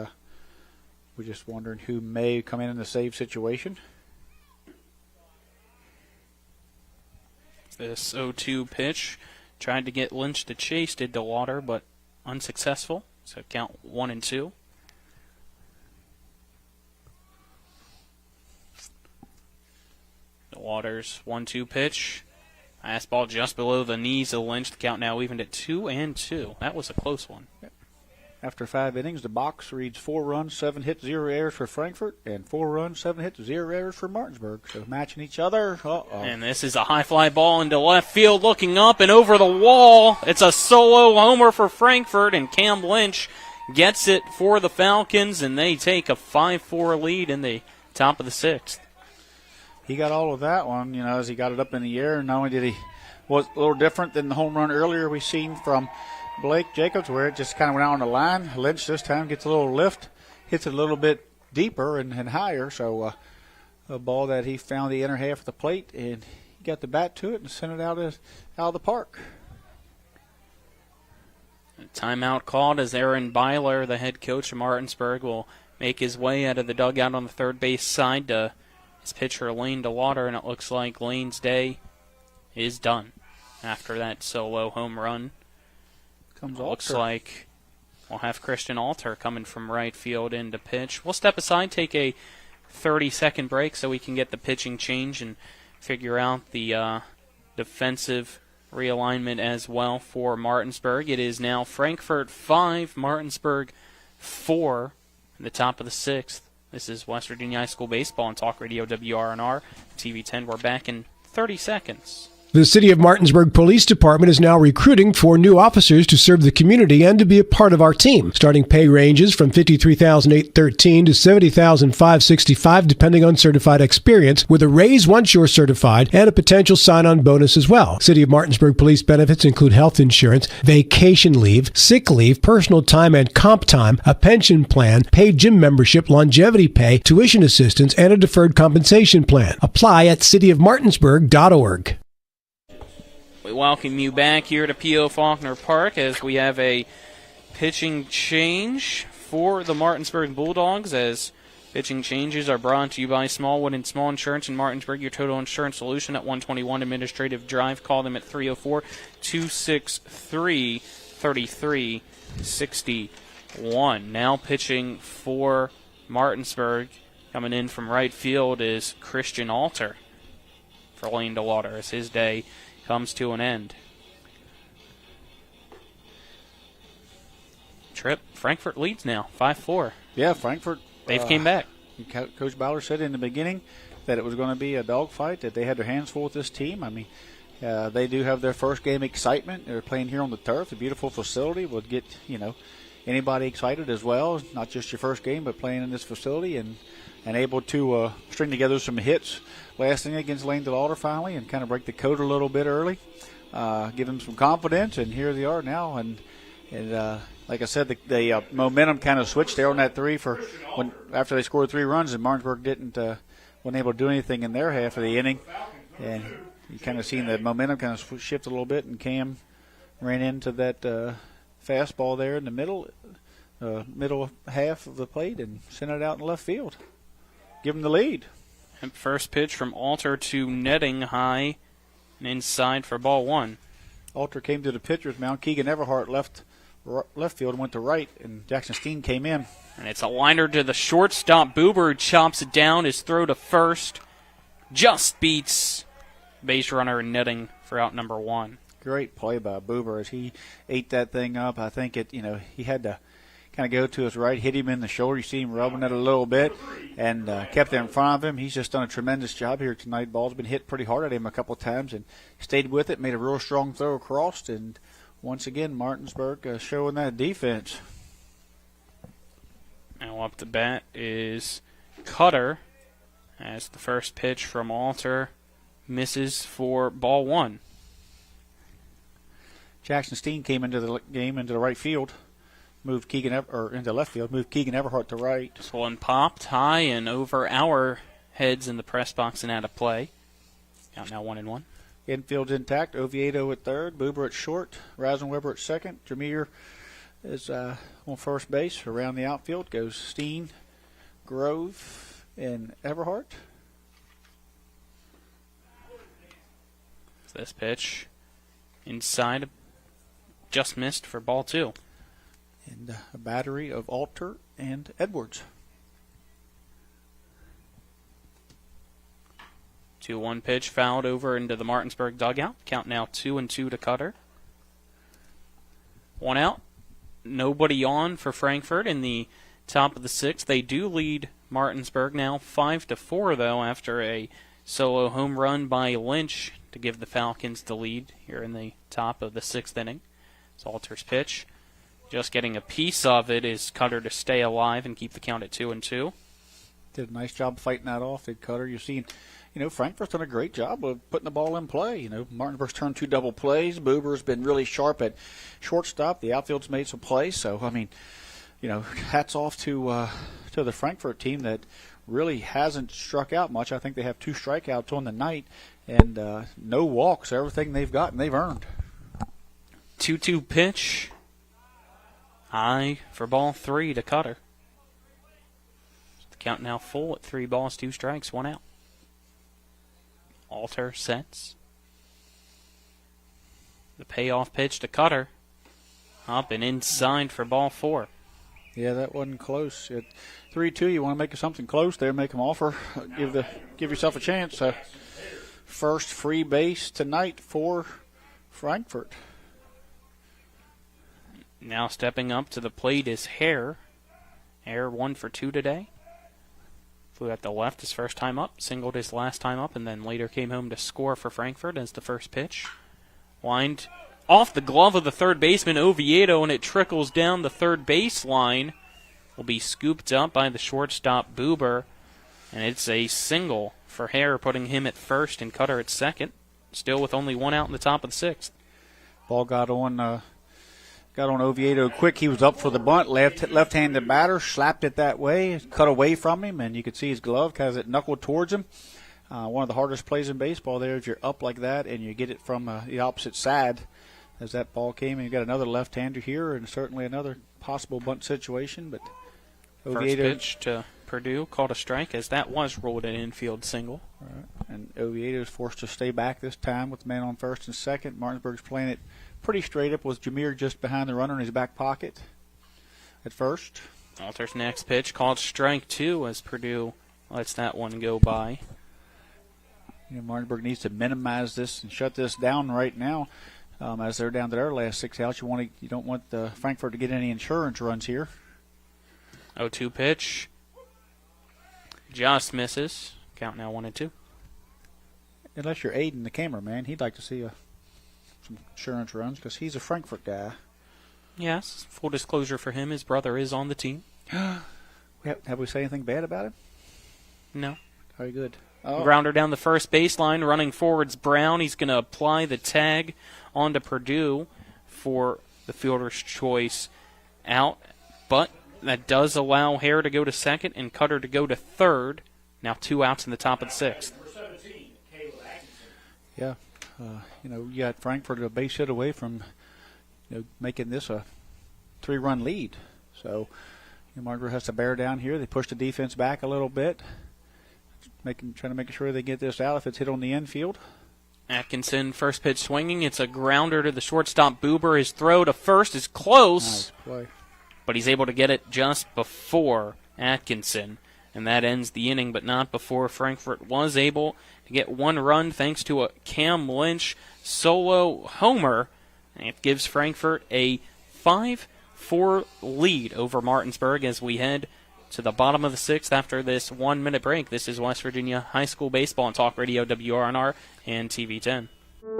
we're just wondering who may come in the save situation. This 0-2 pitch tried to get Lynch to chase, did DeWater, but unsuccessful. So count 1-2. DeWater's 1-2 pitch. Fastball just below the knees of Lynch. The count now evened at 2-2. That was a close one. After 5 innings, the box reads 4 runs, 7 hits, 0 errors for Frankfort, and 4 runs, 7 hits, 0 errors for Martinsburg. So matching each other. And this is a high fly ball into left field, looking up and over the wall. It's a solo homer for Frankfort, and Cam Lynch gets it for the Falcons, and they take a 5-4 lead in the top of the 6th. He got all of that one, as he got it up in the air. Not only did he was a little different than the home run earlier we seen from Blake Jacobs, where it just kind of went out on the line. Lynch this time gets a little lift, hits it a little bit deeper and higher. So a ball that he found the inner half of the plate, and he got the bat to it and sent it out of the park. A timeout called as Aaron Byler, the head coach of Martinsburg, will make his way out of the dugout on the third base side to his pitcher Lane DeWater, and it looks like Lane's day is done after that solo home run. Looks like we'll have Christian Alter coming from right field in to pitch. We'll step aside, take a 30-second break so we can get the pitching change and figure out the defensive realignment as well for Martinsburg. It is now Frankfort 5, Martinsburg 4 in the top of the 6th. This is West Virginia High School Baseball on Talk Radio WRNR, TV 10. We're back in 30 seconds. The City of Martinsburg Police Department is now recruiting for new officers to serve the community and to be a part of our team. Starting pay ranges from $53,813 to $70,565 depending on certified experience, with a raise once you're certified and a potential sign-on bonus as well. City of Martinsburg police benefits include health insurance, vacation leave, sick leave, personal time and comp time, a pension plan, paid gym membership, longevity pay, tuition assistance, and a deferred compensation plan. Apply at cityofmartinsburg.org. We welcome you back here to P.O. Faulkner Park as we have a pitching change for the Martinsburg Bulldogs, as pitching changes are brought to you by Smallwood and Small Insurance in Martinsburg, your total insurance solution at 121 Administrative Drive. Call them at 304-263-3361. Now pitching for Martinsburg, coming in from right field, is Christian Alter for Lane DeWater as his day comes to an end. Trip, Frankfort leads now, 5-4. Yeah, Frankfort. They've came back. Coach Bowler said in the beginning that it was going to be a dogfight, that they had their hands full with this team. I mean, they do have their first game excitement. They're playing here on the turf, a beautiful facility. Would get, anybody excited as well, not just your first game, but playing in this facility and able to string together some hits last inning against Lane DeWater finally and kind of break the code a little bit early, give them some confidence, and here they are now. And like I said, the momentum kind of switched there on that three after they scored 3 runs, and Martinsburg wasn't able to do anything in their half of the inning. And you kind of seen the momentum kind of shift a little bit, and Cam ran into that fastball there in the middle half of the plate and sent it out in left field. Give them the lead. And first pitch from Alter to netting high and inside for ball 1. Alter came to the pitcher's mound. Keegan Everhart left field and went to right, and Jackson Steen came in. And it's a liner to the shortstop. Buber chops it down. His throw to first just beats base runner and netting for out number 1. Great play by Buber as he ate that thing up. I think he had to kind of go to his right, hit him in the shoulder. You see him rubbing it a little bit, and kept it in front of him. He's just done a tremendous job here tonight. Ball's been hit pretty hard at him a couple of times, and stayed with it, made a real strong throw across, and once again, Martinsburg showing that defense. Now up to bat is Cutter, as the first pitch from Alter misses for ball 1. Jackson Steen came into the game into the right field. Moved into left field. Moved Keegan Everhart to right. This one popped high and over our heads in the press box and out of play. Count now 1-1. Infield's intact. Oviedo at third. Buber at short. Reisenweber at second. Jameer is on first base. Around the outfield goes Steen, Grove, and Everhart. This pitch inside, just missed for ball 2. And a battery of Alter and Edwards. 2-1 pitch fouled over into the Martinsburg dugout. Count now 2-2 to Cutter. 1 out. Nobody on for Frankfort in the top of the 6th. They do lead Martinsburg now 5-4, though, after a solo home run by Lynch to give the Falcons the lead here in the top of the 6th inning. It's Alter's pitch. Just getting a piece of it is Cutter to stay alive and keep the count at 2-2. Did a nice job fighting that off, did Cutter. You're seeing, Frankfort's done a great job of putting the ball in play. Martinsburg's turned 2 double plays. Buber's been really sharp at shortstop. The outfield's made some plays. So, hats off to the Frankfort team that really hasn't struck out much. I think they have 2 strikeouts on the night and no walks. Everything they've gotten, they've earned. 2-2 pitch. High for ball 3 to Cutter. The count now full at 3 balls, 2 strikes, 1 out. Alter sets. The payoff pitch to Cutter. Up and inside for ball 4. Yeah, that wasn't close. At 3-2, you want to make something close there, make them offer, give yourself a chance. First free base tonight for Frankfort. Now stepping up to the plate is Hare. Hare 1 for 2 today. Flew at the left his first time up, singled his last time up, and then later came home to score for Frankfort as the first pitch. Lined off the glove of the third baseman, Oviedo, and it trickles down the third base line. Will be scooped up by the shortstop, Buber, and it's a single for Hare, putting him at first and Cutter at second, still with only 1 out in the top of the 6th. Ball got on Oviedo quick. He was up for the bunt, left-handed batter, slapped it that way, cut away from him, and you could see his glove because it knuckled towards him. One of the hardest plays in baseball there is you're up like that and you get it from the opposite side as that ball came. And you got another left-hander here and certainly another possible bunt situation. But Oviedo, first pitch to Purdue, called a strike as that was ruled an infield single. Right. And Oviedo is forced to stay back this time with the man on first and second. Martinsburg's playing it pretty straight up with Jameer just behind the runner in his back pocket at first. Alter's next pitch called strike 2 as Purdue lets that one go by. Martinsburg needs to minimize this and shut this down right now as they're down to their last 6 outs. You don't want Frankfort to get any insurance runs here. 0-2 pitch. Just misses. Count now 1-2. Unless you're aiding the cameraman, he'd like to see some insurance runs because he's a Frankfort guy. Yes, full disclosure for him, his brother is on the team. Have we said anything bad about him? No. Very good. Grounder down the first baseline, running forwards Brown. He's going to apply the tag onto Purdue for the fielder's choice out, but that does allow Hare to go to second and Cutter to go to third. Now 2 outs in the top of the 6th. Yeah, you got Frankfurt a base hit away from making this a 3-run lead. So Margaret has to bear down here. They push the defense back a little bit, trying to make sure they get this out if it's hit on the infield. Atkinson, first pitch swinging. It's a grounder to the shortstop, Buber. His throw to first is close. Nice play. But he's able to get it just before Atkinson. And that ends the inning, but not before Frankfort was able to get 1 run thanks to a Cam Lynch solo homer. And it gives Frankfort a 5-4 lead over Martinsburg as we head to the bottom of the 6th after this 1-minute break. This is West Virginia High School Baseball on Talk Radio WRNR and TV10.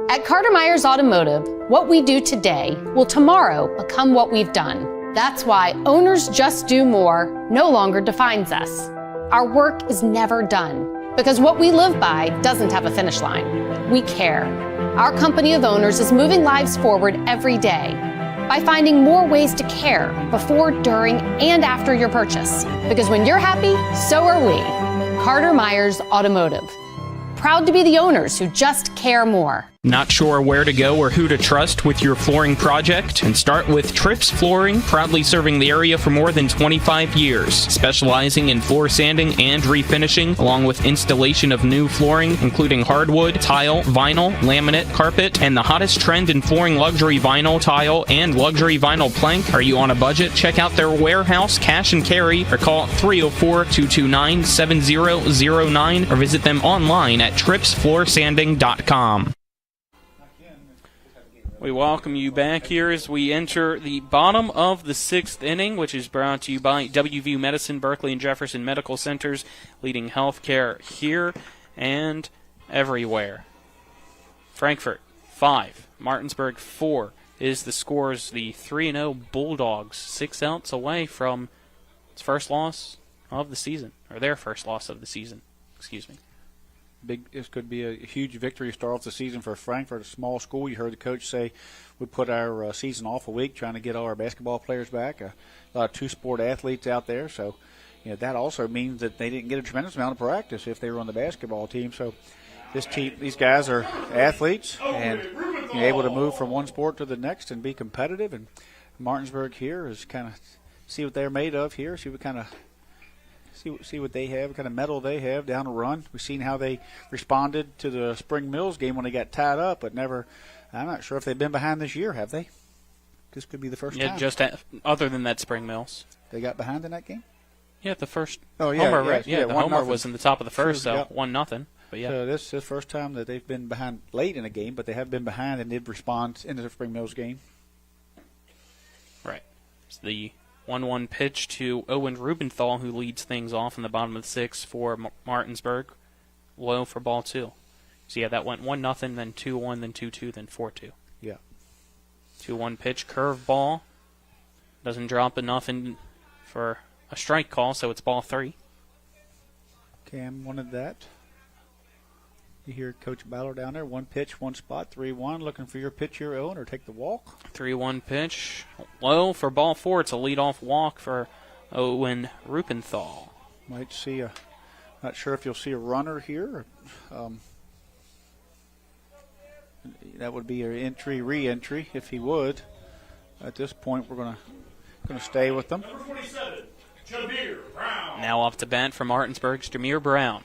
At Carter Myers Automotive, what we do today will tomorrow become what we've done. That's why Owners Just Do More no longer defines us. Our work is never done because what we live by doesn't have a finish line. We care. Our company of owners is moving lives forward every day by finding more ways to care before, during, and after your purchase. Because when you're happy, so are we. Carter Myers Automotive. Proud to be the owners who just care more. Not sure where to go or who to trust with your flooring project? And start with Trips Flooring, proudly serving the area for more than 25 years, specializing in floor sanding and refinishing, along with installation of new flooring, including hardwood, tile, vinyl, laminate, carpet, and the hottest trend in flooring, luxury vinyl, tile, and luxury vinyl plank. Are you on a budget? Check out their warehouse, cash and carry, or call 304-229-7009, or visit them online at tripsfloorsanding.com. We welcome you back here as we enter the bottom of the 6th inning, which is brought to you by WVU Medicine, Berkeley, and Jefferson Medical Centers, leading healthcare here and everywhere. Frankfort 5, Martinsburg 4 is the scores. The 3-0 Bulldogs 6 outs away from its first loss of the season, or their first loss of the season. Excuse me. This could be a huge victory to start off the season for Frankfort, a small school. You heard the coach say we put our season off a week trying to get all our basketball players back. A lot of two-sport athletes out there, so that also means that they didn't get a tremendous amount of practice if they were on the basketball team. So these guys are athletes and able to move from one sport to the next and be competitive. And Martinsburg here is kind of see what they're made of here, see what they have, what kind of mettle they have down the run. We've seen how they responded to the Spring Mills game when they got tied up, but I'm not sure if they've been behind this year, have they? this could be the first Yeah, time. just other than that, Spring Mills. They got behind in that game? Yeah, the first homer, right? Yeah, the homer was in the top of the first, so Yep. 1-0. But yeah, so this is the first time that they've been behind late in a game, but they have been behind and did respond into the Spring Mills game. Right. It's the 1-1 pitch to Owen Rubenthal, who leads things off in the bottom of the 6th for Martinsburg. Low for ball 2. So yeah, that went 1-0, then 2-1, then 2-2, then 4-2. Yeah. 2-1 pitch, curve ball. Doesn't drop enough in for a strike call, so it's ball 3. Cam wanted that. You hear Coach Ballard down there. 1 pitch, 1 spot, 3-1. Looking for your pitch, your own, or take the walk. 3-1 pitch. Low for ball 4. It's a leadoff walk for Owen Rubenthal. Might see not sure if you'll see a runner here. That would be an re-entry, if he would. At this point, we're going to stay with them. Number 27, Jameer Brown. Now off to bat for Martinsburg's Jameer Brown.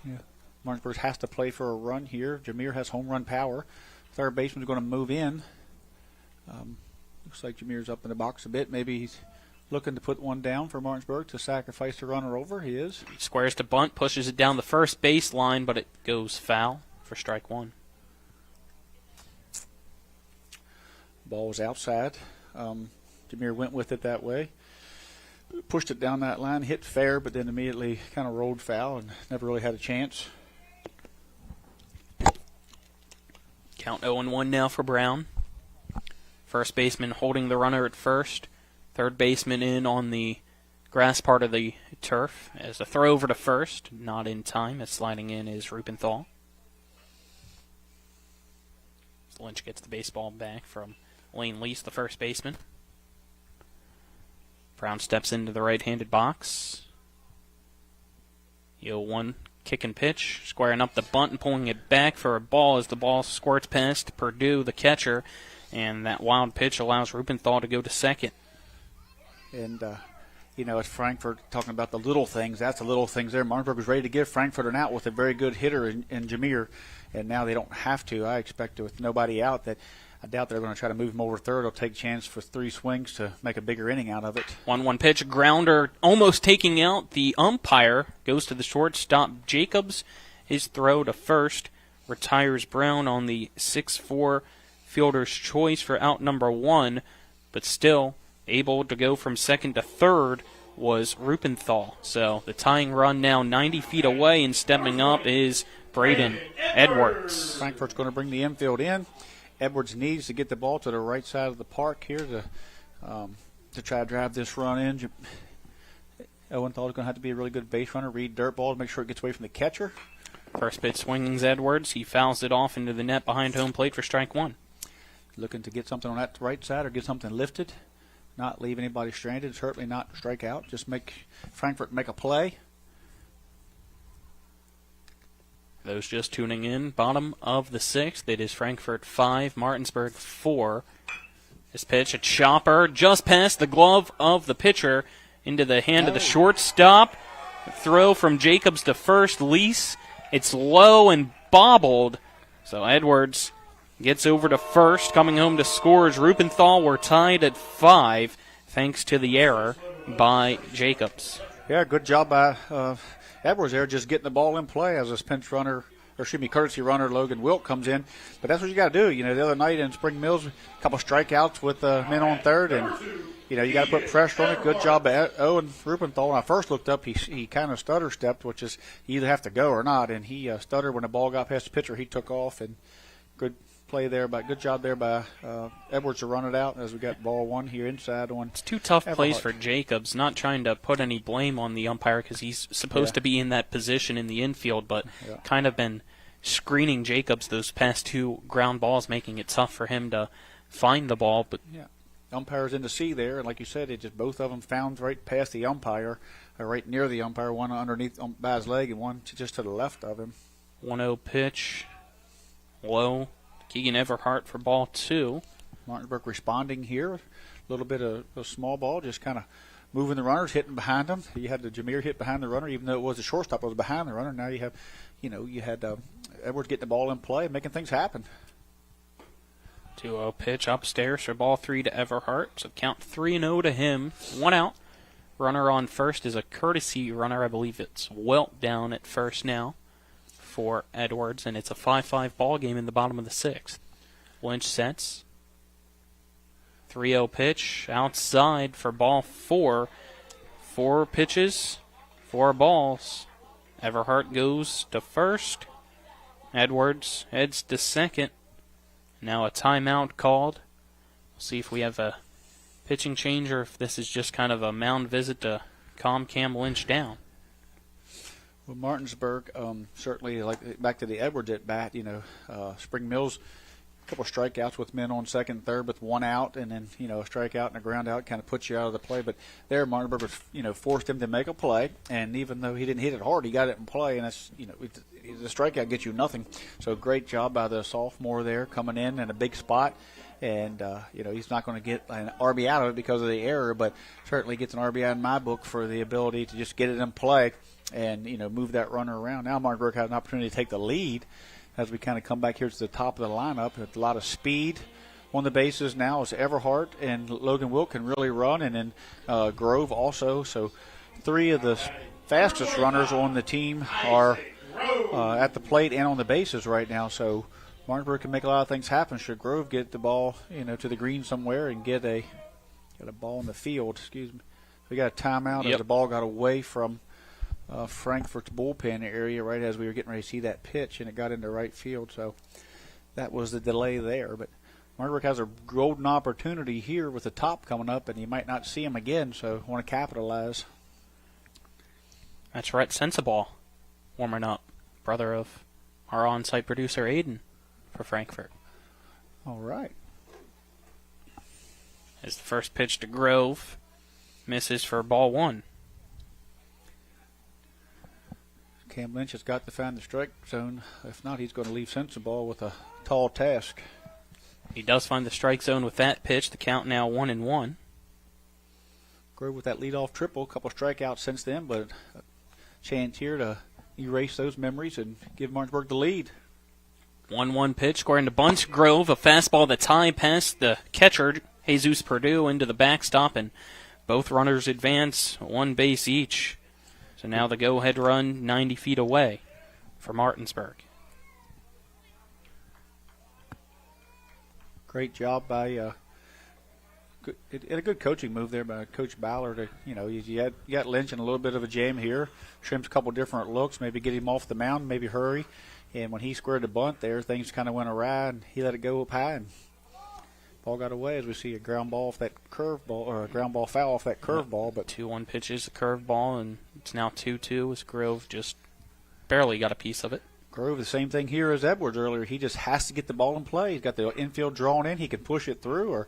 Yeah. Martinsburg has to play for a run here. Jameer has home run power. Third baseman's going to move in. Looks like Jameer's up in the box a bit. Maybe he's looking to put one down for Martinsburg to sacrifice the runner over. He is. Squares to bunt, pushes it down the first base line, but it goes foul for strike 1. Ball was outside. Jameer went with it that way. Pushed it down that line, hit fair, but then immediately kind of rolled foul and never really had a chance. Count 0-1 now for Brown. First baseman holding the runner at first. Third baseman in on the grass part of the turf as a throw over to first. Not in time as sliding in is Rubenthal. Lynch gets the baseball back from Lane Lease, the first baseman. Brown steps into the right-handed box. 0-1 kick and pitch, squaring up the bunt and pulling it back for a ball as the ball squirts past Purdue, the catcher, and that wild pitch allows Rubenthal to go to second. And, it's Frankfort talking about the little things. That's the little things there. Martinsburg was ready to give Frankfort an out with a very good hitter in Jameer, and now they don't have to. I expect with nobody out that I doubt they're going to try to move him over third. They'll take a chance for 3 swings to make a bigger inning out of it. 1-1 pitch, grounder almost taking out the umpire. Goes to the shortstop Jacobs. His throw to first retires Brown on the 6-4 fielder's choice for out number 1, but still able to go from second to third was Rubenthal. So the tying run now 90 feet away, and stepping up is Braden Edwards. Frankfort's going to bring the infield in. Edwards needs to get the ball to the right side of the park here to try to drive this run in. Owenthal is going to have to be a really good base runner, read dirt ball to make sure it gets away from the catcher. First pitch swings Edwards. He fouls it off into the net behind home plate for strike 1. Looking to get something on that right side or get something lifted. Not leave anybody stranded. Certainly not strike out. Just make Frankfort make a play. Those just tuning in, bottom of the 6th. It is Frankfort 5, Martinsburg 4. This pitch, a chopper just past the glove of the pitcher into the hand of the shortstop. Throw from Jacobs to first, Lease. It's low and bobbled. So Edwards gets over to first. Coming home to score is Rubenthal. We're tied at 5 thanks to the error by Jacobs. Yeah, good job by Edwards there, just getting the ball in play as this courtesy runner Logan Wilt comes in. But that's what you got to do. The other night in Spring Mills, a couple strikeouts with men on third, and you got to put pressure on it. Good job by Owen Rubenthal. When I first looked up, he kind of stutter stepped, which is you either have to go or not, and he stuttered when the ball got past the pitcher. He took off, and good play there, but good job there by Edwards to run it out as we got ball 1 here inside on. It's 2 tough plays for Jacobs. Not trying to put any blame on the umpire because he's supposed to be in that position in the infield, but kind of been screening Jacobs those past 2 ground balls, making it tough for him to find the ball. But umpire's in the sea there, and like you said, it just both of them found right past the umpire, or right near the umpire. One underneath by his leg, and one just to the left of him. 1-0 pitch, low. Keegan Everhart for ball 2. Martinsburg responding here. A little bit of a small ball, just kind of moving the runners, hitting behind them. You had the Jameer hit behind the runner, even though it was the shortstop, it was behind the runner. Now you have, you had Edwards getting the ball in play, making things happen. 2-0 pitch upstairs for ball 3 to Everhart. So count 3-0 to him. 1 out. Runner on first is a courtesy runner. I believe it's Welt down at first now for Edwards, and it's a 5-5 ball game in the bottom of the 6th. Lynch sets. 3-0 pitch outside for ball 4. 4 pitches, 4 balls. Everhart goes to first. Edwards heads to second. Now a timeout called. We'll see if we have a pitching change or if this is just kind of a mound visit to calm Cam Lynch down. Well, Martinsburg, certainly, like back to the Edwards at bat, Spring Mills, a couple of strikeouts with men on second and third with 1 out, and then, a strikeout and a ground out kind of puts you out of the play. But there, Martinsburg was, forced him to make a play, and even though he didn't hit it hard, he got it in play, and that's, the strikeout gets you nothing. So great job by the sophomore there coming in a big spot. And, he's not going to get an RBI out of it because of the error, but certainly gets an RBI in my book for the ability to just get it in play and, move that runner around. Now Martinsburg has an opportunity to take the lead as we kind of come back here to the top of the lineup with a lot of speed on the bases now as Everhart and Logan Wilt can really run, and then Grove also. So 3 of the fastest runners on the team are at the plate and on the bases right now. So Martinsburg can make a lot of things happen should Grove get the ball, to the green somewhere and get a ball in the field. Excuse me. We got a timeout as the ball got away from Frankfort's bullpen area right as we were getting ready to see that pitch, and it got into right field. So that was the delay there. But Martinsburg has a golden opportunity here with the top coming up, and you might not see him again, so want to capitalize. That's Rhett Sensabaugh warming up, brother of our on-site producer Aiden for Frankfort. All right. As the first pitch to Grove misses for ball 1. Cam Lynch has got to find the strike zone. If not, he's going to leave Sensabaugh with a tall task. He does find the strike zone with that pitch. The count now 1-1. Grove with that leadoff triple. A couple strikeouts since then, but a chance here to erase those memories and give Martinsburg the lead. 1-1 pitch, scoring to bunch. Grove, a fastball that's high past the catcher, Jesus Perdue, into the backstop, and both runners advance 1 base each. So now the go-ahead run 90 feet away for Martinsburg. Great job by a good coaching move there by Coach Ballard. You got Lynch in a little bit of a jam here. Trims a couple different looks, maybe get him off the mound, maybe hurry. And when he squared the bunt there, things kind of went awry, and he let it go up high, and ball got away as we see a ground ball off that curveball, or a ground ball foul off that curveball. But 2-1 pitches, a curveball, and it's now 2-2 as Grove just barely got a piece of it. Grove, the same thing here as Edwards earlier. He just has to get the ball in play. He's got the infield drawn in. He can push it through or,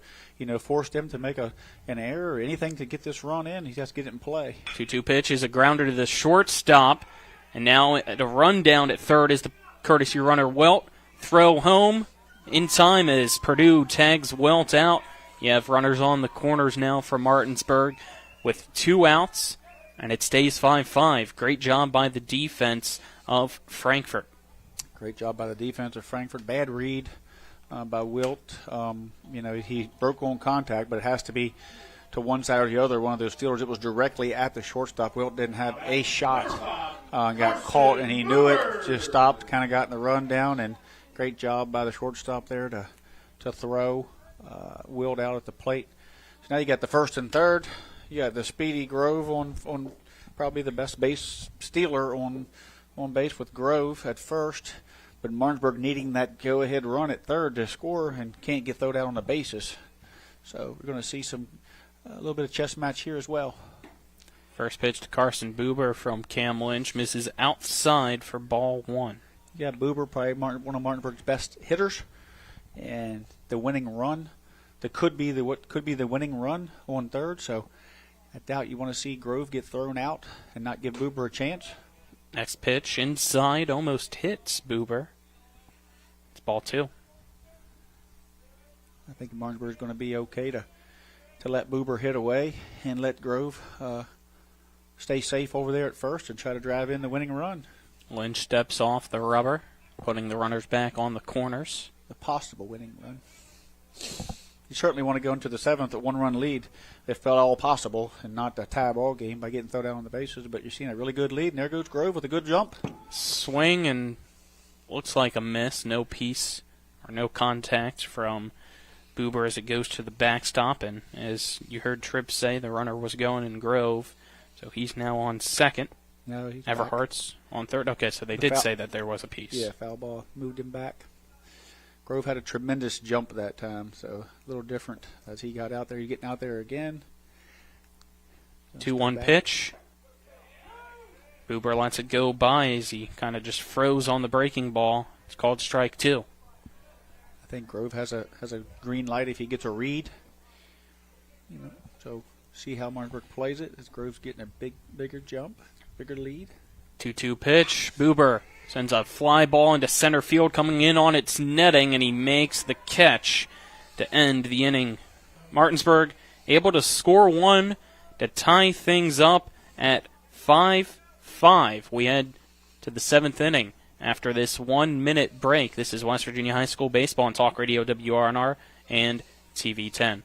force them to make an error or anything to get this run in. He has to get it in play. 2-2 pitch is a grounder to the shortstop. And now the run down at third is the courtesy runner Welt. Throw home in time as Perdue tags Welt out. You have runners on the corners now for Martinsburg with 2 outs, and it stays 5-5. Great job by the defense of Frankfort. Great job by the defense of Frankfort. Bad read by Wilt. He broke on contact, but it has to be to one side or the other. One of those Steelers, it was directly at the shortstop. Wilt didn't have a shot. Got caught, and he knew it. Just stopped, kind of got in the run down, and great job by the shortstop there to throw Wilt out at the plate. So now you got the first and third. You got the speedy Grove on probably the best base stealer on base with Grove at first, but Martinsburg needing that go-ahead run at third to score and can't get thrown out on the bases. So we're going to see a little bit of chess match here as well. First pitch to Carson Buber from Cam Lynch, misses outside for ball 1. Yeah, Buber probably one of Martinsburg's best hitters, and the winning run, what could be the winning run on third. So I doubt you want to see Grove get thrown out and not give Buber a chance. Next pitch inside, almost hits Buber. It's ball 2. I think Martinsburg is going to be okay to let Buber hit away and let Grove stay safe over there at first and try to drive in the winning run. Lynch steps off the rubber, putting the runners back on the corners. The possible winning run. you certainly want to go into the 7th at 1-run lead if at all possible, and not a tie ball game by getting thrown out on the bases. But you're seeing a really good lead, and there goes Grove with a good jump. Swing and looks like a miss. No piece or no contact from Buber as it goes to the backstop. And as you heard Tripp say, the runner was going in Grove, so he's now on second. No, he's Everhart's on third. Okay, so they did say that there was a piece. Yeah, foul ball moved him back. Grove had a tremendous jump that time, so a little different as he got out there. He's getting out there again. 2-1 pitch. Buber lets it go by as he kind of just froze on the breaking ball. It's called strike 2. I think Grove has a green light if he gets a read. So see how Martinsburg plays it as Grove's getting a bigger jump, bigger lead. 2-2 pitch. Buber sends a fly ball into center field, coming in on its netting, and he makes the catch to end the inning. Martinsburg able to score one to tie things up at 5-5. We head to the 7th inning after this 1-minute break. This is West Virginia High School Baseball on Talk Radio WRNR and TV 10.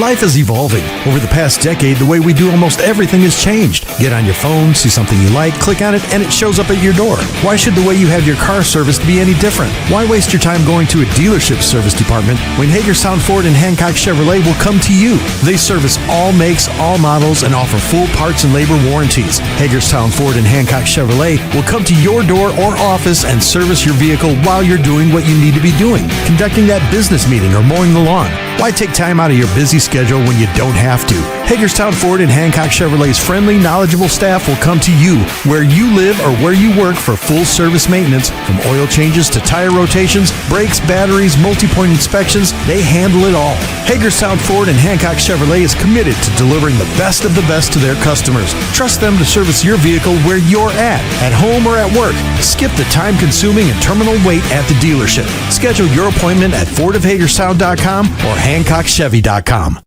Life is evolving. Over the past decade, the way we do almost everything has changed. Get on your phone, see something you like, click on it, and it shows up at your door. Why should the way you have your car serviced be any different? Why waste your time going to a dealership service department when Hagerstown Ford and Hancock Chevrolet will come to you? They service all makes, all models, and offer full parts and labor warranties. Hagerstown Ford and Hancock Chevrolet will come to your door or office and service your vehicle while you're doing what you need to be doing, conducting that business meeting or mowing the lawn. Why take time out of your busy schedule when you don't have to? Hagerstown Ford and Hancock Chevrolet's friendly, knowledgeable staff will come to you where you live or where you work for full service maintenance, from oil changes to tire rotations, brakes, batteries, multi-point inspections. They handle it all. Hagerstown Ford and Hancock Chevrolet is committed to delivering the best of the best to their customers. Trust them to service your vehicle where you're at home or at work. Skip the time-consuming and terminal wait at the dealership. Schedule your appointment at fordofhagerstown.com or hancockchevy.com.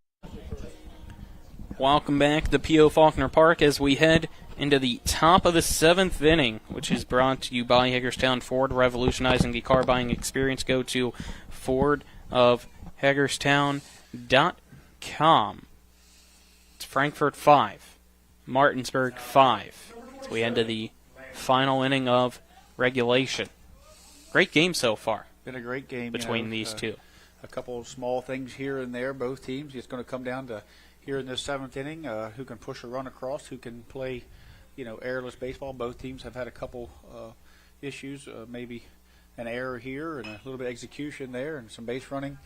Welcome back to P.O. Faulkner Park as we head into the top of the 7th inning, which is brought to you by Hagerstown Ford, revolutionizing the car buying experience. Go to fordofhagerstown.com. It's Frankfort 5, Martinsburg 5. So we head to the final inning of regulation. Great game so far. Been a great game between these two. A couple of small things here and there, both teams. It's going to come down to here in this 7th inning, who can push a run across, who can play, errorless baseball. Both teams have had a couple issues, maybe an error here and a little bit of execution there and some base running.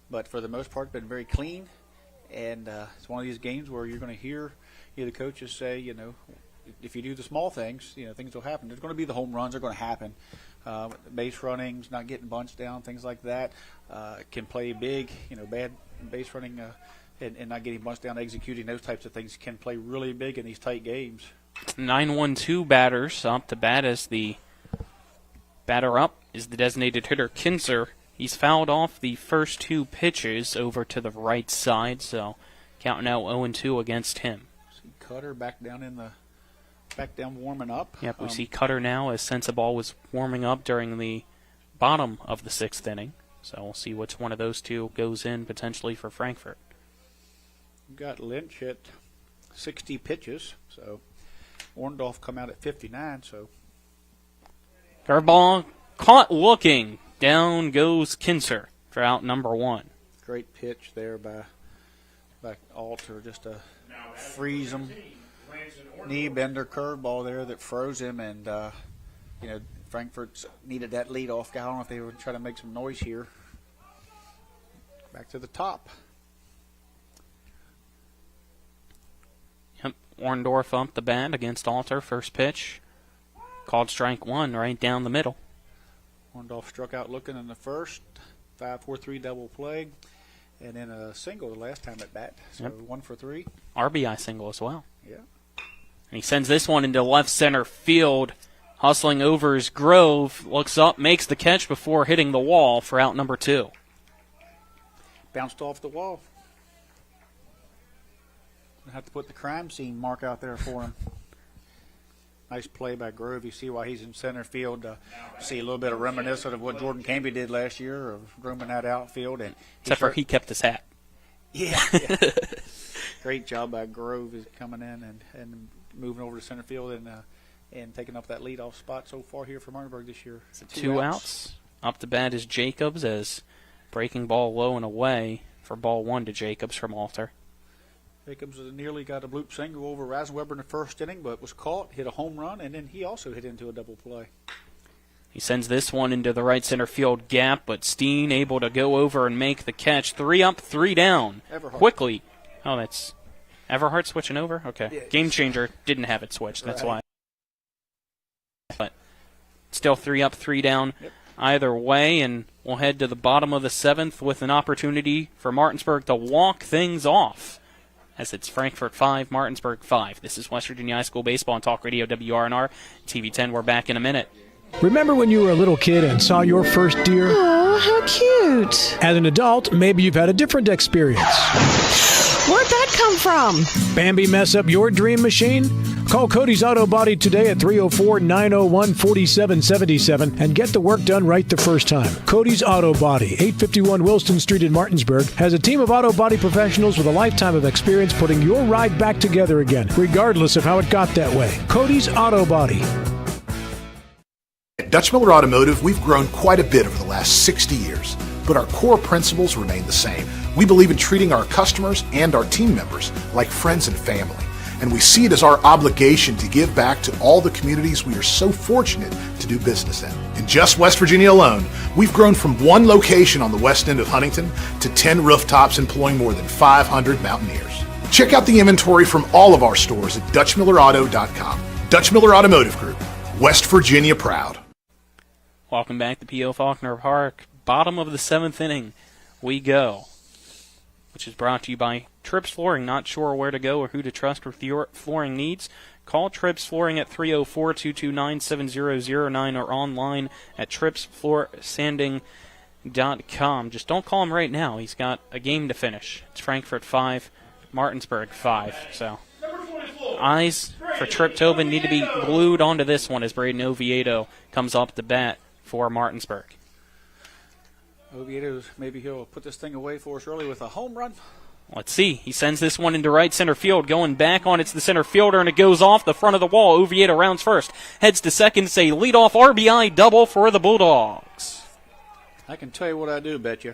But for the most part, been very clean. And it's one of these games where you're going to hear the coaches say, if you do the small things, things will happen. There's going to be the home runs. They're going to happen. Base runnings, not getting bunched down, things like that can play big. Bad base running and not getting bunched down, executing, those types of things can play really big in these tight games. 9-1-2 batters up to bat as the batter up is the designated hitter Kinzer. He's fouled off the first 2 pitches over to the right side, so counting out 0-2 against him. See Cutter back down warming up. Yep, we see Cutter now as Sensabaugh was warming up during the bottom of the 6th inning. So we'll see which one of those two goes in potentially for Frankfort. We've got Lynch at 60 pitches, so Orndorff come out at 59. So curveball caught looking. Down goes Kinzer for out number 1. Great pitch there by Alter, just a freeze him. Knee bender curveball there that froze him, and Frankfurt needed that leadoff guy. I don't know if they were trying to make some noise here. Back to the top. Yep, Orndorff up the bat against Alter. First pitch called strike 1 right down the middle. Orndorff struck out looking in the first. 5-4-3 double play, and then a single the last time at bat. So 1 for 3. RBI single as well. Yeah. And he sends this one into left center field. Hustling over is Grove. Looks up, makes the catch before hitting the wall for out number 2. Bounced off the wall. Gonna have to put the crime scene mark out there for him. Nice play by Grove. You see why he's in center field. See a little bit of reminiscent of what Jordan Camby did last year of grooming that outfield. And Except for he kept his hat. Yeah. Great job by Grove is coming in and moving over to center field and taking up that leadoff spot so far here for Martinsburg this year. Two outs. Up to bat is Jacobs as breaking ball low and away for ball one to Jacobs from Alter. Jacobs nearly got a bloop single over Rasenweber in the first inning, but was caught, hit a home run, and then he also hit into a double play. He sends this one into the right center field gap, but Steen able to go over and make the catch. 3 up, 3 down. Everhart. Quickly. Oh, that's Everhart switching over? Okay. Yeah. Game changer. Didn't have it switched. That's Right. why. But still 3 up, 3 down. Yep. Either way, and we'll head to the bottom of the 7th with an opportunity for Martinsburg to walk things off. As it's Frankfort 5, Martinsburg 5. This is West Virginia High School Baseball on Talk Radio WRNR. TV 10, we're back in a minute. Remember when you were a little kid and saw your first deer? Oh, how cute. As an adult, maybe you've had a different experience. Where'd that come from? Bambi mess up your dream machine? Call Cody's Auto Body today at 304-901-4777 and get the work done right the first time. Cody's Auto Body, 851 Wilston Street in Martinsburg, has a team of auto body professionals with a lifetime of experience putting your ride back together again, regardless of how it got that way. Cody's Auto Body. At Dutch Miller Automotive, we've grown quite a bit over the last 60 years, but our core principles remain the same. We believe in treating our customers and our team members like friends and family, and we see it as our obligation to give back to all the communities we are so fortunate to do business in. In just West Virginia alone, we've grown from one location on the west end of Huntington to 10 rooftops employing more than 500 Mountaineers. Check out the inventory from all of our stores at DutchMillerAuto.com. Dutch Miller Automotive Group, West Virginia proud. Welcome back to P.O. Faulkner Park. Bottom of the 7th inning we go, which is brought to you by Trips Flooring. Not sure where to go or who to trust with your flooring needs? Call Trips Flooring at 304-229-7009 or online at tripsfloorsanding.com. Just don't call him right now. He's got a game to finish. It's Frankfort 5, Martinsburg 5. So eyes for Trip Tobin need to be glued onto this one as Braden Oviedo comes up to bat for Martinsburg. Oviedo, maybe he'll put this thing away for us early with a home run. Let's see. He sends this one into right center field. Going back on it's the center fielder, and it goes off the front of the wall. Oviedo rounds first. Heads to second. Say leadoff RBI double for the Bulldogs. I can tell you what I do, bet you.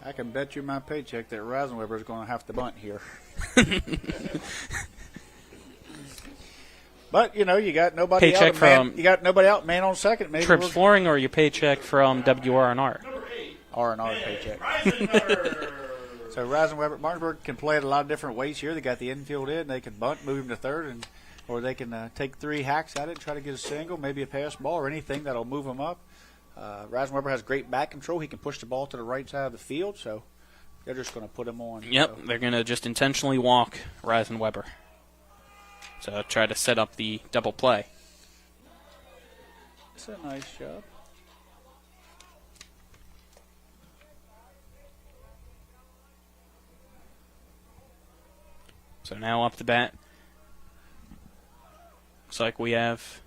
I can bet you my paycheck that Rasenweber is going to have to bunt here. But you know, you got nobody paycheck out. From you got nobody out. Man on second. Maybe Trips Flooring, or your paycheck from WRNR. R&R paycheck. So Rasenweber, Martinsburg can play it a lot of different ways here. They got the infield in. They can bunt, move him to third, or they can take 3 hacks at it, try to get a single, maybe a pass ball, or anything that'll move him up. Rasenweber has great back control. He can push the ball to the right side of the field, so they're just going to put him on. Yep, so. They're going to just intentionally walk Rasenweber. So try to set up the double play. That's a nice job. So now up the bat. Looks like we have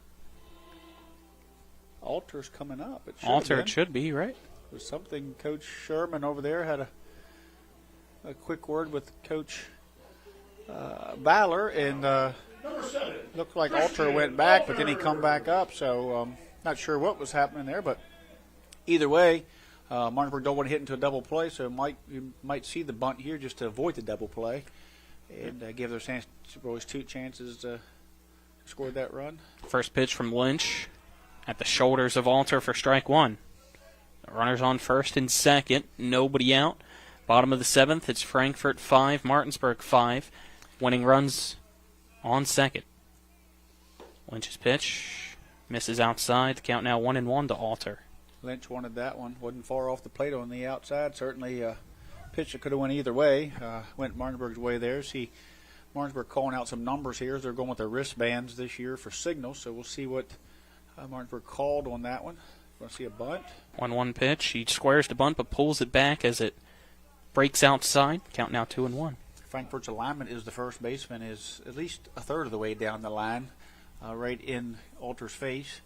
Alter's coming up. Alter, it should be, right? There's something. Coach Sherman over there had a quick word with Coach Baller, and looked like Alter went back, but then he come back up. So not sure what was happening there, but either way, Martinsburg don't want to hit into a double play, so you might see the bunt here just to avoid the double play and give their boys 2 chances to score that run. First pitch from Lynch at the shoulders of Alter for strike 1. The runners on first and second, nobody out. Bottom of the 7th, it's Frankfort 5, Martinsburg 5. Winning runs on second. Lynch's pitch misses outside. The count now 1-1 to Alter. Lynch wanted that one. Wasn't far off the plate on the outside. Certainly pitch that could have went either way. Went Martinsburg's way there. See Martinsburg calling out some numbers here. They're going with their wristbands this year for signals, so we'll see what Martinsburg called on that one. We're going to see a bunt. 1-1 pitch. He squares the bunt but pulls it back as it breaks outside. Count now 2-1. Frankfort's alignment is the first baseman is at least a third of the way down the line. right in Alter's face.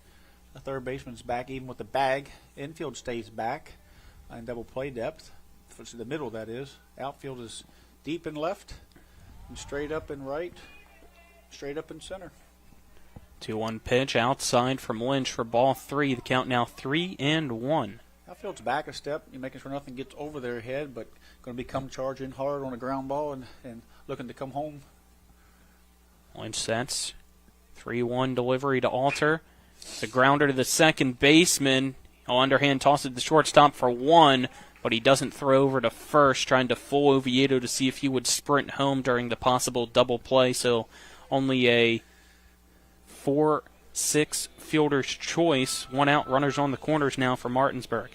The third baseman's back even with the bag. Infield stays back in double play depth. The middle, that is. Outfield is deep and left, and straight up and right, straight up and center. 2-1 pitch outside from Lynch for ball 3. The count now 3-1. Outfield's back a step, you're making sure nothing gets over their head, but going to become charging hard on a ground ball and looking to come home. Lynch sets. 3-1 delivery to Alter. It's a grounder to the second baseman. He'll underhand toss it to the shortstop for 1, but he doesn't throw over to first, trying to fool Oviedo to see if he would sprint home during the possible double play. So only a 4-6 fielder's choice. 1 out, runners on the corners now for Martinsburg.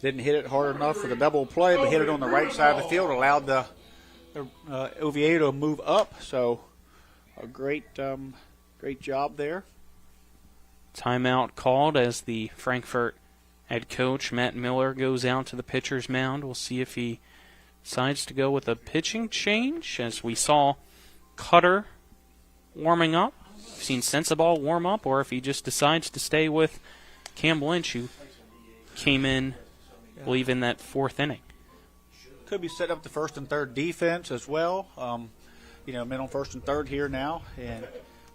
Didn't hit it hard enough for the double play, but hit it on the right side of the field, allowed the Oviedo to move up. So a great job there. Timeout called as the Frankfort head coach, Matt Miller, goes out to the pitcher's mound. We'll see if he decides to go with a pitching change, as we saw Cutter warming up. We've seen Sensabaugh warm up, or if he just decides to stay with Cam Lynch, who came in, I believe, in that 4th inning. Could be setting up the first and third defense as well. Men on first and third here now, and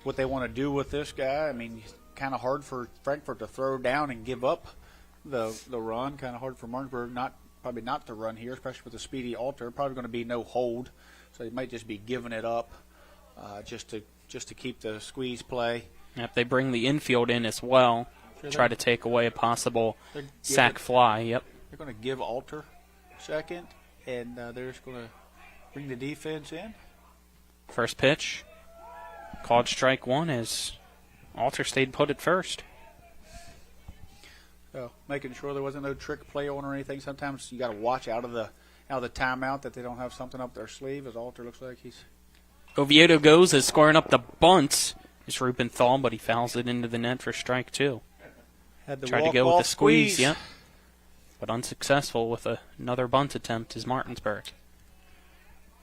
what they want to do with this guy. I mean, kind of hard for Frankfort to throw down and give up the run. Kind of hard for Martinsburg probably not to run here, especially with the speedy Alter. Probably going to be no hold, so they might just be giving it up just to keep the squeeze play. Yep, they bring the infield in as well. Try to take away a possible sac fly. Yep. They're going to give Alter second, and they're just going to bring the defense in. First pitch, called strike 1 as Alter stayed put at first. So making sure there wasn't no trick play on or anything. Sometimes you got to watch out of the timeout that they don't have something up their sleeve, as Alter looks like he's. Oviedo goes as scoring up the bunt is Rubenthal, but he fouls it into the net for strike 2. Tried to go with the squeeze, yep, but unsuccessful with another bunt attempt is Martinsburg.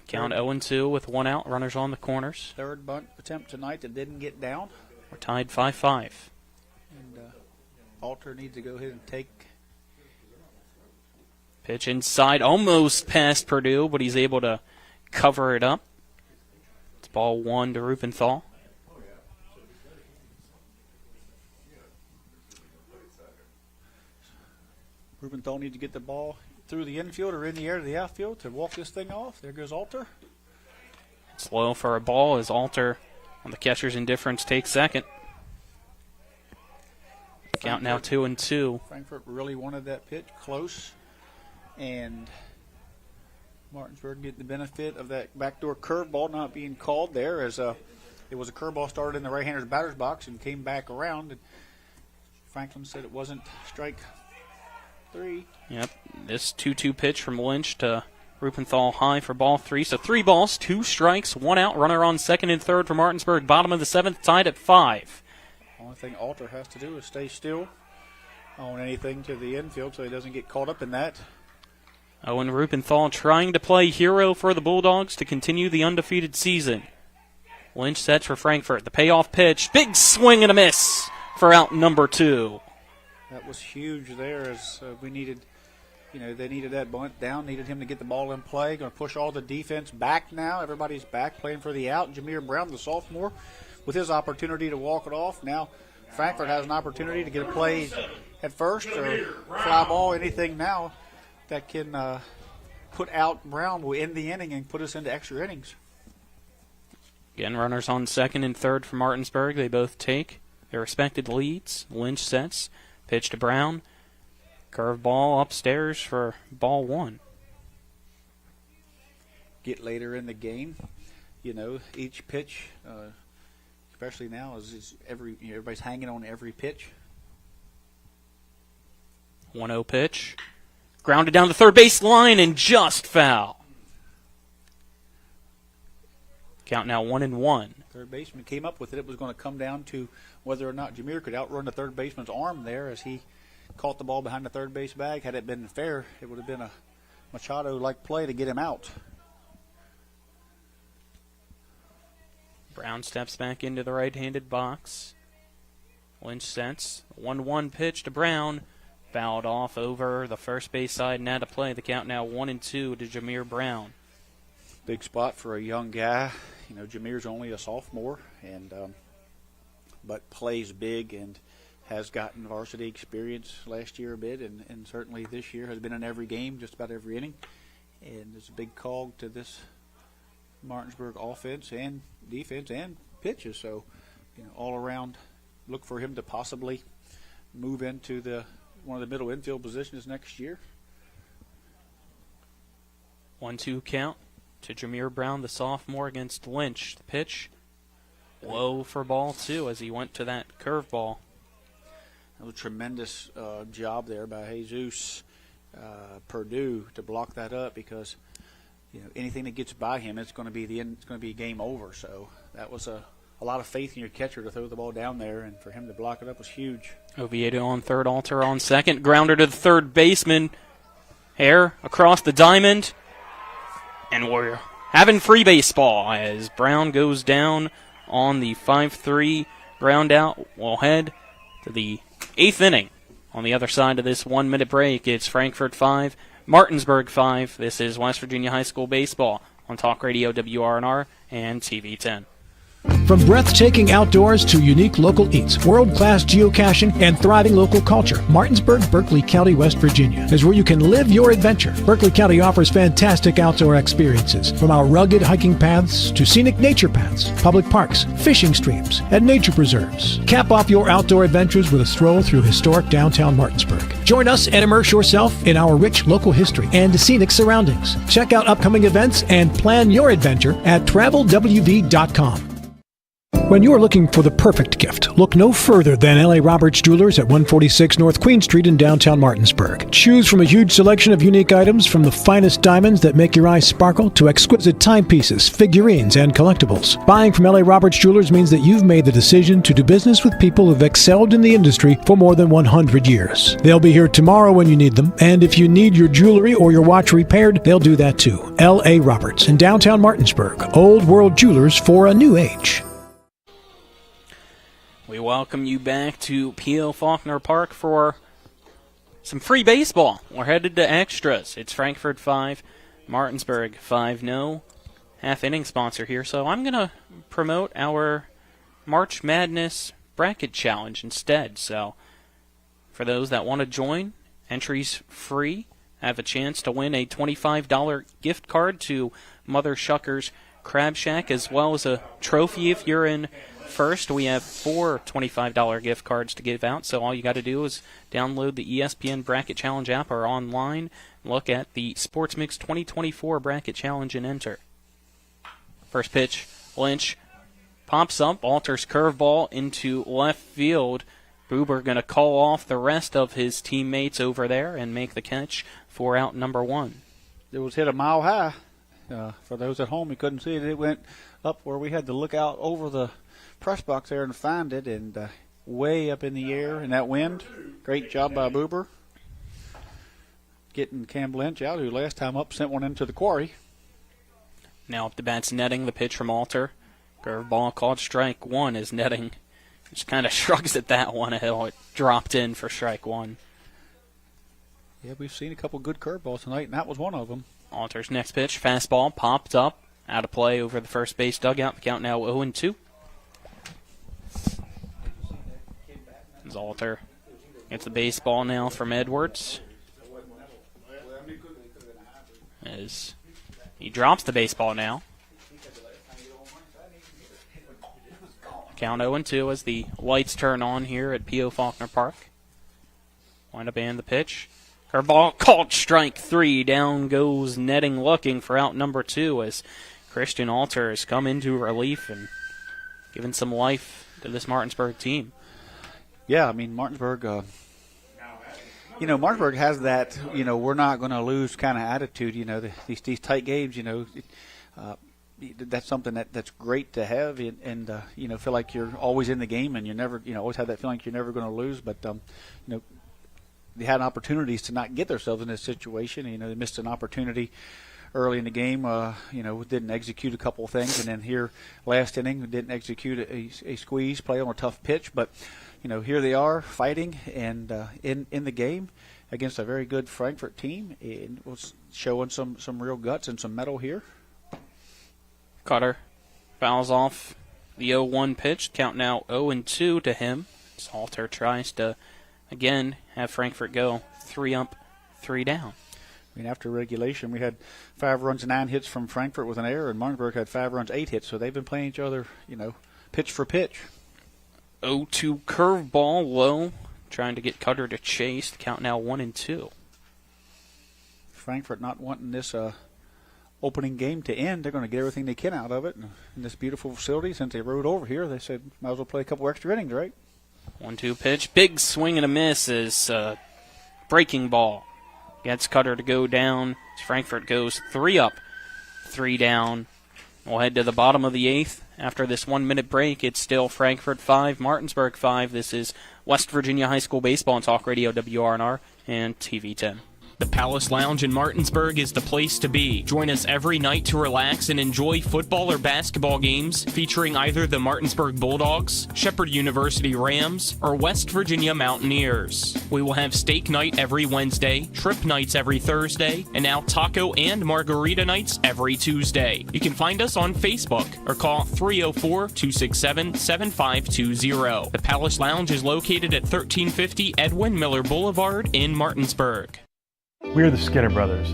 Count 0-2 with 1 out, runners on the corners. Third bunt attempt tonight that didn't get down. We're tied 5-5. And Alter needs to go ahead and take. Pitch inside, almost past Purdue, but he's able to cover it up. It's ball 1 to Rubenthal. Rubenthal needs to get the ball through the infield or in the air to the outfield to walk this thing off. There goes Alter. It's low for a ball as Alter, on the catcher's indifference, takes second. Count now 2-2. Frankfort really wanted that pitch close, and Martinsburg getting the benefit of that backdoor curveball not being called there, as it was a curveball started in the right-hander's batter's box and came back around. And Franklin said it wasn't strike 3. Yep, this 2-2 pitch from Lynch to Rubenthal high for ball 3. So 3 balls, 2 strikes, 1 out, runner on second and third for Martinsburg. Bottom of the 7th, tied at 5. Only thing Alter has to do is stay still on anything to the infield so he doesn't get caught up in that. Owen Rubenthal trying to play hero for the Bulldogs to continue the undefeated season. Lynch sets for Frankfort. The payoff pitch, big swing and a miss for out number 2. That was huge there, as we needed, they needed that bunt down, needed him to get the ball in play. Going to push all the defense back now. Everybody's back playing for the out. Jameer Brown, the sophomore, with his opportunity to walk it off. Now Frankfort has an opportunity to get a play at first or fly ball, anything now that can put out Brown will end the inning and put us into extra innings. Again, runners on second and third for Martinsburg. They both take their respected leads. Lynch sets. Pitch to Brown. Curveball upstairs for ball 1. Get later in the game, each pitch, especially now, is everybody's hanging on every pitch. 1-0 pitch. Grounded down the third base line and just foul. Count now 1-1. Third baseman came up with it. It was going to come down to whether or not Jameer could outrun the third baseman's arm there as he caught the ball behind the third base bag. Had it been fair, it would have been a Machado-like play to get him out. Brown steps back into the right-handed box. Lynch sets. 1-1 pitch to Brown. Fouled off over the first base side and out of play. The count now 1-2 to Jameer Brown. Big spot for a young guy. You know, Jameer's only a sophomore, and but plays big and has gotten varsity experience last year a bit, and certainly this year has been in every game, just about every inning. And it's a big cog to this Martinsburg offense and defense and pitches. So, you know, all around, look for him to possibly move into one of the middle infield positions next year. 1-2 count to Jameer Brown, the sophomore, against Lynch. The pitch low for ball two as he went to that curveball. That was a tremendous job there by Jesus Purdue to block that up, because you know anything that gets by him, it's going to be game over. So that was a lot of faith in your catcher to throw the ball down there, and for him to block it up was huge. Oviedo on third, Alter on second. Grounder to the third baseman. Hare across the diamond. And we're having free baseball as Brown goes down on the 5-3 ground out. We'll head to the 8th inning. On the other side of this 1-minute break, it's Frankfort 5, Martinsburg 5. This is West Virginia High School Baseball on Talk Radio WRNR and TV 10. From breathtaking outdoors to unique local eats, world-class geocaching, and thriving local culture, Martinsburg, Berkeley County, West Virginia is where you can live your adventure. Berkeley County offers fantastic outdoor experiences, from our rugged hiking paths to scenic nature paths, public parks, fishing streams, and nature preserves. Cap off your outdoor adventures with a stroll through historic downtown Martinsburg. Join us and immerse yourself in our rich local history and scenic surroundings. Check out upcoming events and plan your adventure at travelwv.com. When you're looking for the perfect gift, look no further than L.A. Roberts Jewelers at 146 North Queen Street in downtown Martinsburg. Choose from a huge selection of unique items, from the finest diamonds that make your eyes sparkle to exquisite timepieces, figurines, and collectibles. Buying from L.A. Roberts Jewelers means that you've made the decision to do business with people who've excelled in the industry for more than 100 years. They'll be here tomorrow when you need them, and if you need your jewelry or your watch repaired, they'll do that too. L.A. Roberts in downtown Martinsburg. Old World Jewelers for a new age. We welcome you back to P.O. Faulkner Park for some free baseball. We're headed to extras. It's Frankfort 5, Martinsburg 5. No half-inning sponsor here, so I'm going to promote our March Madness Bracket Challenge instead. So for those that want to join, entries free. Have a chance to win a $25 gift card to Mother Shucker's Crab Shack, as well as a trophy if you're in first. We have 4 $25 gift cards to give out, so all you got to do is download the ESPN Bracket Challenge app or online, look at the Sports Mix 2024 Bracket Challenge, and enter. First pitch, Lynch pops up, alters curveball into left field. Buber going to call off the rest of his teammates over there and make the catch for out number 1. It was hit a mile high. For those at home, you couldn't see it. It went up where we had to look out over the press box there and find it, and way up in the air in that wind. Great job by Buber getting Cam Lynch out, who last time up sent one into the quarry. Now up the bat's netting, the pitch from Alter. Curveball called strike 1 as netting just kind of shrugs at that one until it dropped in for strike 1. Yeah, we've seen a couple good curveballs tonight, and that was one of them. Alter's next pitch, fastball, popped up, out of play over the first base dugout. The count now 0-2. As Alter gets the baseball now from Edwards. As he drops the baseball now. Count 0-2 as the lights turn on here at P.O. Faulkner Park. Wind up and the pitch. Curveball called strike 3. Down goes netting, looking for out number 2 as Christian Alter has come into relief and given some life to this Martinsburg team. Yeah, I mean, Martinsburg, Martinsburg has that, we're not going to lose kind of attitude, these tight games, that's something that's great to have, and feel like you're always in the game and you're never, always have that feeling like you're never going to lose, but, they had opportunities to not get themselves in this situation. They missed an opportunity early in the game, didn't execute a couple of things, and then here last inning didn't execute a squeeze play on a tough pitch. But here they are fighting and in the game against a very good Frankfort team, and was showing some real guts and some mettle here. Cutter fouls off the 0-1 pitch. Count now 0-2 to him. Salter tries to again have Frankfort go 3 up, 3 down. After regulation, we had 5 runs and 9 hits from Frankfort with an error, and Martinsburg had 5 runs, 8 hits. So they've been playing each other, pitch for pitch. 0-2 curveball low, trying to get Cutter to chase. The count now 1-2. Frankfort not wanting this opening game to end. They're going to get everything they can out of it in this beautiful facility. Since they rode over here, they said might as well play a couple extra innings, right? 1-2 pitch, big swing and a miss is breaking ball. Gets Cutter to go down. Frankfort goes 3 up, 3 down. We'll head to the bottom of the 8th. After this 1-minute break, it's still Frankfort 5, Martinsburg 5. This is West Virginia High School Baseball on Talk Radio WRNR and TV 10. The Palace Lounge in Martinsburg is the place to be. Join us every night to relax and enjoy football or basketball games featuring either the Martinsburg Bulldogs, Shepherd University Rams, or West Virginia Mountaineers. We will have steak night every Wednesday, trip nights every Thursday, and now taco and margarita nights every Tuesday. You can find us on Facebook or call 304-267-7520. The Palace Lounge is located at 1350 Edwin Miller Boulevard in Martinsburg. We're the Skinner Brothers.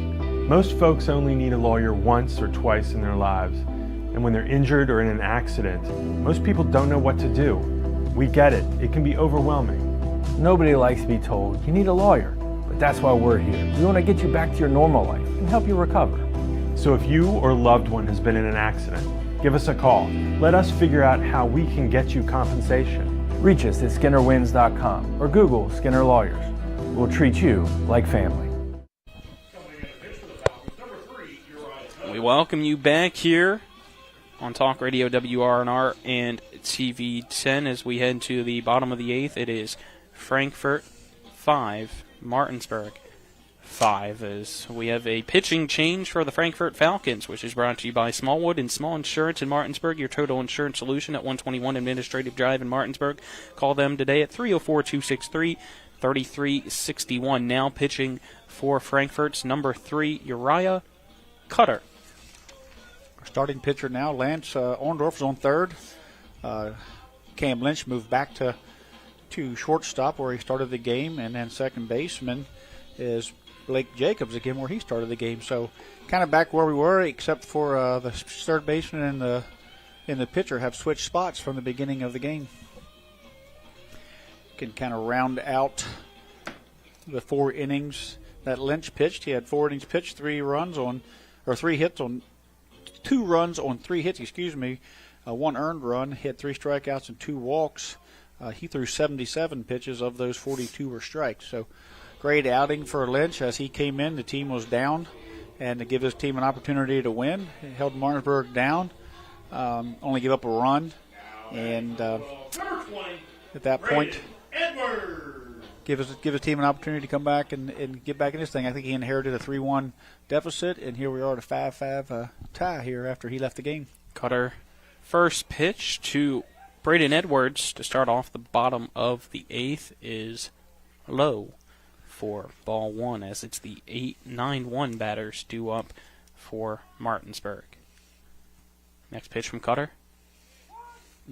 Most folks only need a lawyer once or twice in their lives. And when they're injured or in an accident, most people don't know what to do. We get it. It can be overwhelming. Nobody likes to be told, you need a lawyer. But that's why we're here. We want to get you back to your normal life and help you recover. So if you or a loved one has been in an accident, give us a call. Let us figure out how we can get you compensation. Reach us at SkinnerWins.com or Google Skinner Lawyers. We'll treat you like family. We welcome you back here on Talk Radio WRNR and TV 10 as we head to the bottom of the 8th. It is Frankfort 5, Martinsburg 5, as we have a pitching change for the Frankfort Falcons, which is brought to you by Smallwood and Small Insurance in Martinsburg, your total insurance solution at 121 Administrative Drive in Martinsburg. Call them today at 304-263-3361. Now pitching for Frankfort's number 3, Uriah Cutter. Starting pitcher now, Lance Orndorff is on third. Cam Lynch moved back to shortstop where he started the game, and then second baseman is Blake Jacobs again where he started the game. So kind of back where we were, except for the third baseman and the pitcher have switched spots from the beginning of the game. Can kind of round out the 4 innings that Lynch pitched. He had 4 innings pitched, 3 hits on 2 runs on 3 hits, 1 earned run, hit 3 strikeouts and 2 walks. He threw 77 pitches. Of those, 42 were strikes. So great outing for Lynch. As he came in, the team was down, and to give his team an opportunity to win, he held Martinsburg down, only give up a run, and at that point, give his team an opportunity to come back and get back in this thing. I think he inherited a 3-1 deficit, and here we are at a 5-5 tie here after he left the game. Cutter first pitch to Braden Edwards to start off the bottom of the 8th is low for ball 1, as it's the 8-9-1 batters due up for Martinsburg. Next pitch from Cutter.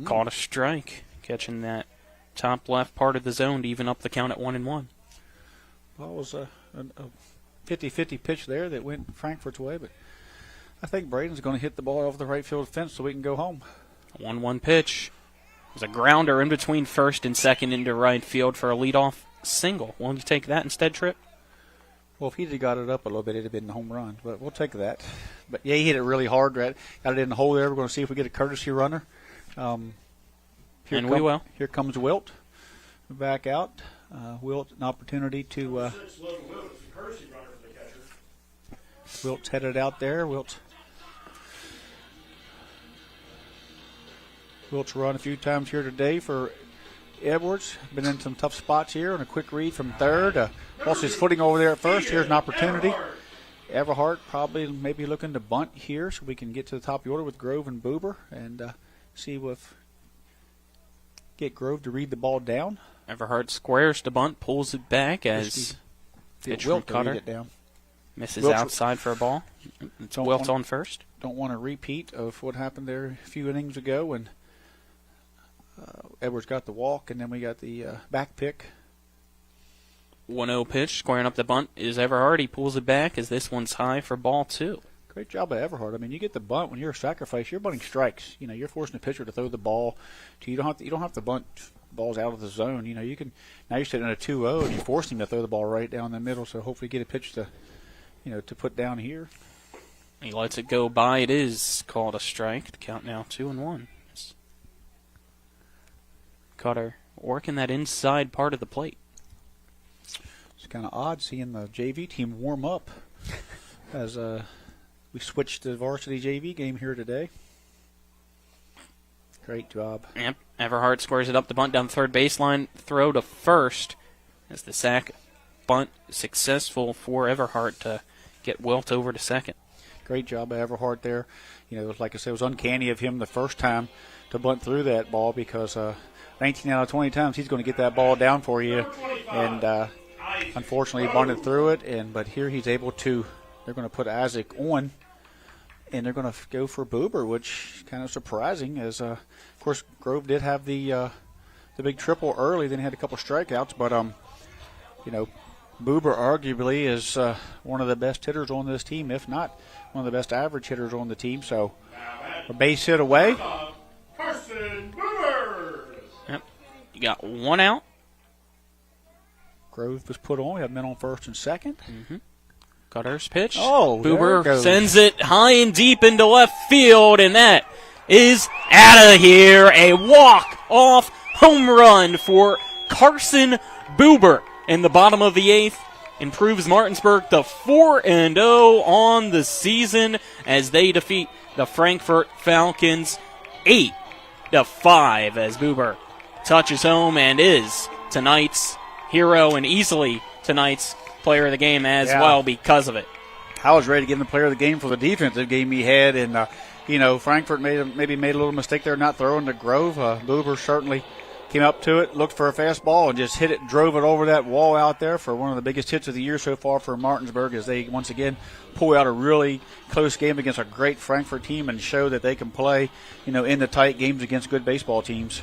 Caught a strike, catching that top left part of the zone to even up the count at 1-1. Well, it was a 50-50 pitch there that went Frankfort's way, but I think Braden's going to hit the ball off the right field fence so we can go home. 1-1 pitch. There's a grounder in between first and second into right field for a leadoff single. Won't you take that instead, Tripp? Well, if he'd have got it up a little bit, it'd have been a home run, but we'll take that. But, yeah, he hit it really hard. Right? Got it in the hole there. We're going to see if we get a courtesy runner. We will. Here comes Wilt back out. Wilt, an opportunity to Wilt's headed out there. Wilt's run a few times here today for Edwards. Been in some tough spots here, and a quick read from third. Lost his footing over there at first. Here's an opportunity. Everhart probably maybe looking to bunt here so we can get to the top of the order with Grove and Buber and see if get Grove to read the ball down. Everhart squares to bunt, pulls it back as pitch from Cutter misses outside for a ball. It's Wilt on first. Don't want a repeat of what happened there a few innings ago when Edwards got the walk and then we got the back pick. 1-0 pitch, squaring up the bunt is Everhart. He pulls it back as this one's high for ball 2. Great job by Everhart. I mean, you get the bunt when you're a sacrifice. You're bunting strikes. You know, you're forcing the pitcher to throw the ball. You don't have to bunt balls out of the zone. You know, you can. Now you're sitting at a 2-0 and you're forcing him to throw the ball right down the middle. So hopefully get a pitch to, to put down here. He lets it go by. It is called a strike. The count now 2-1. Cutter working that inside part of the plate. It's kind of odd seeing the JV team warm up as we switched to varsity JV game here today. Great job. Yep. Everhart squares it up the bunt down third baseline. Throw to first as the sack bunt successful for Everhart to get Wilt over to second. Great job by Everhart there. Like I said, it was uncanny of him the first time to bunt through that ball because 19 out of 20 times he's going to get that ball down for you. And unfortunately he bunted through it. But here he's able to, they're going to put Isaac on. And they're going to go for Buber, which is kind of surprising as, of course, Grove did have the big triple early. Then he had a couple strikeouts. But, Buber arguably is one of the best hitters on this team, if not one of the best average hitters on the team. So a base hit away. Carson Buber. Yep. You got one out. Grove was put on. We have men on first and second. Mm-hmm. Cutter's pitch. Oh, Buber sends it high and deep into left field, and that is out of here. A walk-off home run for Carson Buber in the bottom of the 8th. Improves Martinsburg to 4-0 on the season as they defeat the Frankfort Falcons 8-5 as Buber touches home and is tonight's hero and easily tonight's player of the game as well because of it. I was ready to give him the player of the game for the defensive game he had, and Frankfort maybe made a little mistake there not throwing to Grove. Buber certainly came up to it, looked for a fastball, and just hit it, drove it over that wall out there for one of the biggest hits of the year so far for Martinsburg as they once again pull out a really close game against a great Frankfort team and show that they can play, in the tight games against good baseball teams.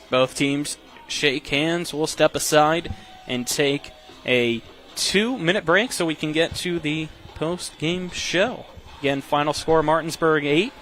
Both teams shake hands. We'll step aside and take a 2-minute break so we can get to the post-game show. Again, final score, Martinsburg 8,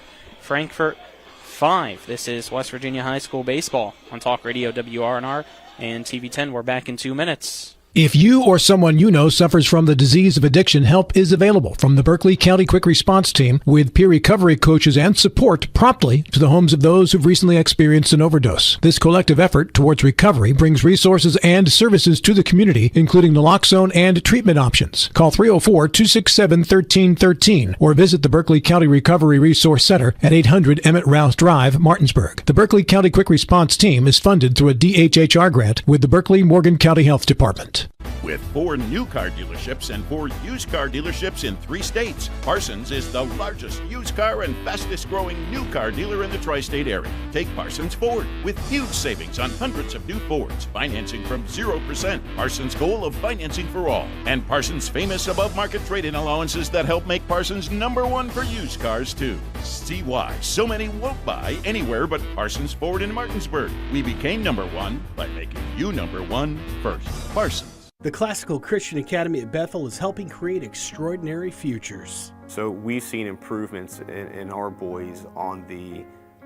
Frankfort 5. This is West Virginia High School Baseball on Talk Radio WRNR and TV 10. We're back in 2 minutes. If you or someone you know suffers from the disease of addiction, help is available from the Berkeley County Quick Response Team with peer recovery coaches and support promptly to the homes of those who've recently experienced an overdose. This collective effort towards recovery brings resources and services to the community, including naloxone and treatment options. Call 304-267-1313 or visit the Berkeley County Recovery Resource Center at 800 Emmett Rouse Drive, Martinsburg. The Berkeley County Quick Response Team is funded through a DHHR grant with the Berkeley Morgan County Health Department. With 4 new car dealerships and 4 used car dealerships in 3 states, Parsons is the largest used car and fastest growing new car dealer in the tri-state area. Take Parsons Ford with huge savings on hundreds of new Fords, financing from 0%. Parsons' goal of financing for all. And Parsons' famous above-market trade-in allowances that help make Parsons #1 for used cars, too. See why so many won't buy anywhere but Parsons Ford in Martinsburg. We became #1 by making you #1 first. Parsons. The Classical Christian Academy at Bethel is helping create extraordinary futures. So we've seen improvements in our boys on the,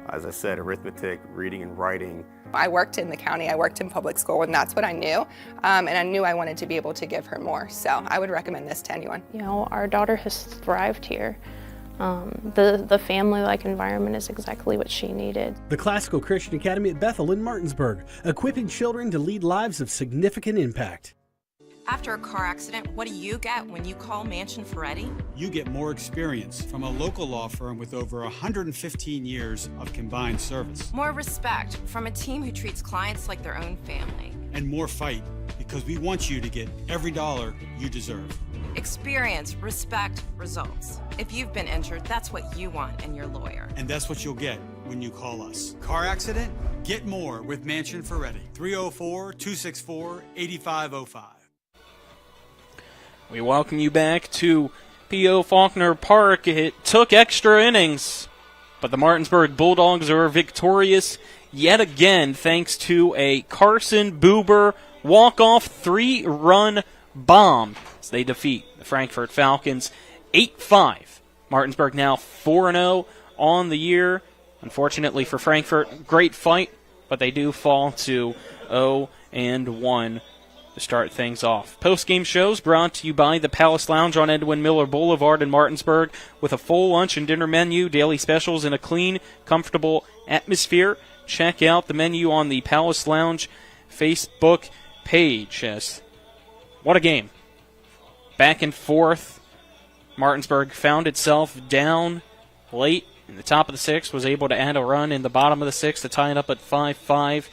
as I said, arithmetic, reading and writing. I worked in the county, I worked in public school, and that's what I knew. And I knew I wanted to be able to give her more. So I would recommend this to anyone. Our daughter has thrived here. The family-like environment is exactly what she needed. The Classical Christian Academy at Bethel in Martinsburg, equipping children to lead lives of significant impact. After a car accident, what do you get when you call Mansion Ferretti? You get more experience from a local law firm with over 115 years of combined service. More respect from a team who treats clients like their own family. And more fight, because we want you to get every dollar you deserve. Experience, respect, results. If you've been injured, that's what you want in your lawyer. And that's what you'll get when you call us. Car accident? Get more with Mansion Ferretti. 304-264-8505. We welcome you back to P.O. Faulkner Park. It took extra innings, but the Martinsburg Bulldogs are victorious yet again thanks to a Carson Buber walk-off 3-run bomb as they defeat the Frankfort Falcons 8-5. Martinsburg now 4-0 on the year. Unfortunately for Frankfort, great fight, but they do fall to 0-1 to start things off. Post-game shows brought to you by the Palace Lounge on Edwin Miller Boulevard in Martinsburg with a full lunch and dinner menu, daily specials, and a clean, comfortable atmosphere. Check out the menu on the Palace Lounge Facebook page. What a game. Back and forth. Martinsburg found itself down late in the top of the sixth, was able to add a run in the bottom of the sixth to tie it up at 5-5.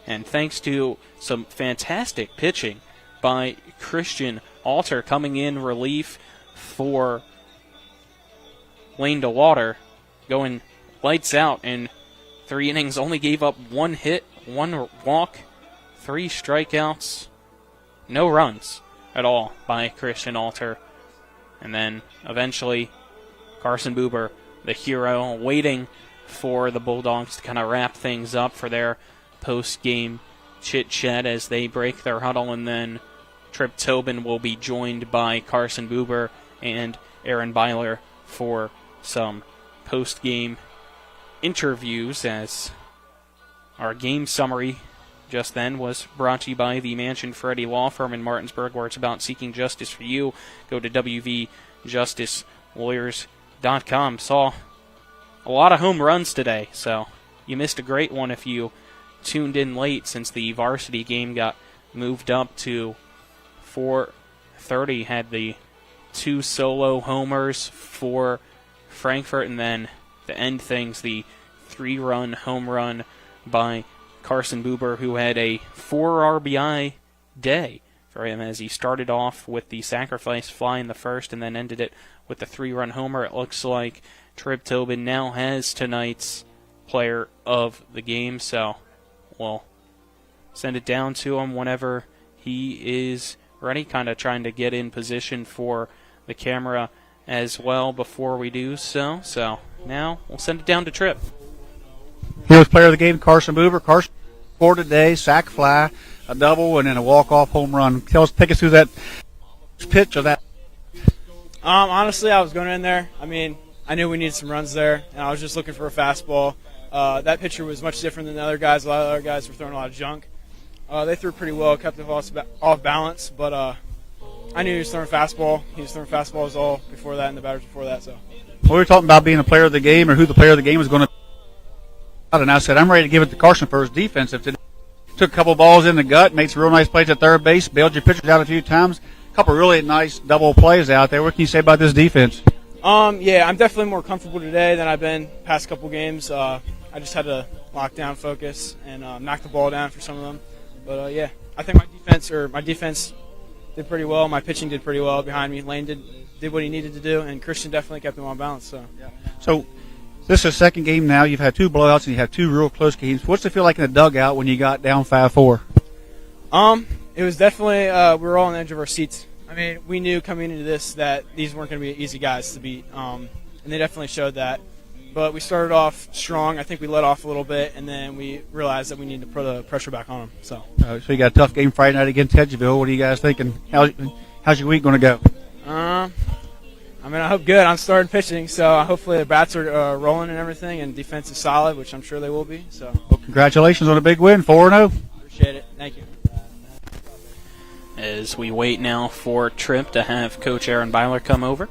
And thanks to some fantastic pitching by Christian Alter coming in relief for Lane DeWater, going lights out in 3 innings, only gave up 1 hit, 1 walk, 3 strikeouts, no runs at all by Christian Alter. And then eventually Carson Buber, the hero, waiting for the Bulldogs to kind of wrap things up for their post-game chit-chat as they break their huddle, and then Tripp Tobin will be joined by Carson Buber and Aaron Byler for some post-game interviews, as our game summary just then was brought to you by the Mansion Ferretti Law Firm in Martinsburg, where it's about seeking justice for you. Go to wvjusticelawyers.com. Saw a lot of home runs today, so you missed a great one if you tuned in late, since the varsity game got moved up to 4:30. Had the 2 solo homers for Frankfort, and then to end things, the 3-run home run by Carson Buber, who had a 4 RBI day for him as he started off with the sacrifice fly in the first and then ended it with the 3-run homer. It looks like Tripp Tobin now has tonight's player of the game, so we'll send it down to him whenever he is ready, kind of trying to get in position for the camera as well before we do so. So now we'll send it down to Tripp. Here was player of the game, Carson Buber. Carson scored today, sac fly, a double, and then a walk-off home run. Take us through that pitch of that. Honestly, I was going in there. I mean, I knew we needed some runs there, and I was just looking for a fastball. That pitcher was much different than the other guys. A lot of the other guys were throwing a lot of junk. They threw pretty well, kept it off balance, but I knew he was throwing fastball. He was throwing fastballs all before that and the batters before that. So we were talking about being the player of the game or who the player of the game was going to be. And I said, I'm ready to give it to Carson for his defensive today. Took a couple balls in the gut, made some real nice plays at third base, bailed your pitchers out a few times. A couple really nice double plays out there. What can you say about this defense? Yeah, I'm definitely more comfortable today than I've been past couple games. I just had to lock down, focus, and knock the ball down for some of them. But yeah, I think my defense did pretty well. My pitching did pretty well behind me. Lane did what he needed to do, and Christian definitely kept him on balance. So this is the second game now. You've had 2 blowouts and you have 2 real close games. What's it feel like in the dugout when you got down 5-4? It was definitely we were all on the edge of our seats. I mean, we knew coming into this that these weren't going to be easy guys to beat, and they definitely showed that. But we started off strong. I think we let off a little bit, and then we realized that we needed to put the pressure back on them. So you got a tough game Friday night against Hedgeville. What are you guys thinking? How's your week going to go? I mean, I hope good. I'm starting pitching, so hopefully the bats are rolling and everything, and defense is solid, which I'm sure they will be. So, well, congratulations on a big win, 4-0. Appreciate it. Thank you. As we wait now for Tripp to have Coach Aaron Byler come over.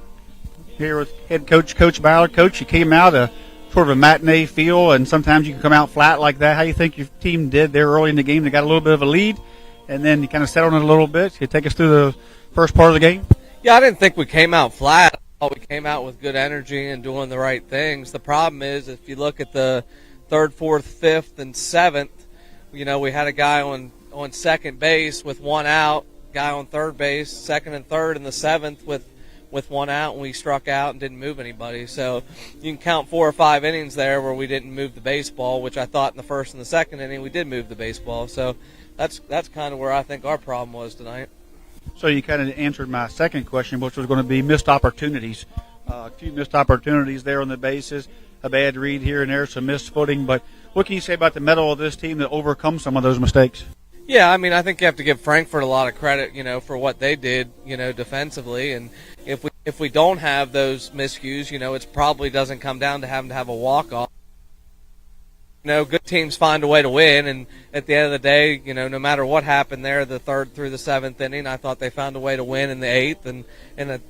Here with head coach Byler. Coach, you came out sort of a matinee feel, and sometimes you can come out flat like that. How do you think your team did there early in the game? They got a little bit of a lead, and then you kind of settled on it a little bit. Can you take us through the first part of the game? Yeah, I didn't think we came out flat. I thought we came out with good energy and doing the right things. The problem is, if you look at the 3rd, 4th, 5th, and 7th, we had a guy on second base with 1 out guy on third base, second and third in the seventh with one out, and we struck out and didn't move anybody. So you can count 4 or 5 innings there where we didn't move the baseball, which I thought in the first and the second inning we did move the baseball. So that's kind of where I think our problem was tonight. So you kind of answered my second question, which was going to be missed opportunities. A few missed opportunities there on the bases, a bad read here and there, some missed footing. But what can you say about the mettle of this team that overcomes some of those mistakes? Yeah, I mean, I think you have to give Frankfort a lot of credit, for what they did, defensively. And if we don't have those miscues, it probably doesn't come down to having to have a walk-off. Good teams find a way to win, and at the end of the day, no matter what happened there, the third through the seventh inning, I thought they found a way to win in the eighth, and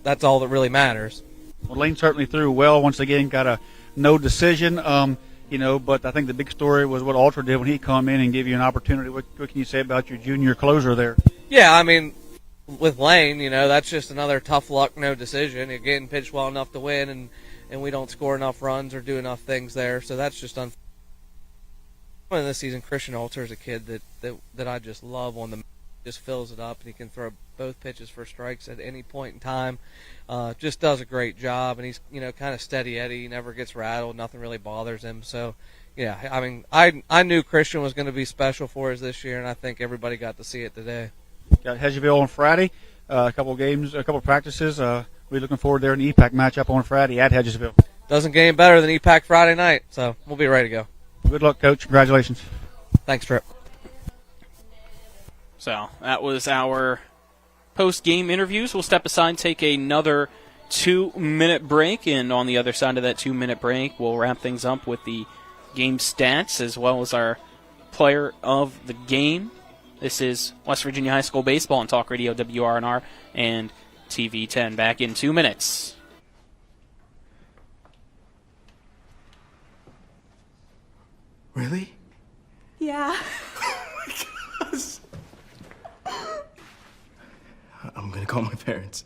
that's all that really matters. Well, Lane certainly threw well. Once again, got a no decision. But I think the big story was what Alter did when he come in and gave you an opportunity. What can you say about your junior closer there? Yeah, I mean, with Lane, that's just another tough luck, no decision. You're getting pitched well enough to win, and we don't score enough runs or do enough things there. So that's just unfortunate. This season, Christian Alter is a kid that I just love on the just fills it up, and he can throw both pitches for strikes at any point in time. Just does a great job, and he's kind of steady Eddie. He never gets rattled. Nothing really bothers him. So, yeah, I mean, I knew Christian was going to be special for us this year, and I think everybody got to see it today. Got Hedgeville on Friday. A couple games, a couple practices. We're looking forward there in the EPAC matchup on Friday at Hedgesville. Doesn't get any better than EPAC Friday night, so we'll be ready to go. Good luck, Coach. Congratulations. Thanks, Trip. So that was our post-game interviews. We'll step aside and take another 2-minute break, and on the other side of that 2-minute break, we'll wrap things up with the game stats as well as our player of the game. This is West Virginia High School Baseball on Talk Radio WRNR and TV 10. Back in 2 minutes. Really? Yeah. I'm gonna call my parents.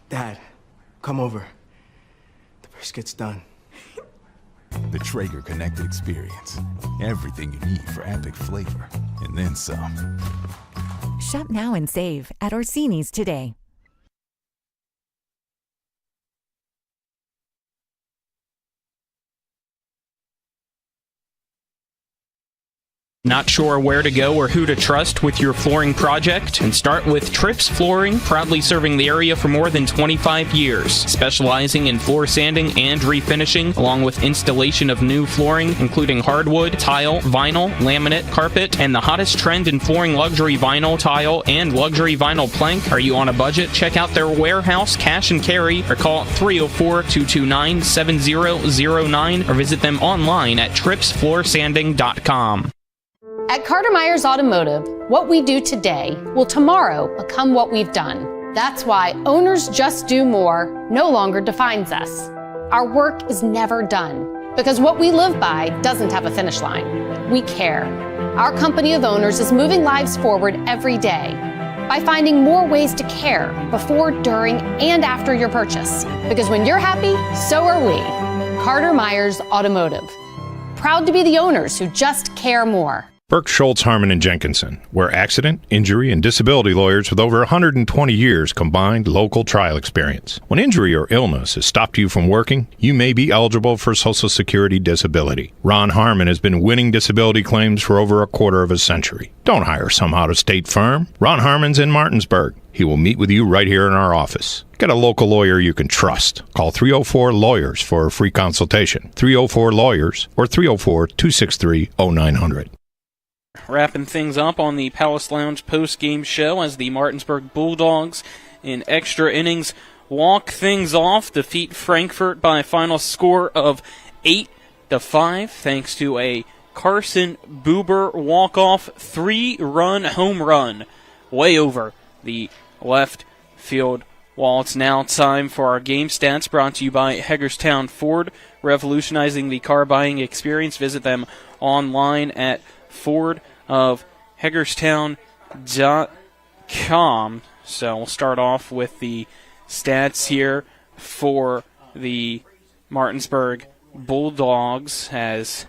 Dad, come over. The brisket's done. The Traeger Connected Experience. Everything you need for epic flavor, and then some. Shop now and save at Orsini's today. Not sure where to go or who to trust with your flooring project? And start with Trips Flooring, proudly serving the area for more than 25 years, specializing in floor sanding and refinishing, along with installation of new flooring, including hardwood, tile, vinyl, laminate, carpet, and the hottest trend in flooring, luxury vinyl, tile, and luxury vinyl plank. Are you on a budget? Check out their warehouse, cash and carry, or call 304-229-7009, or visit them online at tripsfloorsanding.com. At Carter Myers Automotive, what we do today will tomorrow become what we've done. That's why Owners Just Do More no longer defines us. Our work is never done because what we live by doesn't have a finish line. We care. Our company of owners is moving lives forward every day by finding more ways to care before, during, and after your purchase. Because when you're happy, so are we. Carter Myers Automotive. Proud to be the owners who just care more. Burke, Schultz, Harmon, and Jenkinson, where accident, injury, and disability lawyers with over 120 years combined local trial experience. When injury or illness has stopped you from working, you may be eligible for Social Security disability. Ron Harmon has been winning disability claims for over a quarter of a century. Don't hire some out-of-state firm. Ron Harmon's in Martinsburg. He will meet with you right here in our office. Get a local lawyer you can trust. Call 304-LAWYERS for a free consultation. 304-LAWYERS or 304-263-0900. Wrapping things up on the Palace Lounge post-game show as the Martinsburg Bulldogs in extra innings walk things off, defeat Frankfort by a final score of 8-5 thanks to a Carson Buber walk-off 3-run home run way over the left field wall. It's now time for our game stats brought to you by Hagerstown Ford, revolutionizing the car buying experience. Visit them online at fordofhagerstown.com. So we'll start off with the stats here for the Martinsburg Bulldogs, as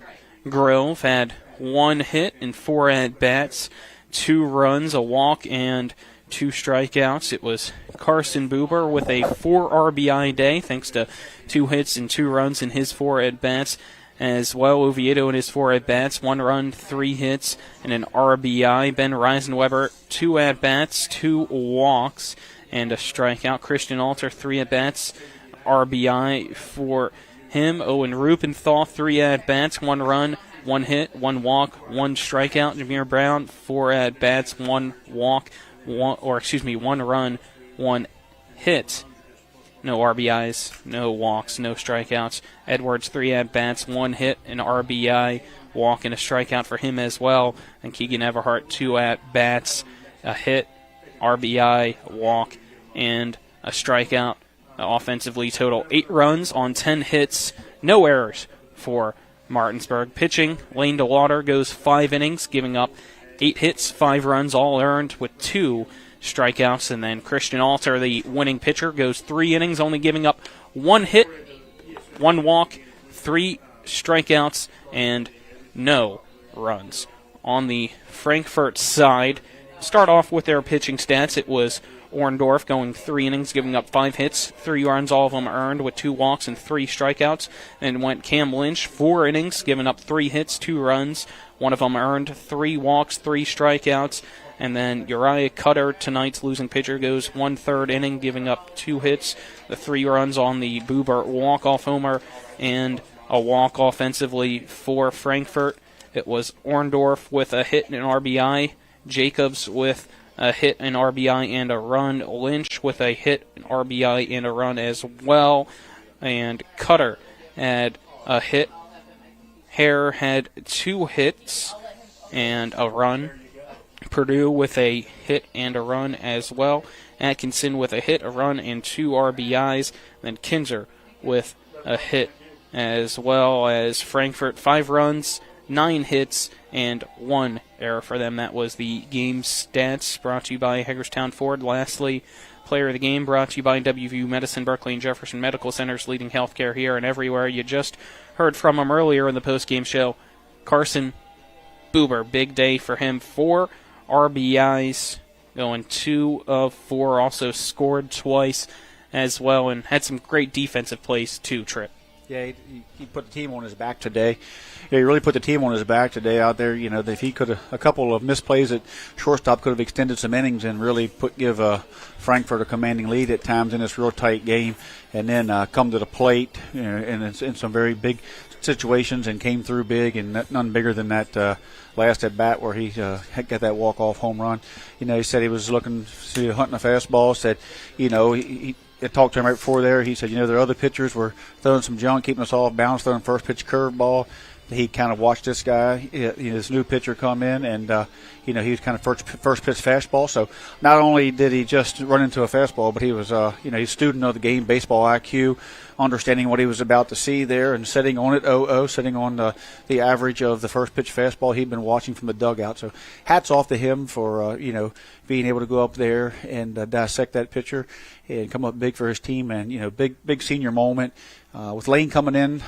Grove had 1 hit and 4 at-bats. 2 runs, a walk, and 2 strikeouts. It was Carson Buber with a 4 RBI day, thanks to 2 hits and 2 runs in his 4 at-bats. As well, Oviedo in his 4 at-bats, 1 run, 3 hits, and an RBI. Ben Reisenweber, 2 at-bats, 2 walks, and a strikeout. Christian Alter, 3 at-bats, RBI for him. Owen Rupenthal, 3 at-bats, 1 run, 1 hit, 1 walk, 1 strikeout. Jameer Brown, 4 at-bats, 1 walk, 1 run, 1 hit. No RBIs, no walks, no strikeouts. Edwards, 3 at-bats, 1 hit, an RBI, walk, and a strikeout for him as well. And Keegan Everhart, 2 at-bats, a hit, RBI, walk, and a strikeout. Offensively, total 8 runs on 10 hits, no errors for Martinsburg. Pitching, Lane DeLauder goes 5 innings, giving up 8 hits, 5 runs, all earned with 2 strikeouts. And then Christian Alter, the winning pitcher, goes 3 innings, only giving up 1 hit, 1 walk, 3 strikeouts, and no runs. On the Frankfort side, start off with their pitching stats. It was Orndorff going 3 innings, giving up 5 hits, 3 runs, all of them earned with 2 walks and 3 strikeouts. Then went Cam Lynch, 4 innings, giving up 3 hits, 2 runs, 1 of them earned, 3 walks, 3 strikeouts. And then Uriah Cutter, tonight's losing pitcher, goes 1/3 inning, giving up 2 hits, the 3 runs on the Buber walk-off homer, and a walk offensively for Frankfort. It was Orndorff with a hit and an RBI, Jacobs with a hit, an RBI, and a run, Lynch with a hit, an RBI, and a run as well, and Cutter had a hit. Hare had 2 hits and a run. Purdue with a hit and a run as well. Atkinson with a hit, a run, and 2 RBIs. Then Kinzer with a hit as well as Frankfort. 5 runs, 9 hits, and 1 error for them. That was the game stats brought to you by Hagerstown Ford. Lastly, player of the game brought to you by WVU Medicine, Berkeley, and Jefferson Medical Centers, leading healthcare here and everywhere. You just heard from him earlier in the postgame show. Carson Buber, big day for him. 4 RBIs, going 2 of 4, also scored twice as well, and had some great defensive plays too, Tripp. Yeah, he put the team on his back today. Yeah, he really put the team on his back today out there. You know, if he could have, a couple of misplays at shortstop could have extended some innings and really give Frankfort a commanding lead at times in this real tight game, and then come to the plate in some very big situations and came through big, and none bigger than that last at bat where he got that walk-off home run. You know, he said he was looking, hunting a fastball. Said, you know, he talked to him right before there. He said, you know, their other pitchers were throwing some junk, keeping us off balance, throwing first pitch curveball. He kind of watched this guy, his new pitcher, come in, and you know, he was kind of first pitch fastball. So not only did he just run into a fastball, but he was, you know, he's a student of the game, baseball IQ, understanding what he was about to see there, and sitting on it, sitting on the average of the first pitch fastball he'd been watching from the dugout. So hats off to him for you know, being able to go up there and dissect that pitcher and come up big for his team, and you know, big senior moment. With Lane coming in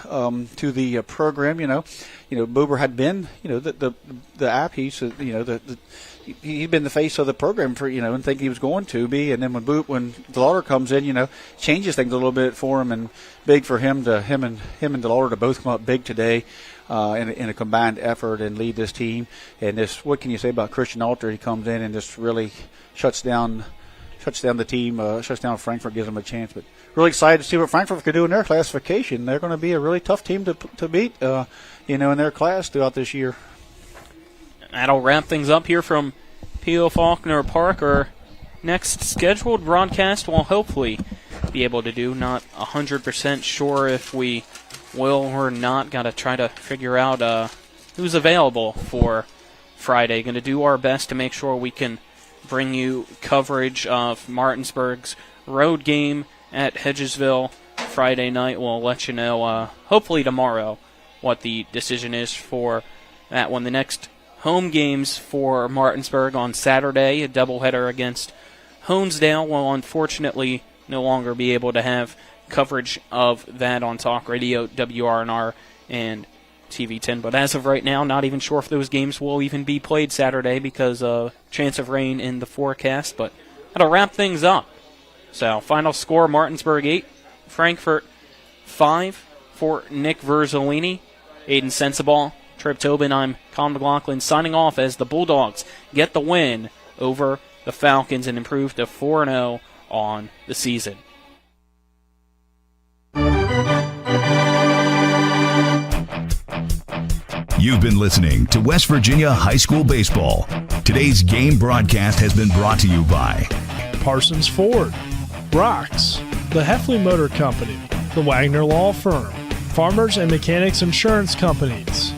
to the program, you know, Buber had been, you know, the apiece, you know, he'd been the face of the program for, you know, and think he was going to be, and then when DeLauder comes in, you know, changes things a little bit for him, and big for him and DeLauder to both come up big today in a combined effort and lead this team. And this, what can you say about Christian Alter? He comes in and just really shuts down the team, shuts down Frankfort, gives them a chance. But really excited to see what Frankfort can do in their classification. They're going to be a really tough team to beat, you know, in their class throughout this year. That'll wrap things up here from P.O. Faulkner Park. Our next scheduled broadcast will hopefully be able to do. Not 100% sure if we will or not. Got to try to figure out who's available for Friday. Going to do our best to make sure we can bring you coverage of Martinsburg's road game at Hedgesville Friday night. We'll let you know, hopefully tomorrow, what the decision is for that one. The next home games for Martinsburg on Saturday, a doubleheader against Honesdale. Will unfortunately no longer be able to have coverage of that on Talk Radio, WRNR, and TV10. But as of right now, not even sure if those games will even be played Saturday because of chance of rain in the forecast. But that'll wrap things up. So final score, Martinsburg 8, Frankfort 5 for Nick Verzolini, Aiden Sensabaugh, Trip Tobin. I'm Colin McLaughlin signing off as the Bulldogs get the win over the Falcons and improve to 4-0 on the season. You've been listening to West Virginia High School Baseball. Today's game broadcast has been brought to you by Parsons Ford, Rocks, the Heffley Motor Company, the Wagner Law Firm, Farmers and Mechanics Insurance Companies,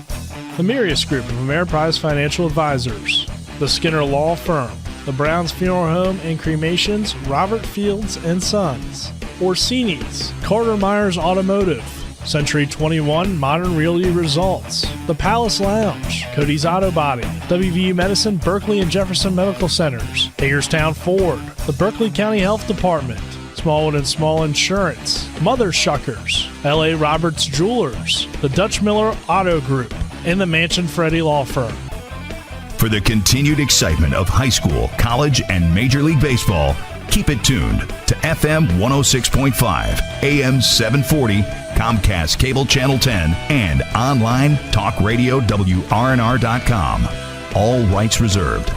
the Mirius Group of Ameriprise Financial Advisors, the Skinner Law Firm, the Browns Funeral Home and Cremations, Robert Fields and Sons, Orsini's, Carter Myers Automotive, Century 21 Modern Realty Results, the Palace Lounge, Cody's Auto Body, WVU Medicine, Berkeley and Jefferson Medical Centers, Hagerstown Ford, the Berkeley County Health Department, Smallwood and Small Insurance, Mother Shuckers, L.A. Roberts Jewelers, the Dutch Miller Auto Group, and the Mansion Freddie Law Firm. For the continued excitement of high school, college, and Major League Baseball, keep it tuned to FM 106.5, AM 740, Comcast Cable Channel 10, and online talkradiowrnr.com. All rights reserved.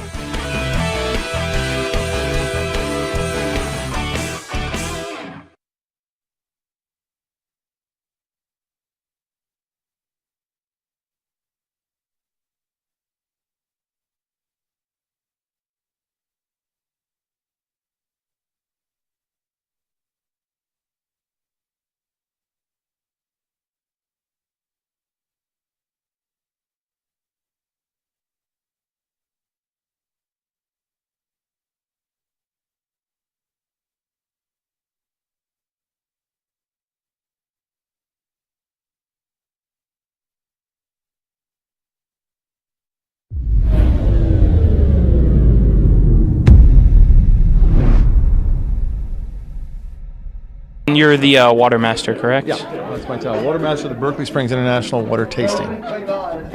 You're the water master, correct? Yeah, that's my title. Water master of the Berkeley Springs International Water Tasting.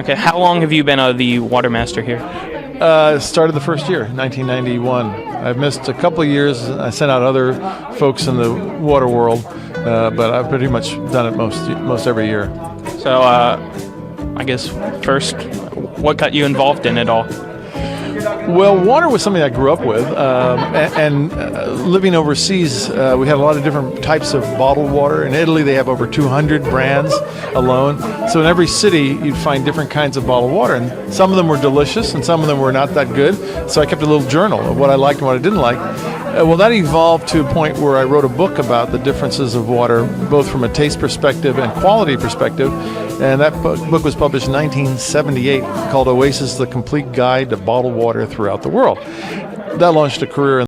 Okay, how long have you been the water master here? Started the first year, 1991. I've missed a couple of years. I sent out other folks in the water world, but I've pretty much done it most every year. So, I guess first, what got you involved in it all? Well, water was something I grew up with, and living overseas, we had a lot of different types of bottled water. In Italy, they have over 200 brands alone. So in every city, you'd find different kinds of bottled water, and some of them were delicious, and some of them were not that good. So I kept a little journal of what I liked and what I didn't like. Well, that evolved to a point where I wrote a book about the differences of water, both from a taste perspective and quality perspective. And that book was published in 1978, called Oasis: The Complete Guide to Bottled Water Throughout the World. That launched a career in